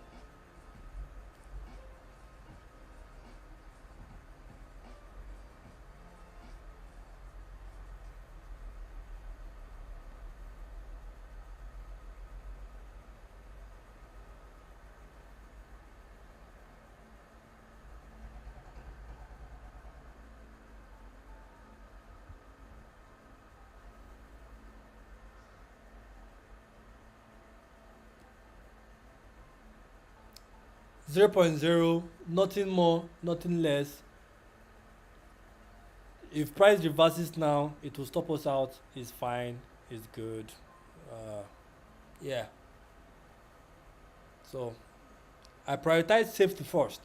Zero point 0, nothing more, nothing less. If price reverses now, it will stop us out. It's fine, it's good. Yeah. So I prioritize safety first.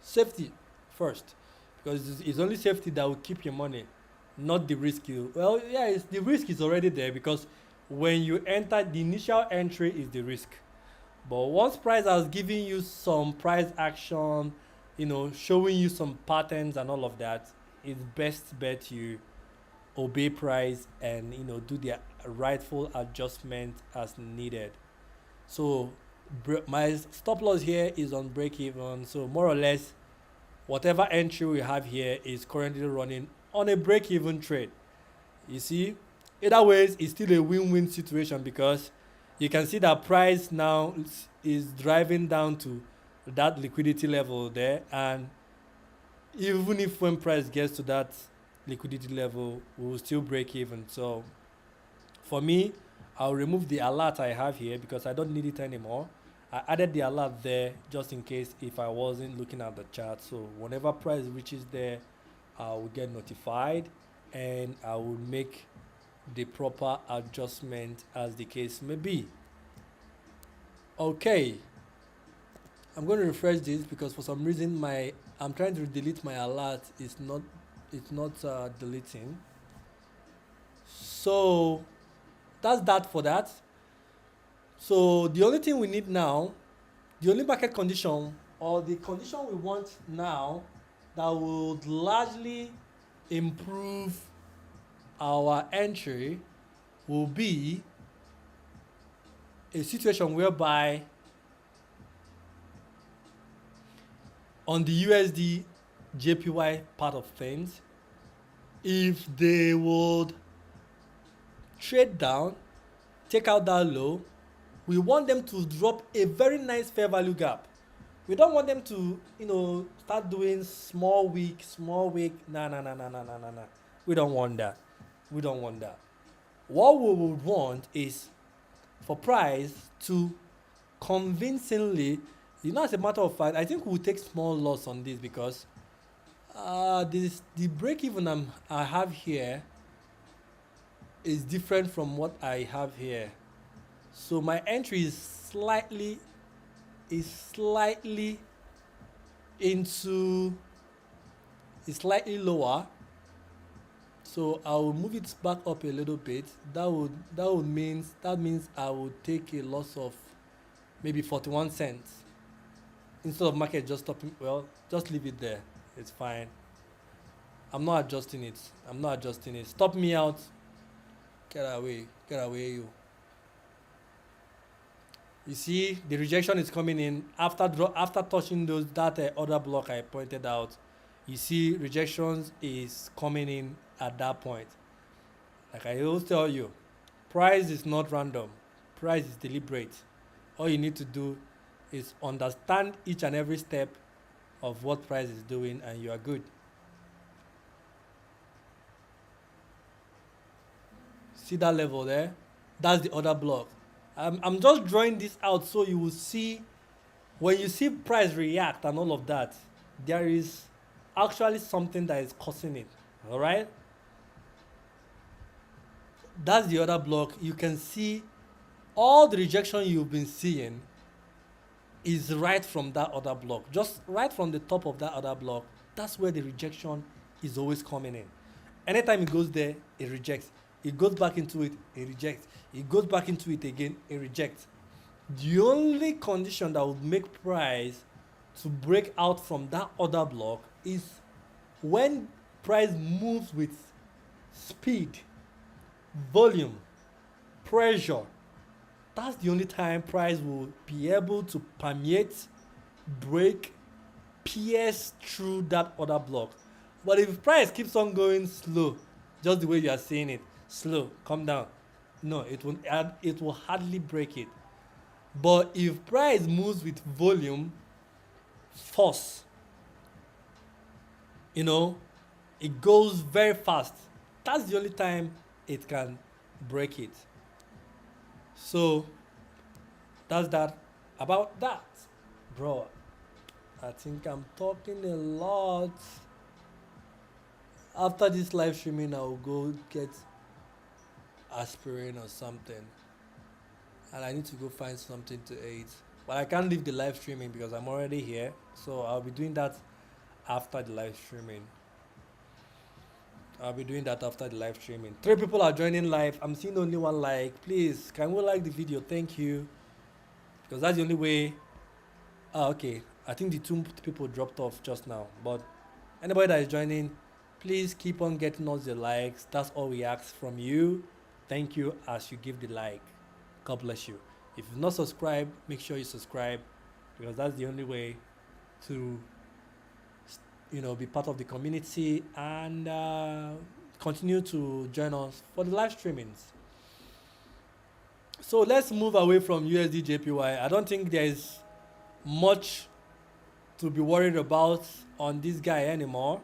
Safety first, because it's only safety that will keep your money, not the risk. Well, yeah, the risk is already there, because when you enter, the initial entry is the risk. But once price has given you some price action, showing you some patterns and all of that, it's best bet you obey price and do the rightful adjustment as needed. So my stop loss here is on break even. So more or less, whatever entry we have here is currently running on a break-even trade. You see, either ways, it's still a win-win situation because you can see that price now is driving down to that liquidity level there, and even if when price gets to that liquidity level, we will still break even. So for me, I'll remove the alert I have here because I don't need it anymore. I added the alert there just in case if I wasn't looking at the chart. So whenever price reaches there, I will get notified and I will make the proper adjustment as the case may be. Okay, I'm going to refresh this because for some reason I'm trying to delete my alert. It's not deleting. So that's that for that. So the only thing we need now, the only market condition or the condition we want now that would largely improve our entry will be a situation whereby on the USD JPY part of things, if they would trade down, take out that low, we want them to drop a very nice fair value gap. We don't want them to, start doing small wick. Nah. We don't want that. What we would want is for price to convincingly, as a matter of fact, I think we'll take small loss on this because the break even I have here is different from what I have here. So my entry is slightly lower. So I will move it back up a little bit. That means I would take a loss of maybe 41 cents instead of market just stopping. Well, just leave it there. It's fine. I'm not adjusting it. Stop me out. Get away, you. You see, the rejection is coming in after touching that other block I pointed out. You see, rejections is coming in at that point. Like I always tell you, price is not random. Price is deliberate. All you need to do is understand each and every step of what price is doing, and you are good. See that level there? That's the other block. I'm just drawing this out so you will see when you see price react and all of that, there is actually something that is causing it. All right? That's the other block. You can see all the rejection you've been seeing is right from that other block. Just right from the top of that other block. That's where the rejection is always coming in. Anytime it goes there, it rejects. It goes back into it, it rejects. It goes back into it again, it rejects. The only condition that would make price to break out from that other block is when price moves with speed, volume, pressure. That's the only time price will be able to permeate, break, pierce through that other block. But if price keeps on going slow, just the way you are seeing it, slow, come down, no, it will hardly break it. But if price moves with volume, force, it goes very fast. That's the only time it can break it. So that's that about that, bro. I think I'm talking a lot. After this live streaming, I'll go get aspirin or something, and I need to go find something to eat. But I can't leave the live streaming because I'm already here, so I'll be doing that after the live streaming. 3 people are joining live. I'm seeing only 1 like. Please, can we like the video? Thank you, because that's the only way. Okay, I think the 2 people dropped off just now, but anybody that is joining, please keep on getting us the likes. That's all we ask from you. Thank you as you give the like. God bless you. If you've not subscribed, make sure you subscribe, because that's the only way to be part of the community and continue to join us for the live streamings. So let's move away from USD JPY. I don't think there's much to be worried about on this guy anymore.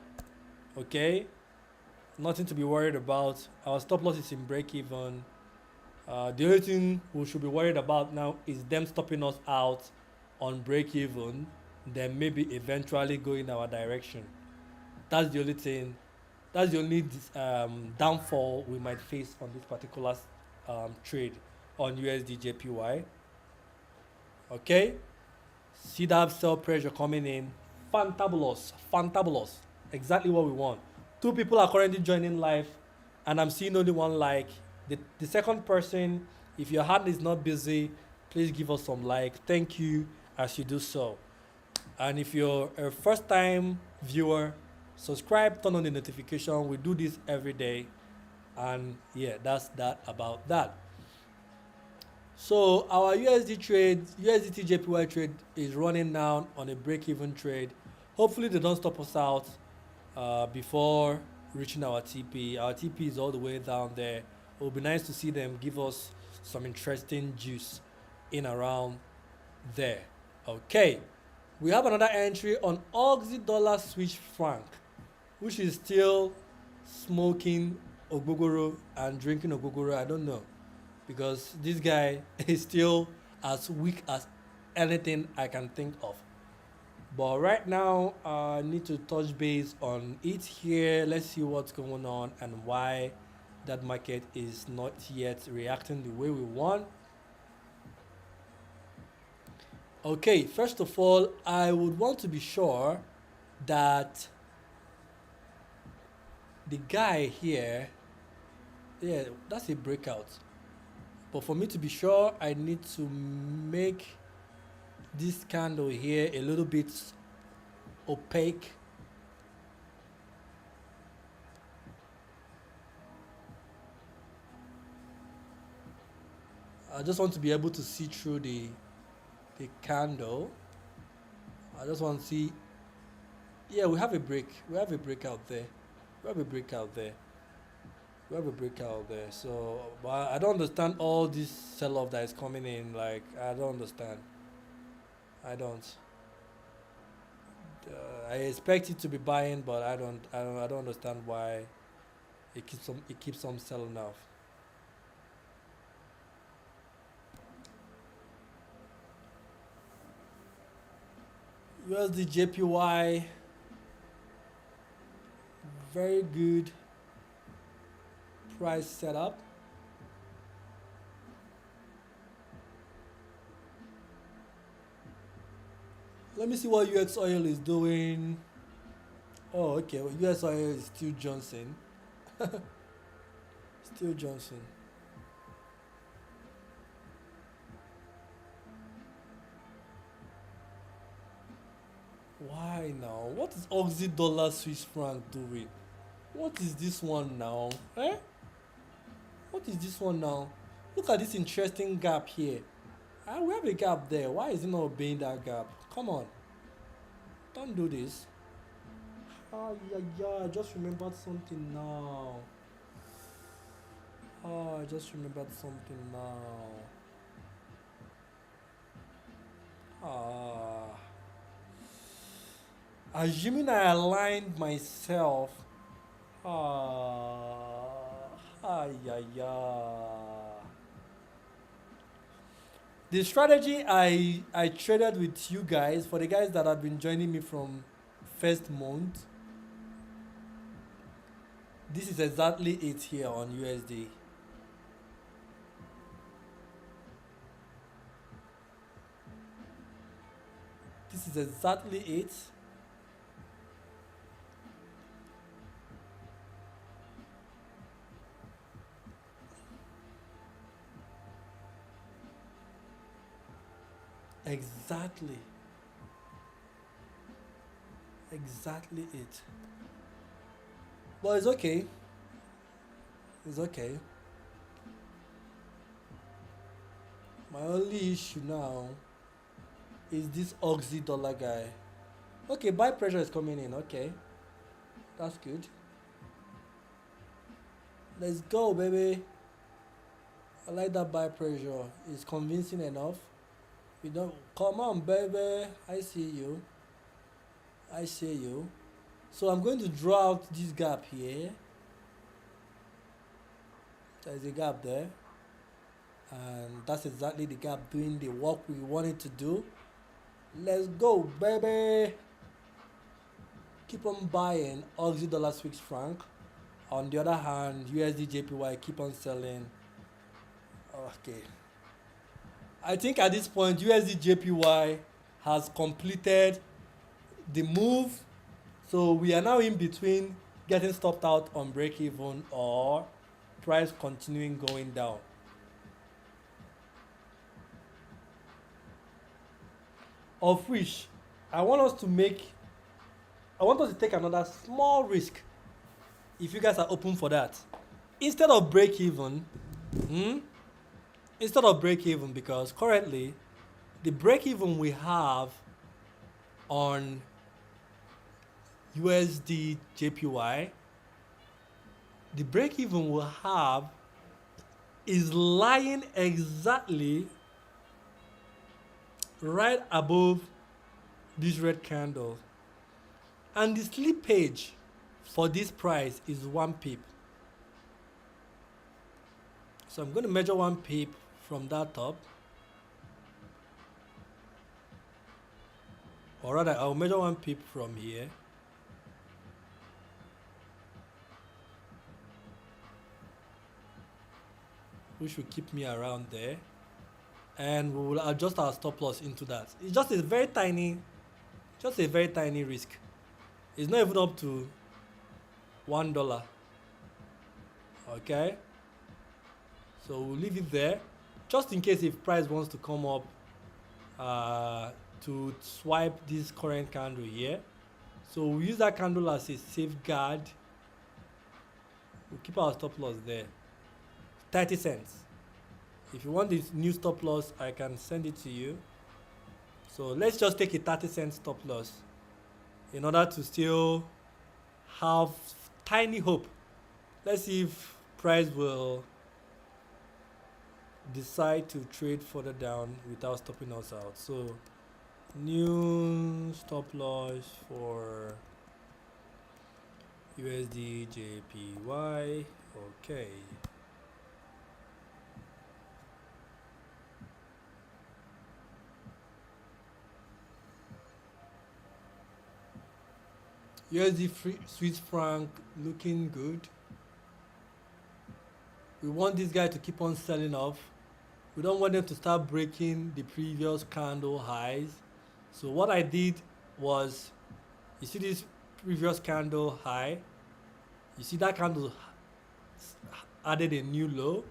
Okay, nothing to be worried about. Our stop loss is in break even. The only thing we should be worried about now is them stopping us out on break even, then maybe eventually go in our direction. That's the only thing. That's the only downfall we might face on this particular trade on USD JPY. Okay, see that sell pressure coming in. Fantabulous, fantabulous. Exactly what we want. 2 people are currently joining live, and I'm seeing only 1 like. The second person, if your hand is not busy, please give us some like. Thank you as you do so. And if you're a first time viewer, subscribe, turn on the notification. We do this every day. And yeah, that's that about that. So our USD trade, USDT JPY trade is running now on a break-even trade. Hopefully they don't stop us out before reaching our TP. Our TP is all the way down there. It would be nice to see them give us some interesting juice in around there. Okay, we have another entry on Aussie dollar Swiss franc, which is still smoking ogogoro and drinking ogogoro. I don't know, because this guy is still as weak as anything I can think of. But right now, I need to touch base on it here. Let's see what's going on and why that market is not yet reacting the way we want. Okay, first of all, I would want to be sure that the guy here, yeah, that's a breakout. But for me to be sure, I need to make this candle here a little bit opaque. I just want to be able to see through the candle. I just want to see. Yeah, we have a break. We have a breakout there. We have a breakout there. We have a breakout there. So, but I don't understand all this sell-off that is coming in. Like, I don't understand. I don't. I expect it to be buying, but I don't understand why it keeps on selling off. USD JPY, very good price setup. Let me see what US oil is doing. Oh, okay. Well, US oil is still Johnson. Still Johnson. Why now? What is Aussie dollar Swiss franc doing? What is this one now? Eh? What is this one now? Look at this interesting gap here. We have a gap there. Why is it not obeying that gap? Come on. Don't do this. Yeah, I just remembered something now. I just remembered something now. Assuming I aligned myself. Yeah. The strategy I traded with you guys, for the guys that have been joining me from first month, this is exactly it here on USD. This is exactly it. Exactly it. But it's okay. It's okay. My only issue now is this Aussie dollar guy. Okay, buy pressure is coming in. Okay, that's good. Let's go, baby. I like that buy pressure. It's convincing enough. We don't come on, baby. I see you. I see you. So I'm going to draw out this gap here. There's a gap there. And that's exactly the gap doing the work we wanted to do. Let's go, baby. Keep on buying Aussie dollar Swiss franc. On the other hand, USD JPY keep on selling. Okay. I think at this point USD JPY has completed the move. So we are now in between getting stopped out on break even or price continuing going down. Of which I want us to take another small risk if you guys are open for that. Instead of break even, because currently the break even we have on USD JPY, the break even we have is lying exactly right above this red candle, and the slippage for this price is 1 pip. So I'm going to measure 1 pip from that top, or rather I'll measure 1 pip from here. Which will keep me around there, and we will adjust our stop loss into that. It's just a very tiny risk. It's not even up to $1. Okay, so we'll leave it there just in case if price wants to come up to swipe this current candle here. So we'll use that candle as a safeguard. We'll keep our stop loss there, 30 cents. If you want this new stop loss, I can send it to you. So let's just take a 30-cent stop loss in order to still have tiny hope. Let's see if price will decide to trade further down without stopping us out. So new stop loss for USD JPY. Okay. USD Swiss franc looking good. We want this guy to keep on selling off. We don't want them to start breaking the previous candle highs. So what I did was, you see this previous candle high, you see that candle added a new low,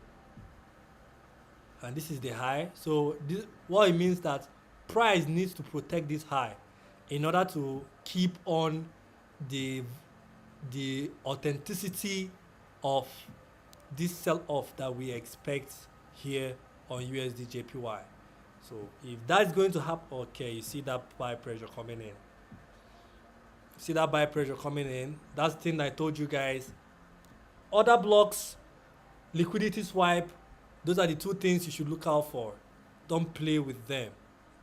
and this is the high. So this, what it means that price needs to protect this high in order to keep on the authenticity of this sell-off that we expect here on USD JPY. So if that's going to happen, okay, you see that buy pressure coming in. See that buy pressure coming in. That's the thing I told you guys. Other blocks, liquidity swipe, those are the two things you should look out for. Don't play with them.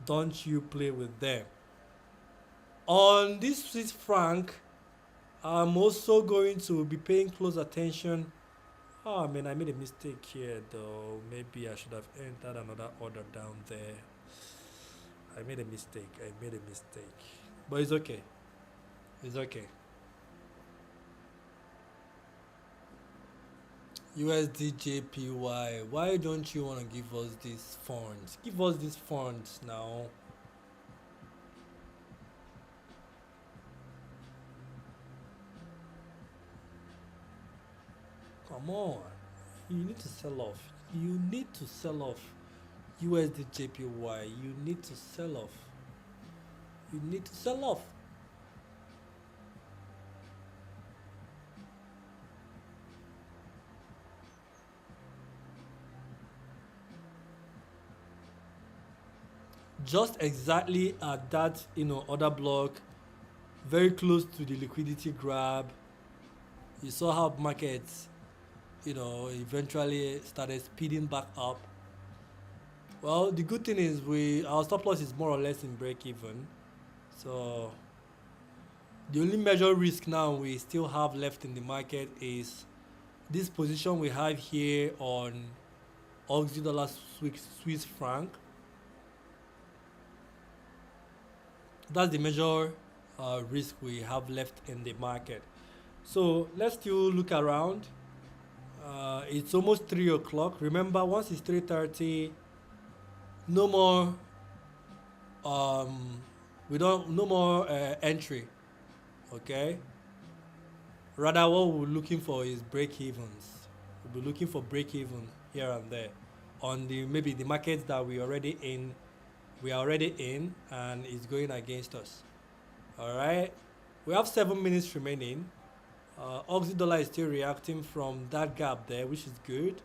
Don't you play with them. On this Swiss franc, I'm also going to be paying close attention. Oh man, I made a mistake here though. Maybe I should have entered another order down there. I made a mistake. But it's okay. It's okay. USD JPY. Why don't you want to give us these funds? Give us these funds now. Come on. You need to sell off. You need to sell off USD JPY. You need to sell off. You need to sell off. Just exactly at that, order block, very close to the liquidity grab. You saw how markets, eventually started speeding back up. Well, the good thing is our stop loss is more or less in break even. So the only major risk now we still have left in the market is this position we have here on Aussie dollar Swiss franc. That's the major risk we have left in the market. So let's still look around. It's almost 3 o'clock. Remember, once it's 3:30, no more. We don't no more entry. Okay. Rather, what we're looking for is break evens. We'll be looking for break even here and there on the maybe the markets that we already in. We are already in, and it's going against us. All right. We have 7 minutes remaining. Aussie dollar is still reacting from that gap there, which is good.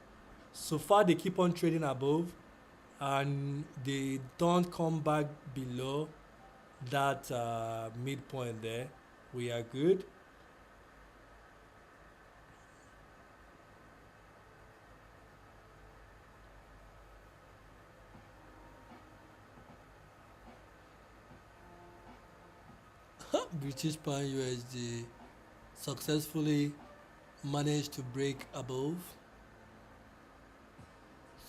So far, they keep on trading above, and they don't come back below that midpoint there. We are good. British pound USD successfully managed to break above.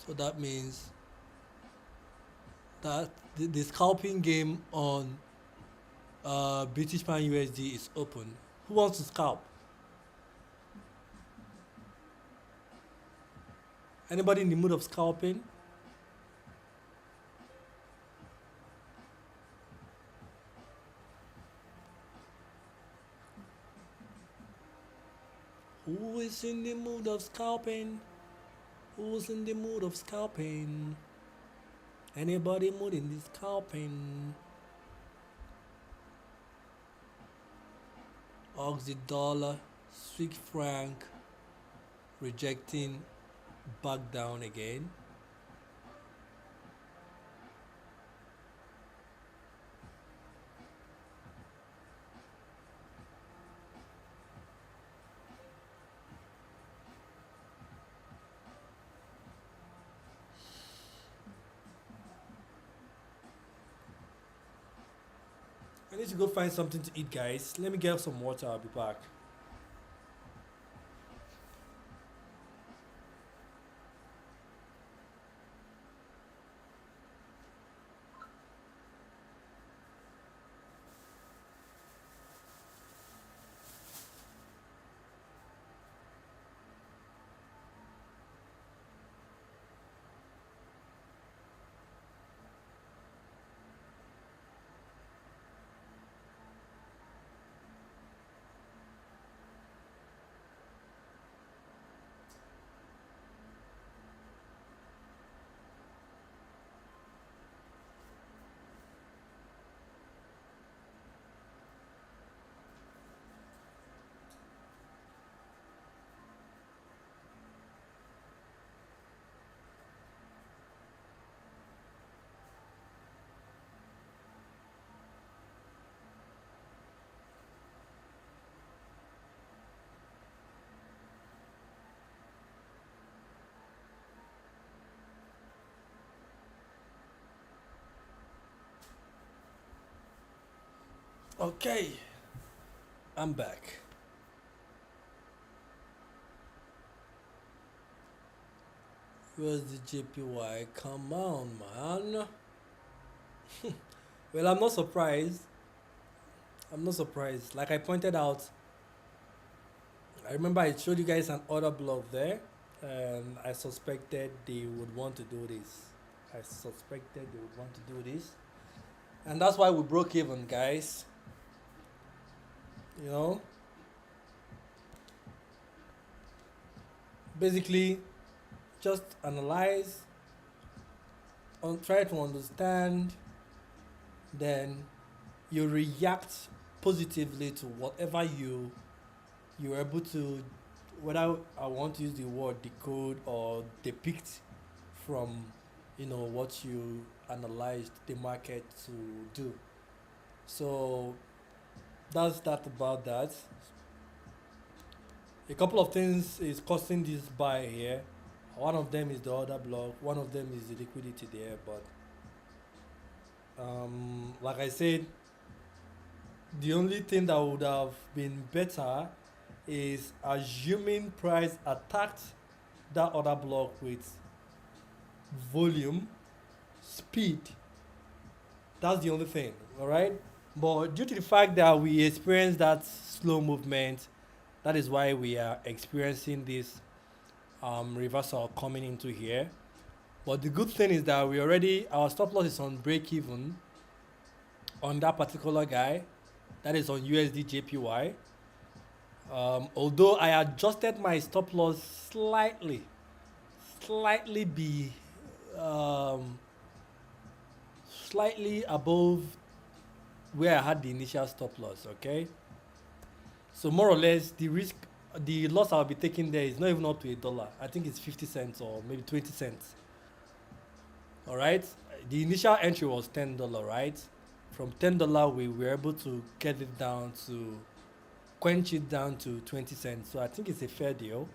So that means that the scalping game on British pound USD is open. Who wants to scalp? Anybody in the mood of scalping? Who is in the mood of scalping? Who's in the mood of scalping? Anybody mood in the scalping? Aussie dollar, Swiss franc, rejecting back down again. I need to go find something to eat, guys. Let me get some water. I'll be back. Okay, I'm back. Where's the JPY? Come on, man. Well, I'm not surprised. I'm not surprised. Like I pointed out, I remember I showed you guys an order block there, and I suspected they would want to do this. I suspected they would want to do this. And that's why we broke even, guys. You know, basically, just analyze, try to understand, then you react positively to whatever you're able to, whether I want to use the word decode or depict from what you analyzed the market to do. So that's that about that. A couple of things is causing this buy here. One of them is the order block. One of them is the liquidity there. But like I said, the only thing that would have been better is assuming price attacked that order block with volume, speed. That's the only thing, all right? But due to the fact that we experienced that slow movement, that is why we are experiencing this reversal coming into here. But the good thing is that we already, our stop loss is on break even on that particular guy. That is on USD JPY. Although I adjusted my stop loss slightly um, slightly above where I had the initial stop loss. Okay, so more or less the risk, the loss I'll be taking there is not even up to $1. I think it's 50 cents or maybe 20 cents. All right, the initial entry was $10, right? From $10 we were able to get it down to quench it down to 20 cents. So I think it's a fair deal.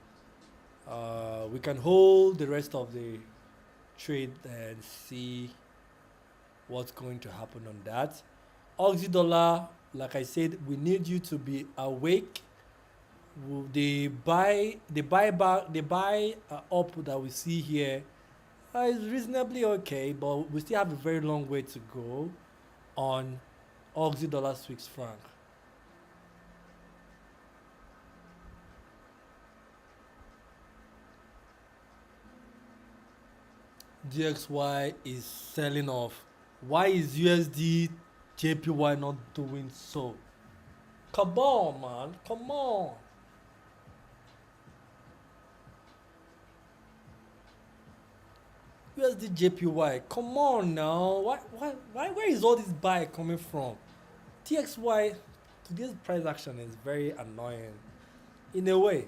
We can hold the rest of the trade and see what's going to happen on that. Aussie dollar, like I said, we need you to be awake. The buy up that we see here is reasonably okay, but we still have a very long way to go on Aussie dollar Swiss franc. DXY is selling off. Why is USD JPY not doing so? Come on, man. Come on. USD JPY. Come on now. Where is all this buy coming from? DXY, today's price action is very annoying in a way.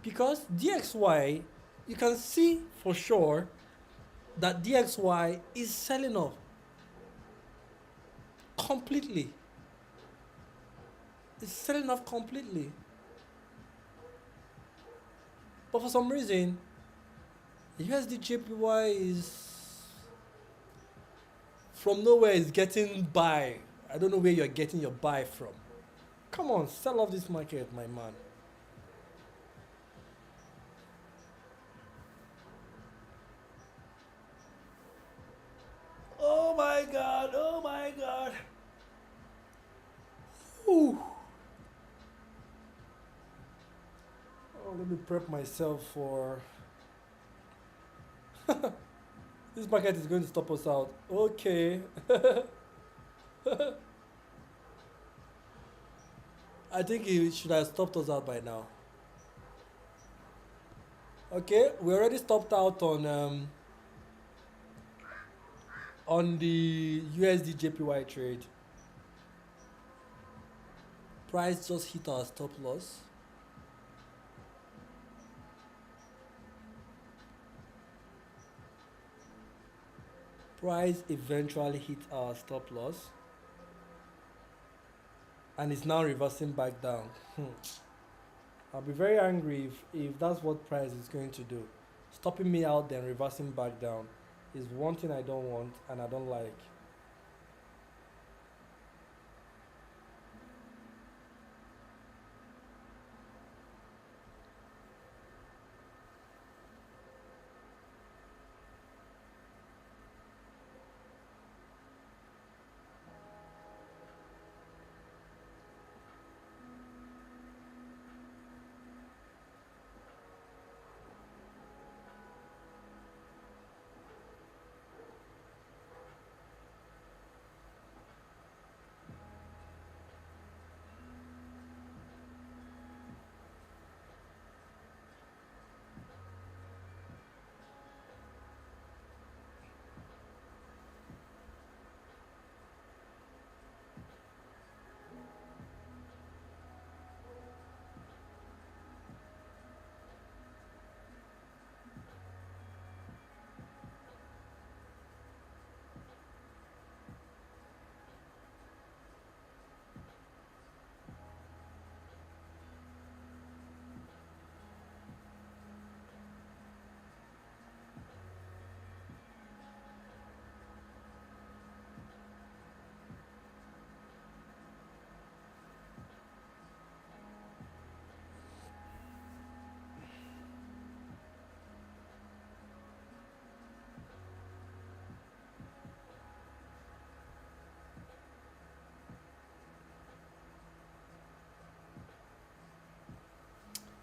Because DXY, you can see for sure that DXY is selling off completely. It's selling off completely. But for some reason, USD JPY is from nowhere is getting buy. I don't know where you're getting your buy from. Come on, sell off this market, my man. Oh my god, oh my god. Ooh. Oh, let me prep myself for this market is going to stop us out. Okay. I think it should have stopped us out by now. Okay, we already stopped out on the USD JPY trade. Price just hit our stop loss. Price eventually hit our stop loss and it's now reversing back down. I'll be very angry if that's what price is going to do. Stopping me out then reversing back down is one thing I don't want and I don't like.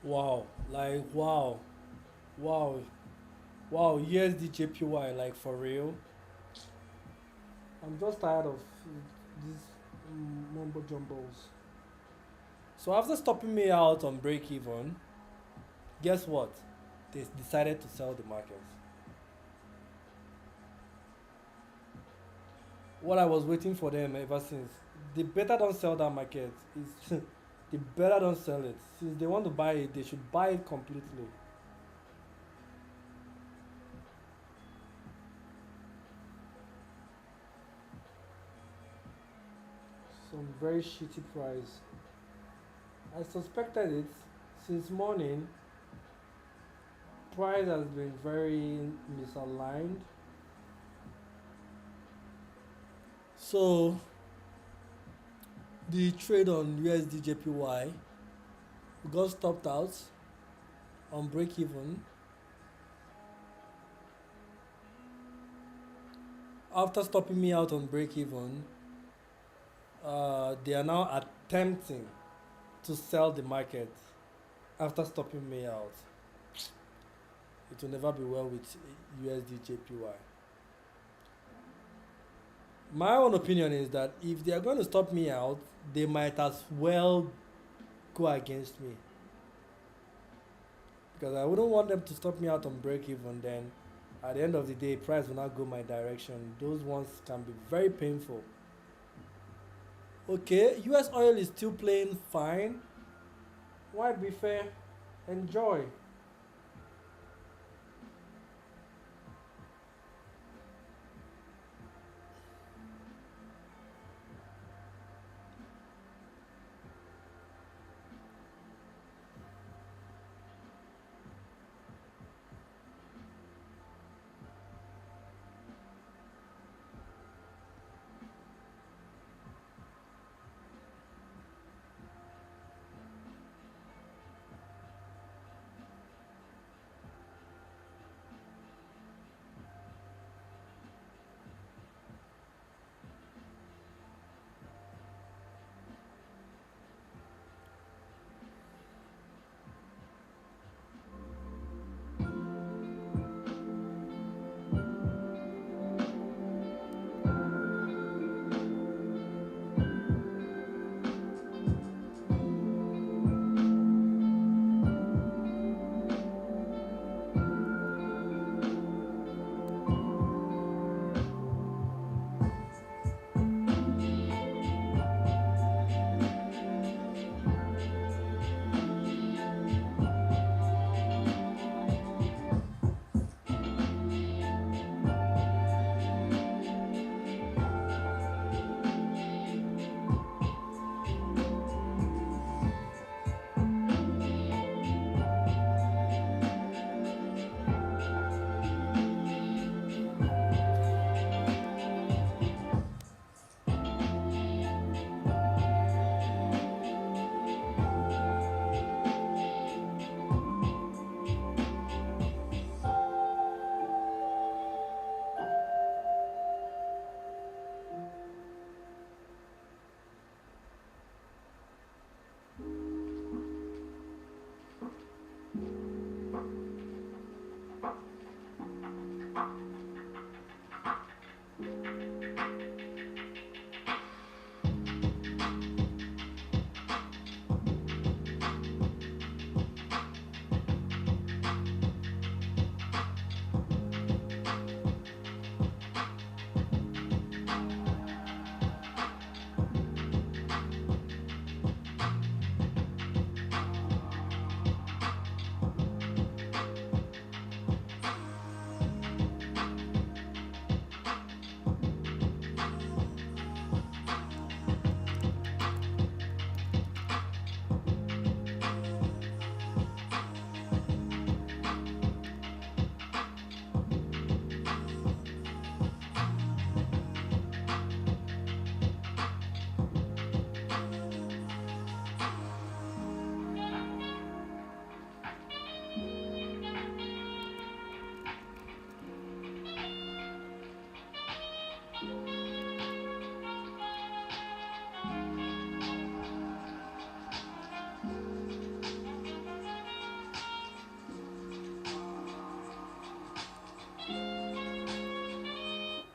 Wow, like wow, wow, wow. USD JPY, like for real. I'm just tired of these mumbo jumbos. So after stopping me out on break even, guess what? They decided to sell the market. What I was waiting for them ever since. They better don't sell that market. It's they better don't sell it. Since they want to buy it, they should buy it completely. Some very shitty price. I suspected it since morning. Price has been very misaligned. So the trade on USD JPY got stopped out on break even. After stopping me out on break even, they are now attempting to sell the market after stopping me out. It will never be well with USD JPY. My own opinion is that if they are going to stop me out, they might as well go against me, because I wouldn't want them to stop me out on break even. Then at the end of the day, price will not go my direction. Those ones can be very painful. Okay, US oil is still playing fine. Why be fair? Enjoy.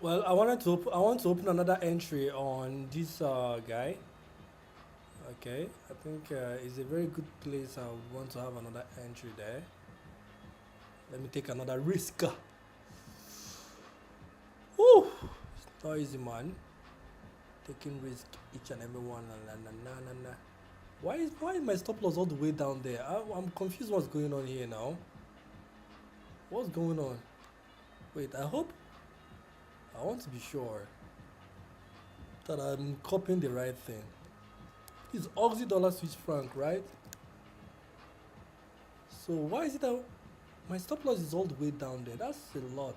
Well, I want to open another entry on this guy. Okay, I think it's a very good place. I would want to have another entry there. Let me take another risk. Woo! It's not easy, man. Taking risk each and every one. Nah, nah, nah, nah, nah. Why is my stop loss all the way down there? I'm confused. What's going on here now? What's going on? Wait, I want to be sure that I'm copying the right thing. It's Aussie dollar Swiss franc, right? So why is it that my stop loss is all the way down there? That's a lot.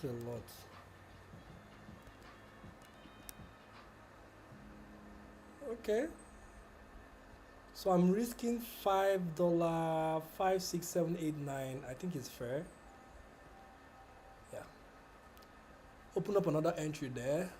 That's a lot. Okay. So I'm risking $5, 56789. I think it's fair. Yeah. Open up another entry there.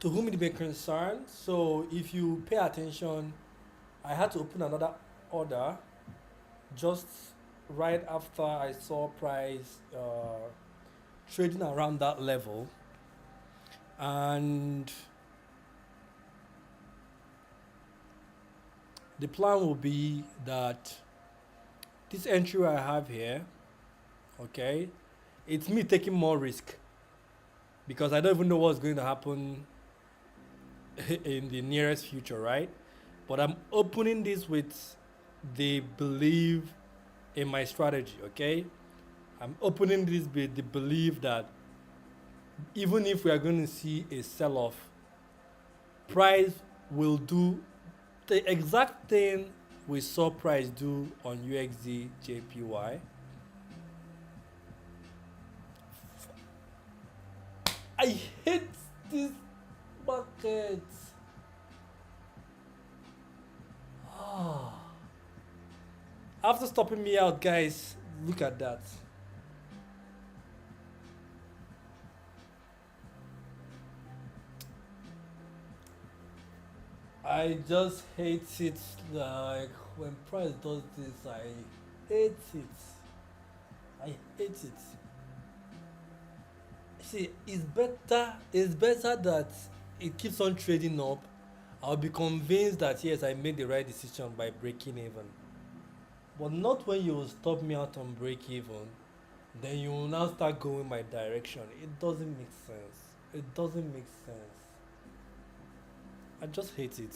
To whom it may concern, so if you pay attention, I had to open another order just right after I saw price trading around that level, and the plan will be that this entry I have here, okay, it's me taking more risk because I don't even know what's going to happen in the nearest future, right? But I'm opening this with the belief in my strategy, okay? I'm opening this with the belief that even if we are going to see a sell off, price will do the exact thing we saw price do on UXD JPY. I hate this market. After stopping me out, guys, look at that. I just hate it. Like when price does this, I hate it. I hate it. See, it's better that it keeps on trading up. I'll be convinced that yes, I made the right decision by breaking even. But not when you stop me out on break even, then you will now start going my direction. It doesn't make sense. It doesn't make sense. I just hate it.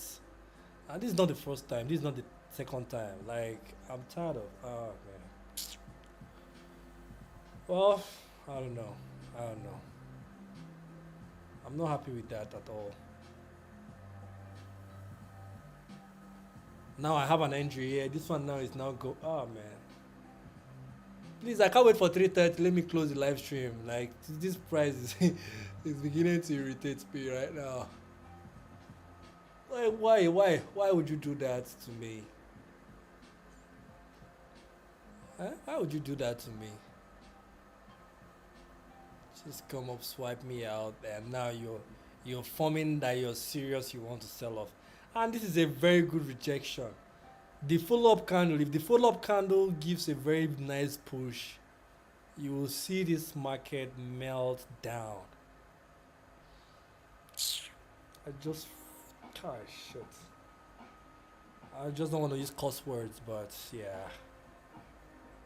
And this is not the first time. This is not the second time. Like I'm tired of. Oh man. Well, I don't know. I don't know. I'm not happy with that at all. Now I have an entry here. This one now is now go. Oh man. Please, I can't wait for 3:30. Let me close the live stream. Like this price is is beginning to irritate me right now. Why would you do that to me? Huh? Why would you do that to me? Just come up, swipe me out, and now you're forming that you're serious. You want to sell off, and this is a very good rejection. The follow-up candle. If the follow-up candle gives a very nice push, you will see this market melt down. I just, gosh, shit. I just don't want to use cuss words, but yeah,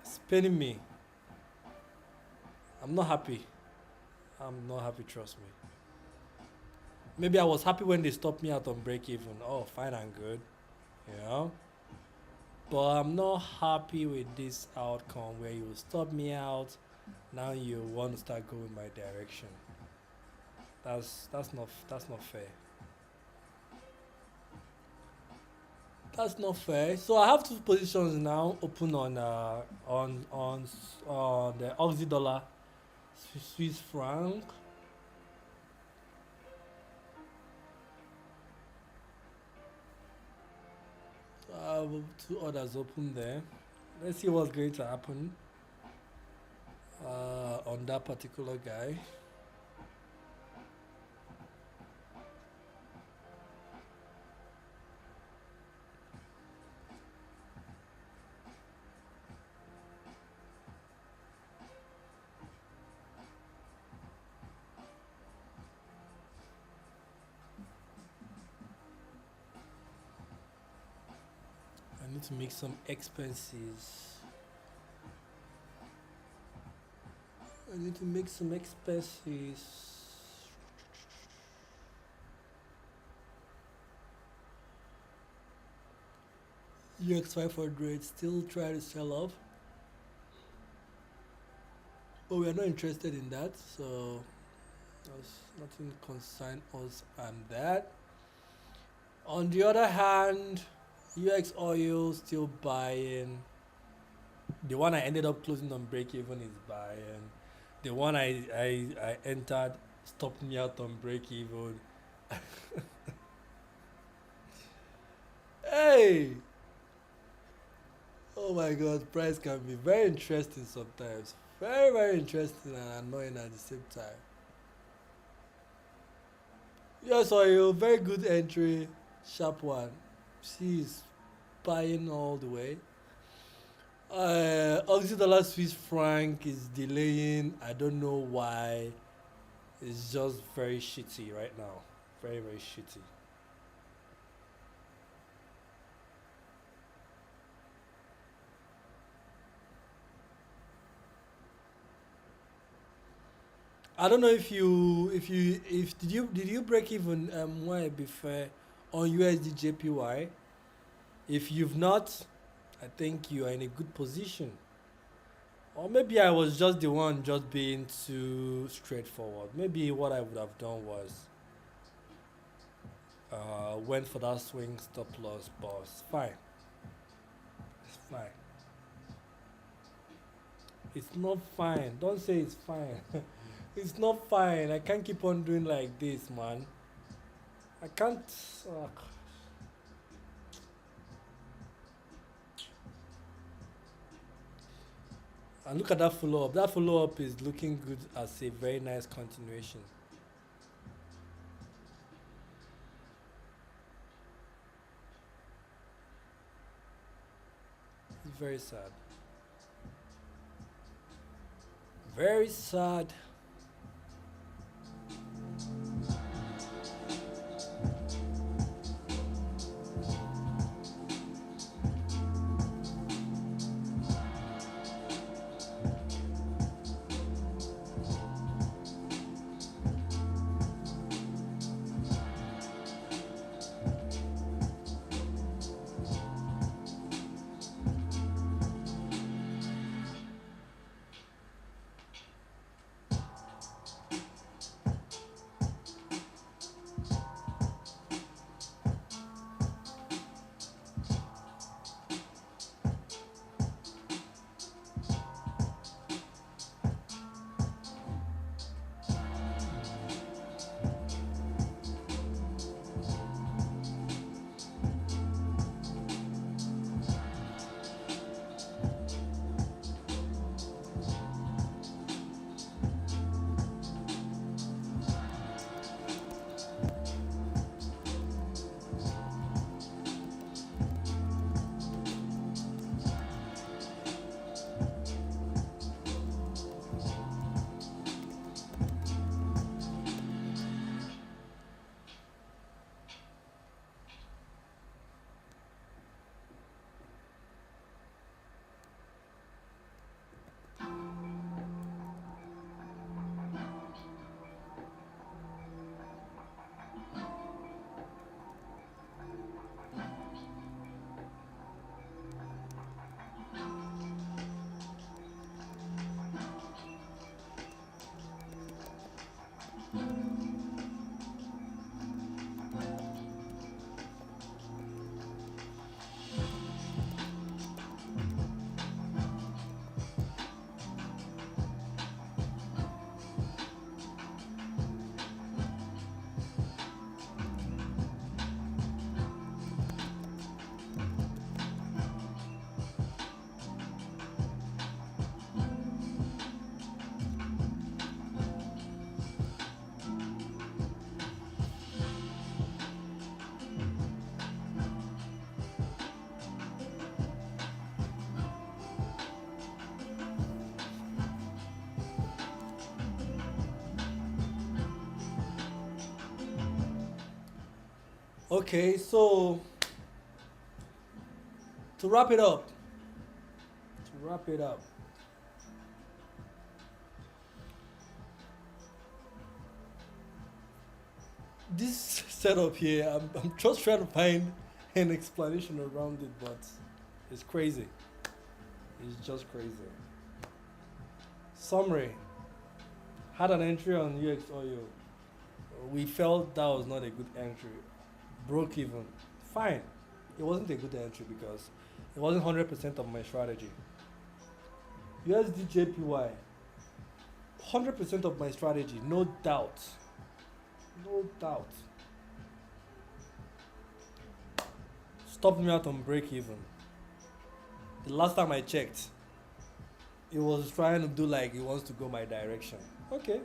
it's paining me. I'm not happy. I'm not happy. Trust me. Maybe I was happy when they stopped me out on break even. Oh, fine and good, you know. But I'm not happy with this outcome where you stop me out. Now you want to start going my direction. That's not fair. That's not fair. So I have two positions now open on the Aussie dollar, Swiss franc. Two others open there. Let's see what's going to happen on that particular guy. I need to make some expenses. I need to make some expenses. UX 500 still try to sell off, but we are not interested in that, so there's nothing concern us and that. On the other hand, UX oil still buying. The one I ended up closing on break even is buying. The one I entered stopped me out on break even. Hey! Oh my god, price can be very interesting sometimes. Very, very interesting and annoying at the same time. Yes, oil, very good entry. Sharp one. She's buying all the way. Aussie dollar Swiss franc is delaying. I don't know why. It's just very shitty right now. Very, very shitty. I don't know if did you break even why before on USD JPY? If you've not, I think you are in a good position. Or maybe I was just the one just being too straightforward. Maybe what I would have done was went for that swing stop loss, but it's fine. It's fine. It's not fine. Don't say it's fine. It's not fine. I can't keep on doing like this, man. I can't. Uh, and look at that follow up. That follow up is looking good as a very nice continuation. It's very sad. Very sad. Okay, so to wrap it up, to wrap it up, this setup here, I'm just trying to find an explanation around it, but it's crazy. It's just crazy. Summary: had an entry on UX oil. We felt that was not a good entry. Broke even. Fine. It wasn't a good entry because it wasn't 100% of my strategy. USD JPY, 100% of my strategy, no doubt. No doubt. Stopped me out on break even. The last time I checked, it was trying to do like it wants to go my direction. Okay.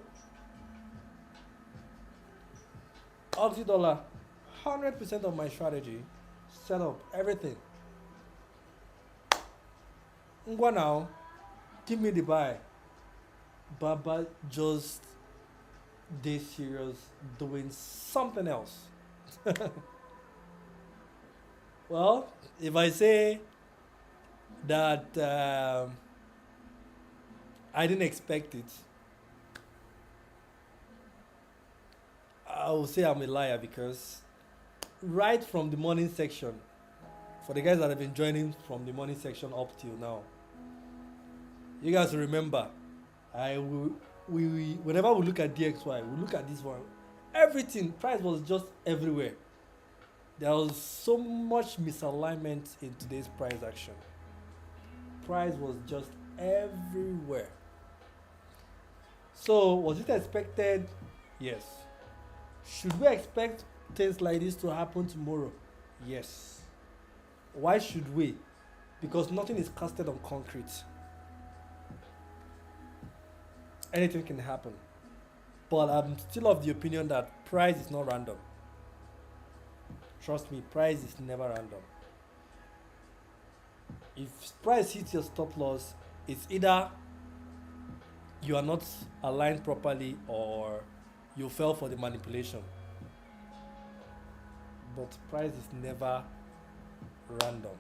Aussie dollar, 100% of my strategy, set up everything. Ngwa now, give me the buy. Baba just dead serious doing something else. Well, if I say that I didn't expect it, I will say I'm a liar because right from the morning section, for the guys that have been joining from the morning section up till now, you guys remember, I will, we whenever we look at DXY, we look at this one, everything price was just everywhere. There was so much misalignment in today's price action. Price was just everywhere. So was it expected? Yes. Should we expect things like this to happen tomorrow? Yes. Why should we? Because nothing is casted on concrete. Anything can happen. But I'm still of the opinion that price is not random. Trust me, price is never random. If price hits your stop loss, it's either you are not aligned properly or you fell for the manipulation. But price is never random.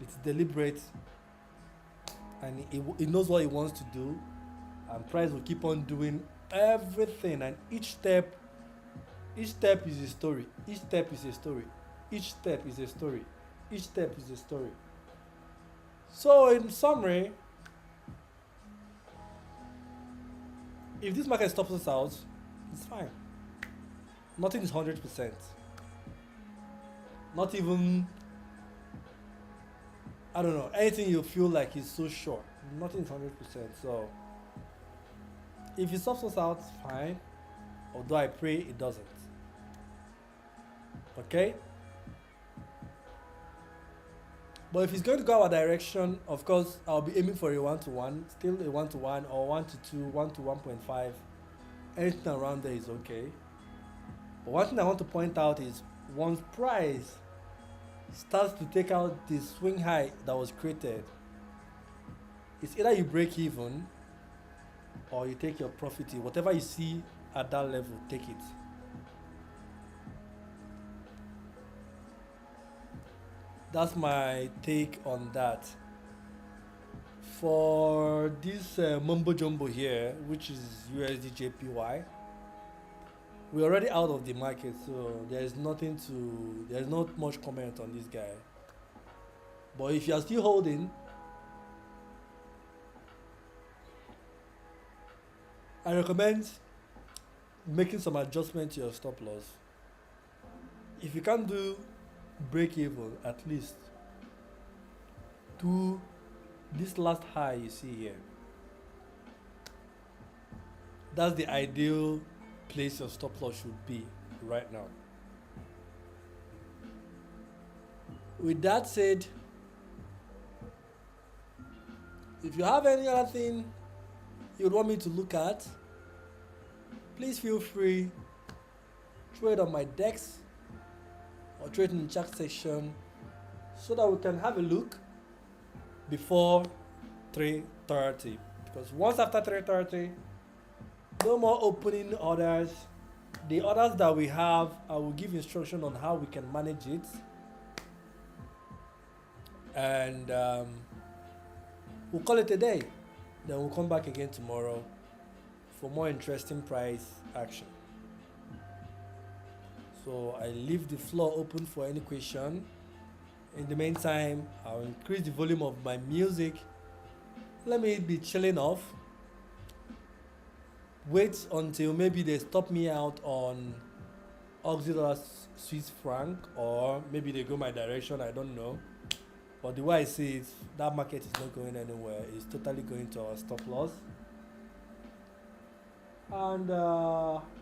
It's deliberate and it knows what it wants to do, and price will keep on doing everything, and each step is a story. Each step is a story. Each step is a story. Each step is a story. So in summary, if this market stops us out, it's fine. Nothing is 100%. Not even, I don't know, anything you feel like is so sure. Nothing is 100%. So if it stops us out, fine. Although I pray it doesn't. Okay? But if it's going to go our direction, of course, I'll be aiming for a 1-to-1, still a 1-to-1 or 1-to-2, 1-to-1.5. Anything around there is okay. But one thing I want to point out is once price starts to take out the swing high that was created, it's either you break even or you take your profit. Whatever you see at that level, take it. That's my take on that. For this mumbo jumbo here, which is USD JPY, we're already out of the market, so there's not much comment on this guy. But if you are still holding, I recommend making some adjustment to your stop loss. If you can't do break even, at least do this last high you see here. That's the ideal place your stop loss should be right now. With that said, if you have any other thing you'd want me to look at, please feel free, throw it on my decks or throw it in the chat section so that we can have a look before 3:30. Because once after 3:30, no more opening orders, The others that we have, I will give instruction on how we can manage it, and we'll call it a day. Then we'll come back again tomorrow for more interesting price action. So I leave the floor open for any question. In the meantime, I'll increase the volume of my music. Let me be chilling off. Wait until maybe they stop me out on Auxiliary Swiss franc, or maybe they go my direction, I don't know. But the way I see it, that market is not going anywhere. It's totally going to our stop loss. And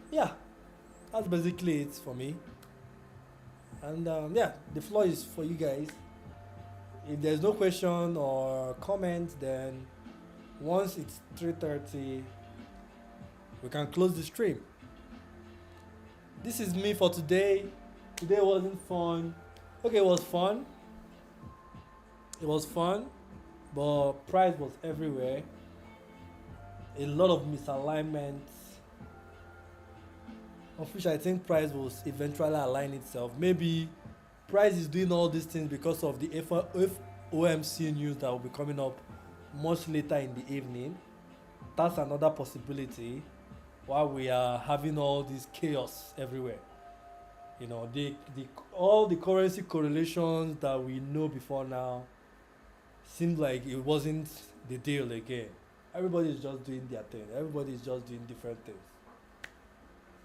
yeah, that's basically it for me. And yeah, the floor is for you guys. If there's no question or comment, then once it's 3:30, we can close the stream. This is me for today. Today wasn't fun. Okay, it was fun. It was fun, but price was everywhere. A lot of misalignments, of which I think price will eventually align itself. Maybe price is doing all these things because of the FOMC news that will be coming up much later in the evening. That's another possibility, while we are having all this chaos everywhere. You know, all the currency correlations that we know before now seems like it wasn't the deal again. Everybody is just doing their thing. Everybody is just doing different things.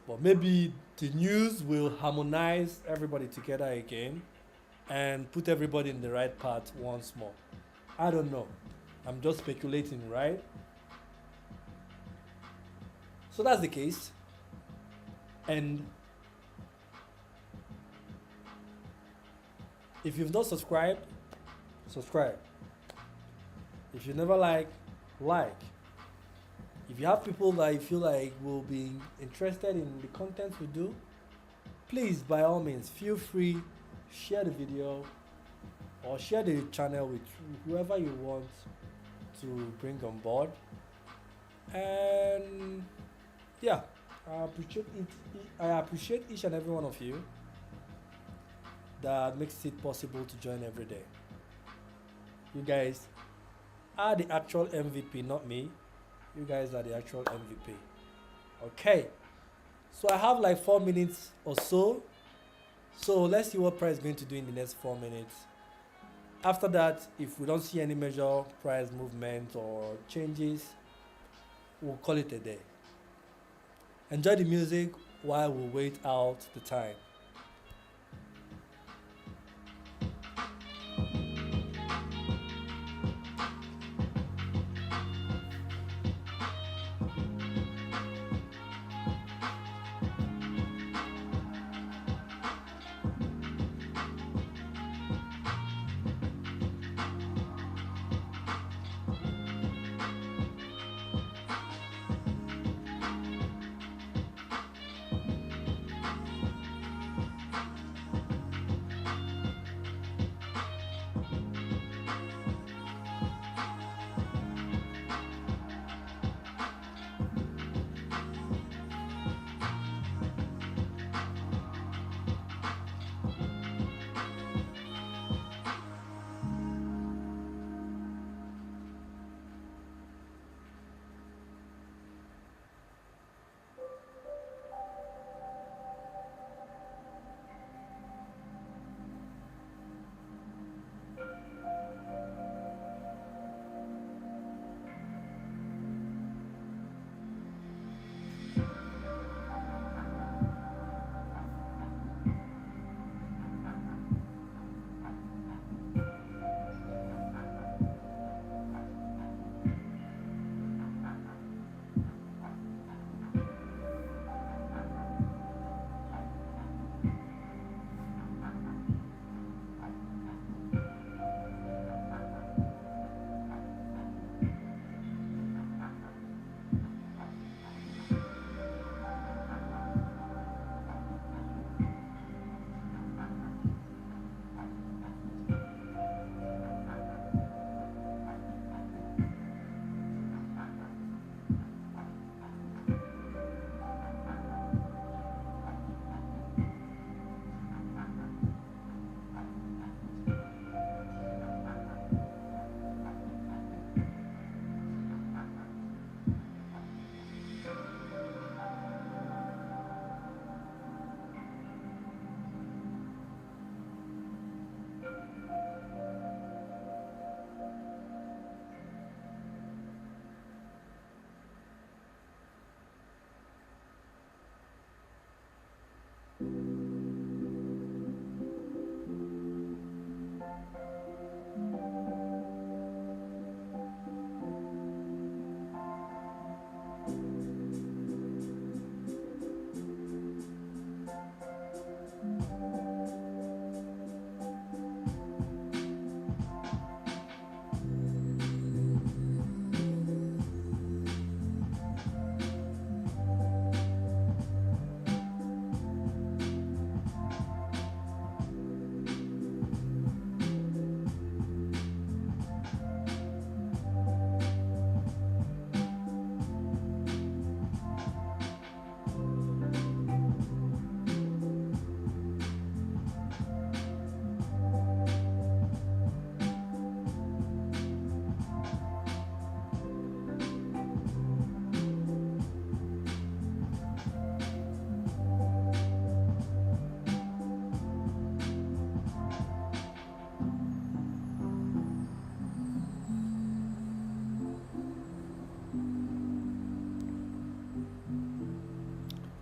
But maybe the news will harmonize everybody together again and put everybody in the right path once more. I don't know. I'm just speculating, right? So that's the case. And if you've not subscribed, subscribe. If you never like. If you have people that you feel like will be interested in the content we do, please, by all means, feel free, share the video or share the channel with whoever you want to bring on board. And yeah, I appreciate each and every one of you that makes it possible to join every day. You guys are the actual MVP, not me. You guys are the actual MVP. Okay, so I have like 4 minutes or so. So let's see what price is going to do in the next 4 minutes. After that, if we don't see any major price movement or changes, we'll call it a day. Enjoy the music while we wait out the time.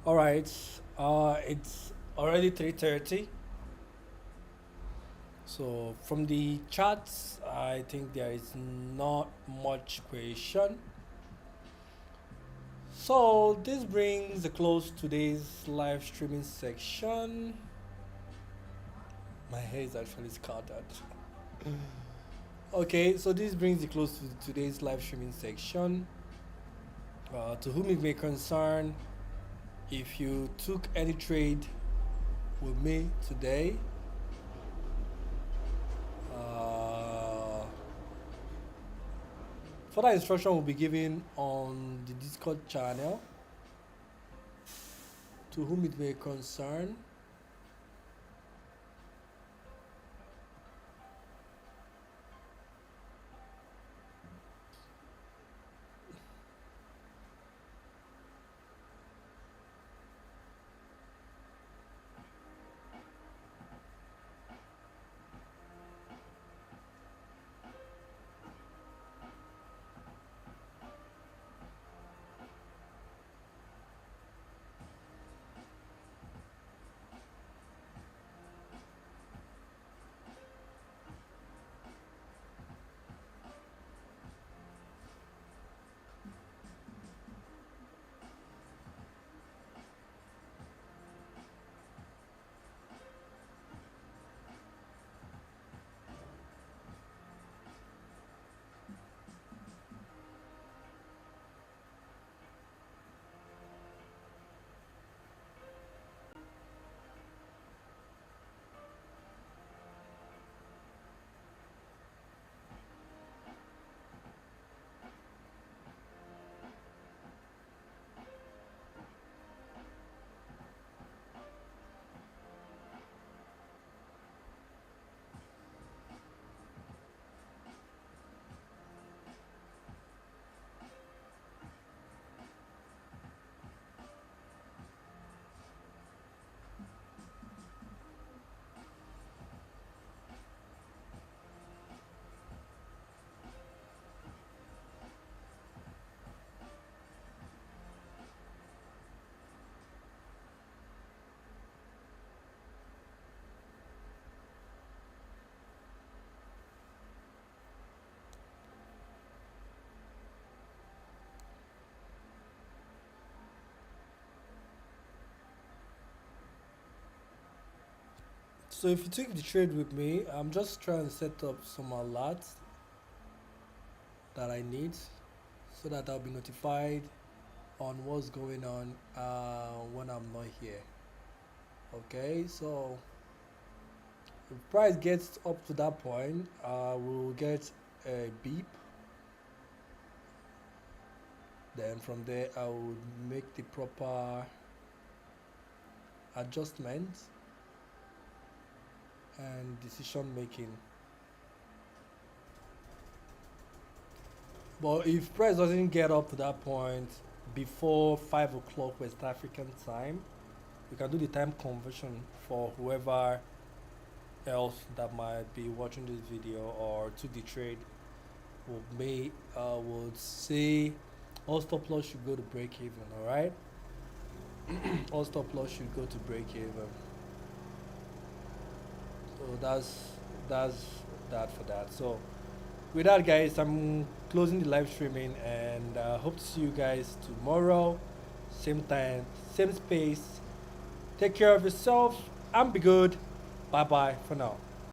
All right. It's already 3:30. So from the charts, I think there is not much question. So this brings a close to today's live streaming section. My hair is actually scattered. Okay, so this brings the close to today's live streaming section. To whom it may concern, if you took any trade with me today, further instruction will be given on the Discord channel. To whom it may concern. So if you take the trade with me, I'm just trying to set up some alerts that I need so that I'll be notified on what's going on when I'm not here. Okay, so if price gets up to that point, we'll get a beep. Then from there, I would make the proper adjustments and decision making. But if price doesn't get up to that point before 5 o'clock West African time, we can do the time conversion for whoever else that might be watching this video or took the trade. Would say all stop loss should go to break even. All right, all stop loss should go to break even. So that's that for that. So with that, guys, I'm closing the live streaming and hope to see you guys tomorrow, same time, same space. Take care of yourself and be good. Bye bye for now.